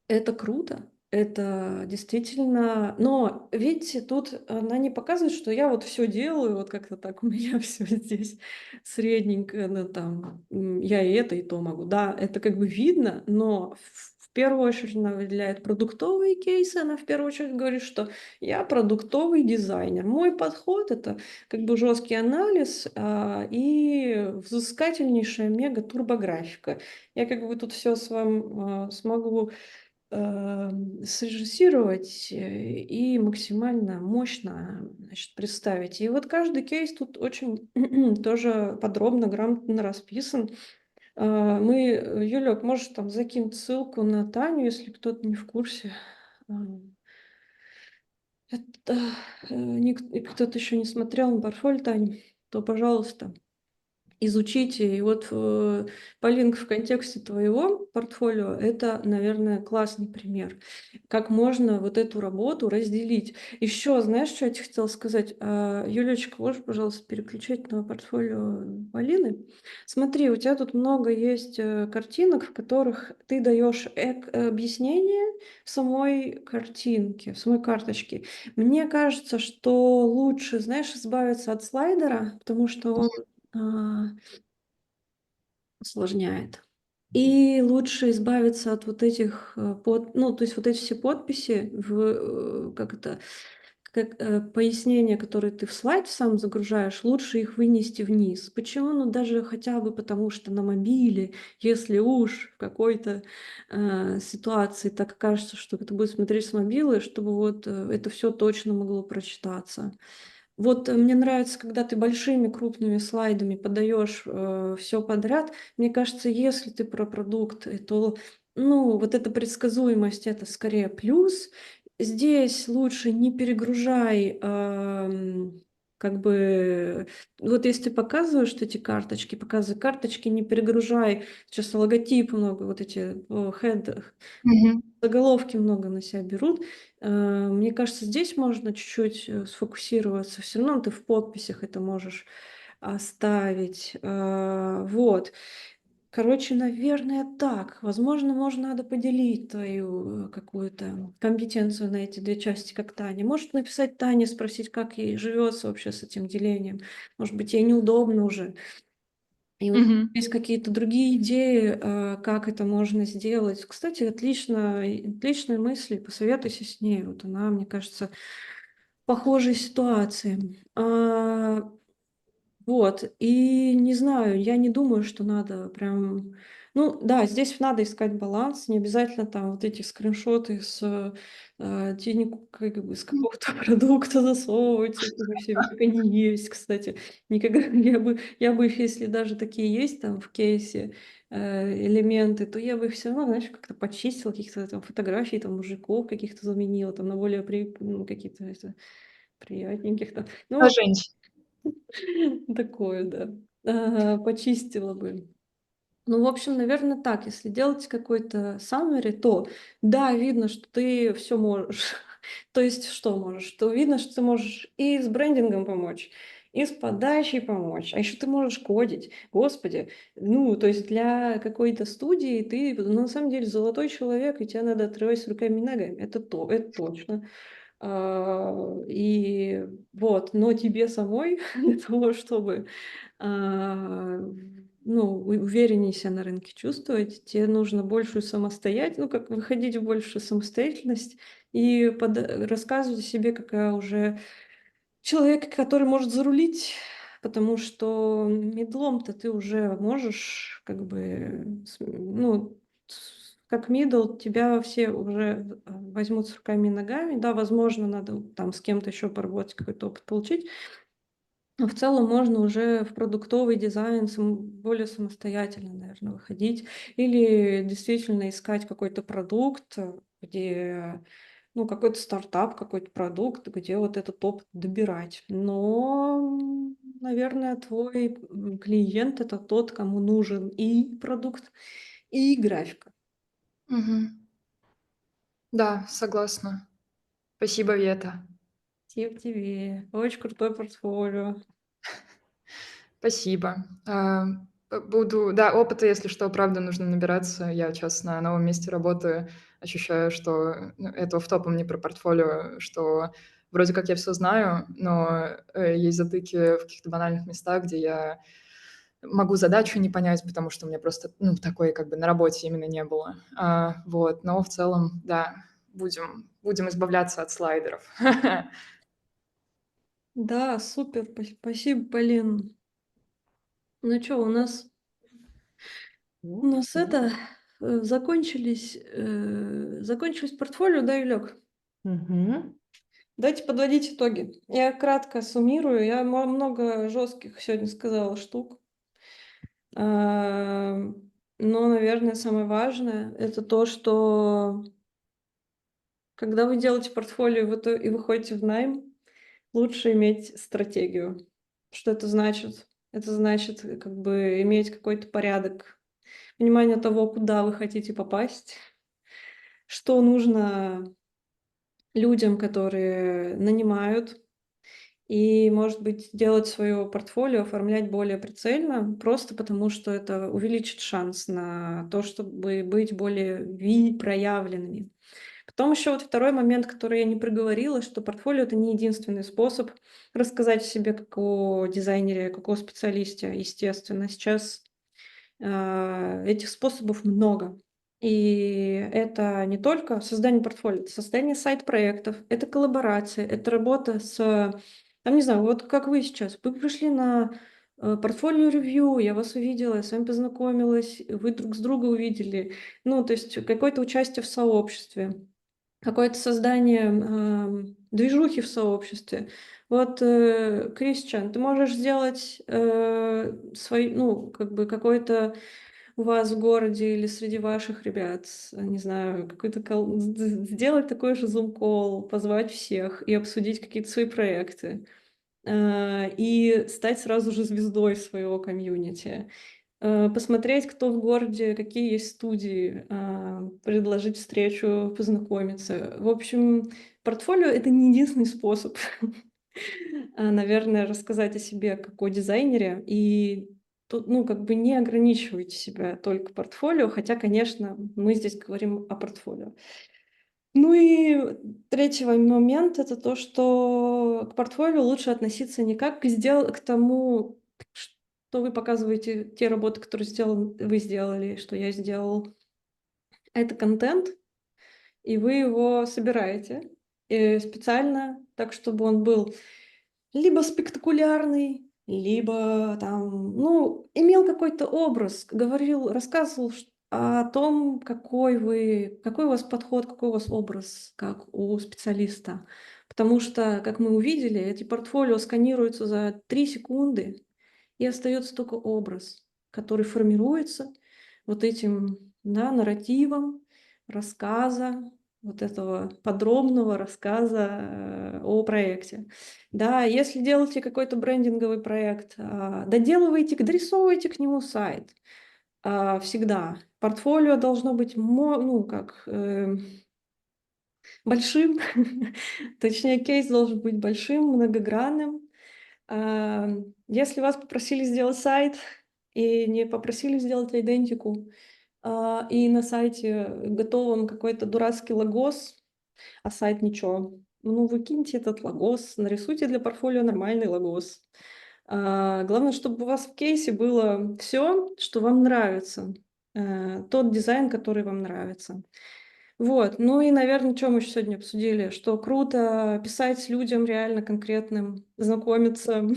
это круто, это действительно. Но видите, тут она не показывает, что я вот все делаю, вот как-то так у меня все здесь средненько, ну там, я и это, и то могу. Да, это как бы видно, но в первую очередь она выделяет продуктовые кейсы, она в первую очередь говорит, что я продуктовый дизайнер. Мой подход — это как бы жесткий анализ и взыскательнейшая мега-турбографика. Я как бы тут все с вам смогу срежиссировать и максимально мощно, значит, представить. И вот каждый кейс тут очень тоже подробно, грамотно расписан. Юлек, можешь там закинуть ссылку на Таню, если кто-то не в курсе. А, Это кто-то еще не смотрел на портфолио Тани, то, пожалуйста, изучите. И вот, Полинка, в контексте твоего портфолио это, наверное, классный пример, как можно вот эту работу разделить. Еще, знаешь, что я тебе хотела сказать? Юлечка, можешь, пожалуйста, переключить на портфолио Полины? Смотри, у тебя тут много есть картинок, в которых ты даешь объяснение в самой картинке, в самой карточке. Мне кажется, что лучше, знаешь, избавиться от слайдера, потому что он усложняет. И лучше избавиться от вот этих ну, то есть вот эти все подписи как это, как пояснения, которые ты в слайд сам загружаешь, лучше их вынести вниз. Почему? Ну, даже хотя бы потому, что на мобиле, если уж в какой-то ситуации так кажется, что ты будешь смотреть с мобила, чтобы вот это все точно могло прочитаться. Вот мне нравится, когда ты большими крупными слайдами подаешь все подряд. Мне кажется, если ты про продукт, то ну, вот эта предсказуемость — это скорее плюс. Здесь лучше не перегружай, как бы, вот если ты показываешь эти карточки, показывай карточки, не перегружай. Сейчас логотип много, вот эти head, Мгм. заголовки много на себя берут. Мне кажется, здесь можно чуть-чуть сфокусироваться. Все равно ты в подписях это можешь оставить. Вот. Короче, наверное, так. Возможно, надо поделить твою какую-то компетенцию на эти две части, как Таня. Может написать Тане, спросить, как ей живется вообще с этим делением. Может быть, ей неудобно уже. И вот Мгм. есть какие-то другие идеи, как это можно сделать. Кстати, отличные мысли, посоветуйся с ней. Вот она, мне кажется, в похожей ситуации. Вот, и не знаю, я не думаю, что надо прям. Ну да, здесь надо искать баланс, не обязательно там вот эти скриншоты с денег, как бы с какого-то продукта засовывать этими всеми, как они есть, кстати. Никогда я бы их, если даже такие есть там в кейсе элементы, то я бы их все равно, знаешь, как-то почистила, каких-то там фотографий, там мужиков каких-то заменила, там на более какие-то приятненьких там. Ну, А женщин? такое, да. Почистила бы. Ну, в общем, наверное, так. Если делать какой-то summary, то да, видно, что ты все можешь. То есть что можешь? То видно, что ты можешь и с брендингом помочь, и с подачей помочь, а еще ты можешь кодить. Господи, ну, то есть для какой-то студии ты, ну, на самом деле, золотой человек, и тебя надо отрывать руками и ногами. Это точно. И вот, но тебе самой для того, чтобы ну, увереннее себя на рынке чувствовать, тебе нужно большую самостоятельность, ну, как выходить в большую самостоятельность и рассказывать о себе, какая уже человек, который может зарулить, потому что медлом-то ты уже можешь, как бы, ну, как мидл, тебя все уже возьмут с руками и ногами. Да, возможно, надо там с кем-то еще поработать, какой-то опыт получить. Но в целом можно уже в продуктовый дизайн более самостоятельно, наверное, выходить. Или действительно искать какой-то продукт, где ну, какой-то стартап, какой-то продукт, где вот этот опыт добирать. Но, наверное, твой клиент — это тот, кому нужен и продукт, и графика. Мгм. Да, согласна. Спасибо, Вета. Спасибо тебе. Очень крутое портфолио. Спасибо. Буду... Да, опыта, если что, правда, нужно набираться. Я сейчас на новом месте работаю, ощущаю, что ну, это офф-топом не про портфолио, что вроде как я все знаю, но есть затыки в каких-то банальных местах, где я могу задачу не понять, потому что у меня просто ну, такой как бы на работе именно не было. Вот, но в целом, да, будем избавляться от слайдеров. Да, супер. Спасибо, Полин. Ну что, у нас закончились портфолио, да, Илёк? Мгм. Давайте подводить итоги. Я кратко суммирую. Я много жестких сегодня сказала штук. А, Но, наверное, самое важное — это то, что когда вы делаете портфолио и выходите в найм, лучше иметь стратегию. Что это значит? Это значит как бы иметь какой-то порядок, понимание того, куда вы хотите попасть, что нужно людям, которые нанимают, и, может быть, делать свое портфолио, оформлять более прицельно, просто потому что это увеличит шанс на то, чтобы быть более проявленными. Потом еще вот второй момент, который я не проговорила, что портфолио — это не единственный способ рассказать о себе как о дизайнере, как о специалисте. Естественно, сейчас этих способов много. И это не только создание портфолио, это создание сайт-проектов, это коллаборация, это работа там, не знаю, вот как вы сейчас, вы пришли на портфолио-ревью, я вас увидела, я с вами познакомилась, вы друг с друга увидели, ну, то есть какое-то участие в сообществе, какое-то создание движухи в сообществе. Вот, Кристиан, ты можешь сделать ну, как бы какой-то у вас в городе или среди ваших ребят, не знаю, сделать такой же зум-колл, позвать всех и обсудить какие-то свои проекты. И стать сразу же звездой своего комьюнити. Посмотреть, кто в городе, какие есть студии, предложить встречу, познакомиться. В общем, портфолио — это не единственный способ, наверное, рассказать о себе как о дизайнере. И тут, ну, как бы не ограничивайте себя только портфолио, хотя, конечно, мы здесь говорим о портфолио. Ну и третий момент — это то, что к портфолио лучше относиться не как к тому, что вы показываете, те работы, которые вы сделали, что я сделал. А это контент, и вы его собираете специально так, чтобы он был либо спектакулярный, либо там, ну, имел какой-то образ, рассказывал о том, какой у вас подход, какой у вас образ, как у специалиста. Потому что, как мы увидели, эти портфолио сканируются за 3 секунды, и остается только образ, который формируется вот этим, да, нарративом рассказа, вот этого подробного рассказа о проекте. Да, если делаете какой-то брендинговый проект, дорисовывайте к нему сайт. Всегда. Портфолио должно быть ну, как, большим, точнее, кейс должен быть большим, многогранным. Если вас попросили сделать сайт и не попросили сделать идентику, и на сайте готовом какой-то дурацкий логос, а сайт ничего, ну, выкиньте этот логос, нарисуйте для портфолио нормальный логос. Главное, чтобы у вас в кейсе было все, что вам нравится, тот дизайн, который вам нравится. Вот, ну и, наверное, что мы еще сегодня обсудили, что круто писать людям реально конкретным, знакомиться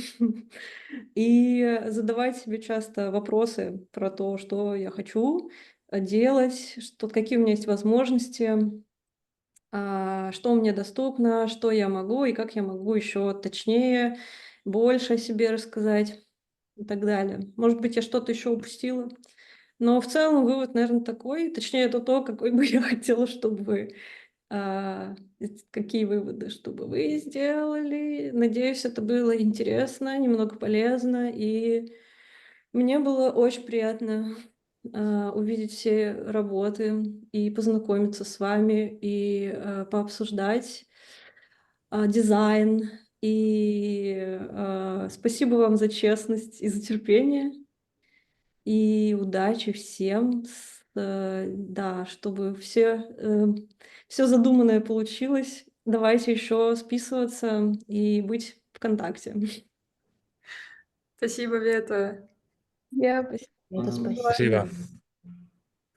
и задавать себе часто вопросы про то, что я хочу делать, какие у меня есть возможности, что мне доступно, что я могу и как я могу еще точнее, больше о себе рассказать и так далее. Может быть, я что-то еще упустила. Но в целом вывод, наверное, такой. Точнее, это то, какой бы я хотела, чтобы какие выводы, чтобы вы сделали. Надеюсь, это было интересно, немного полезно, и мне было очень приятно увидеть все работы и познакомиться с вами, и пообсуждать дизайн. И спасибо вам за честность и за терпение. И удачи всем, да, чтобы все задуманное получилось. Давайте еще списываться и быть в контакте. Спасибо, Вета. Я Спасибо. Это вам. спасибо. Спасибо.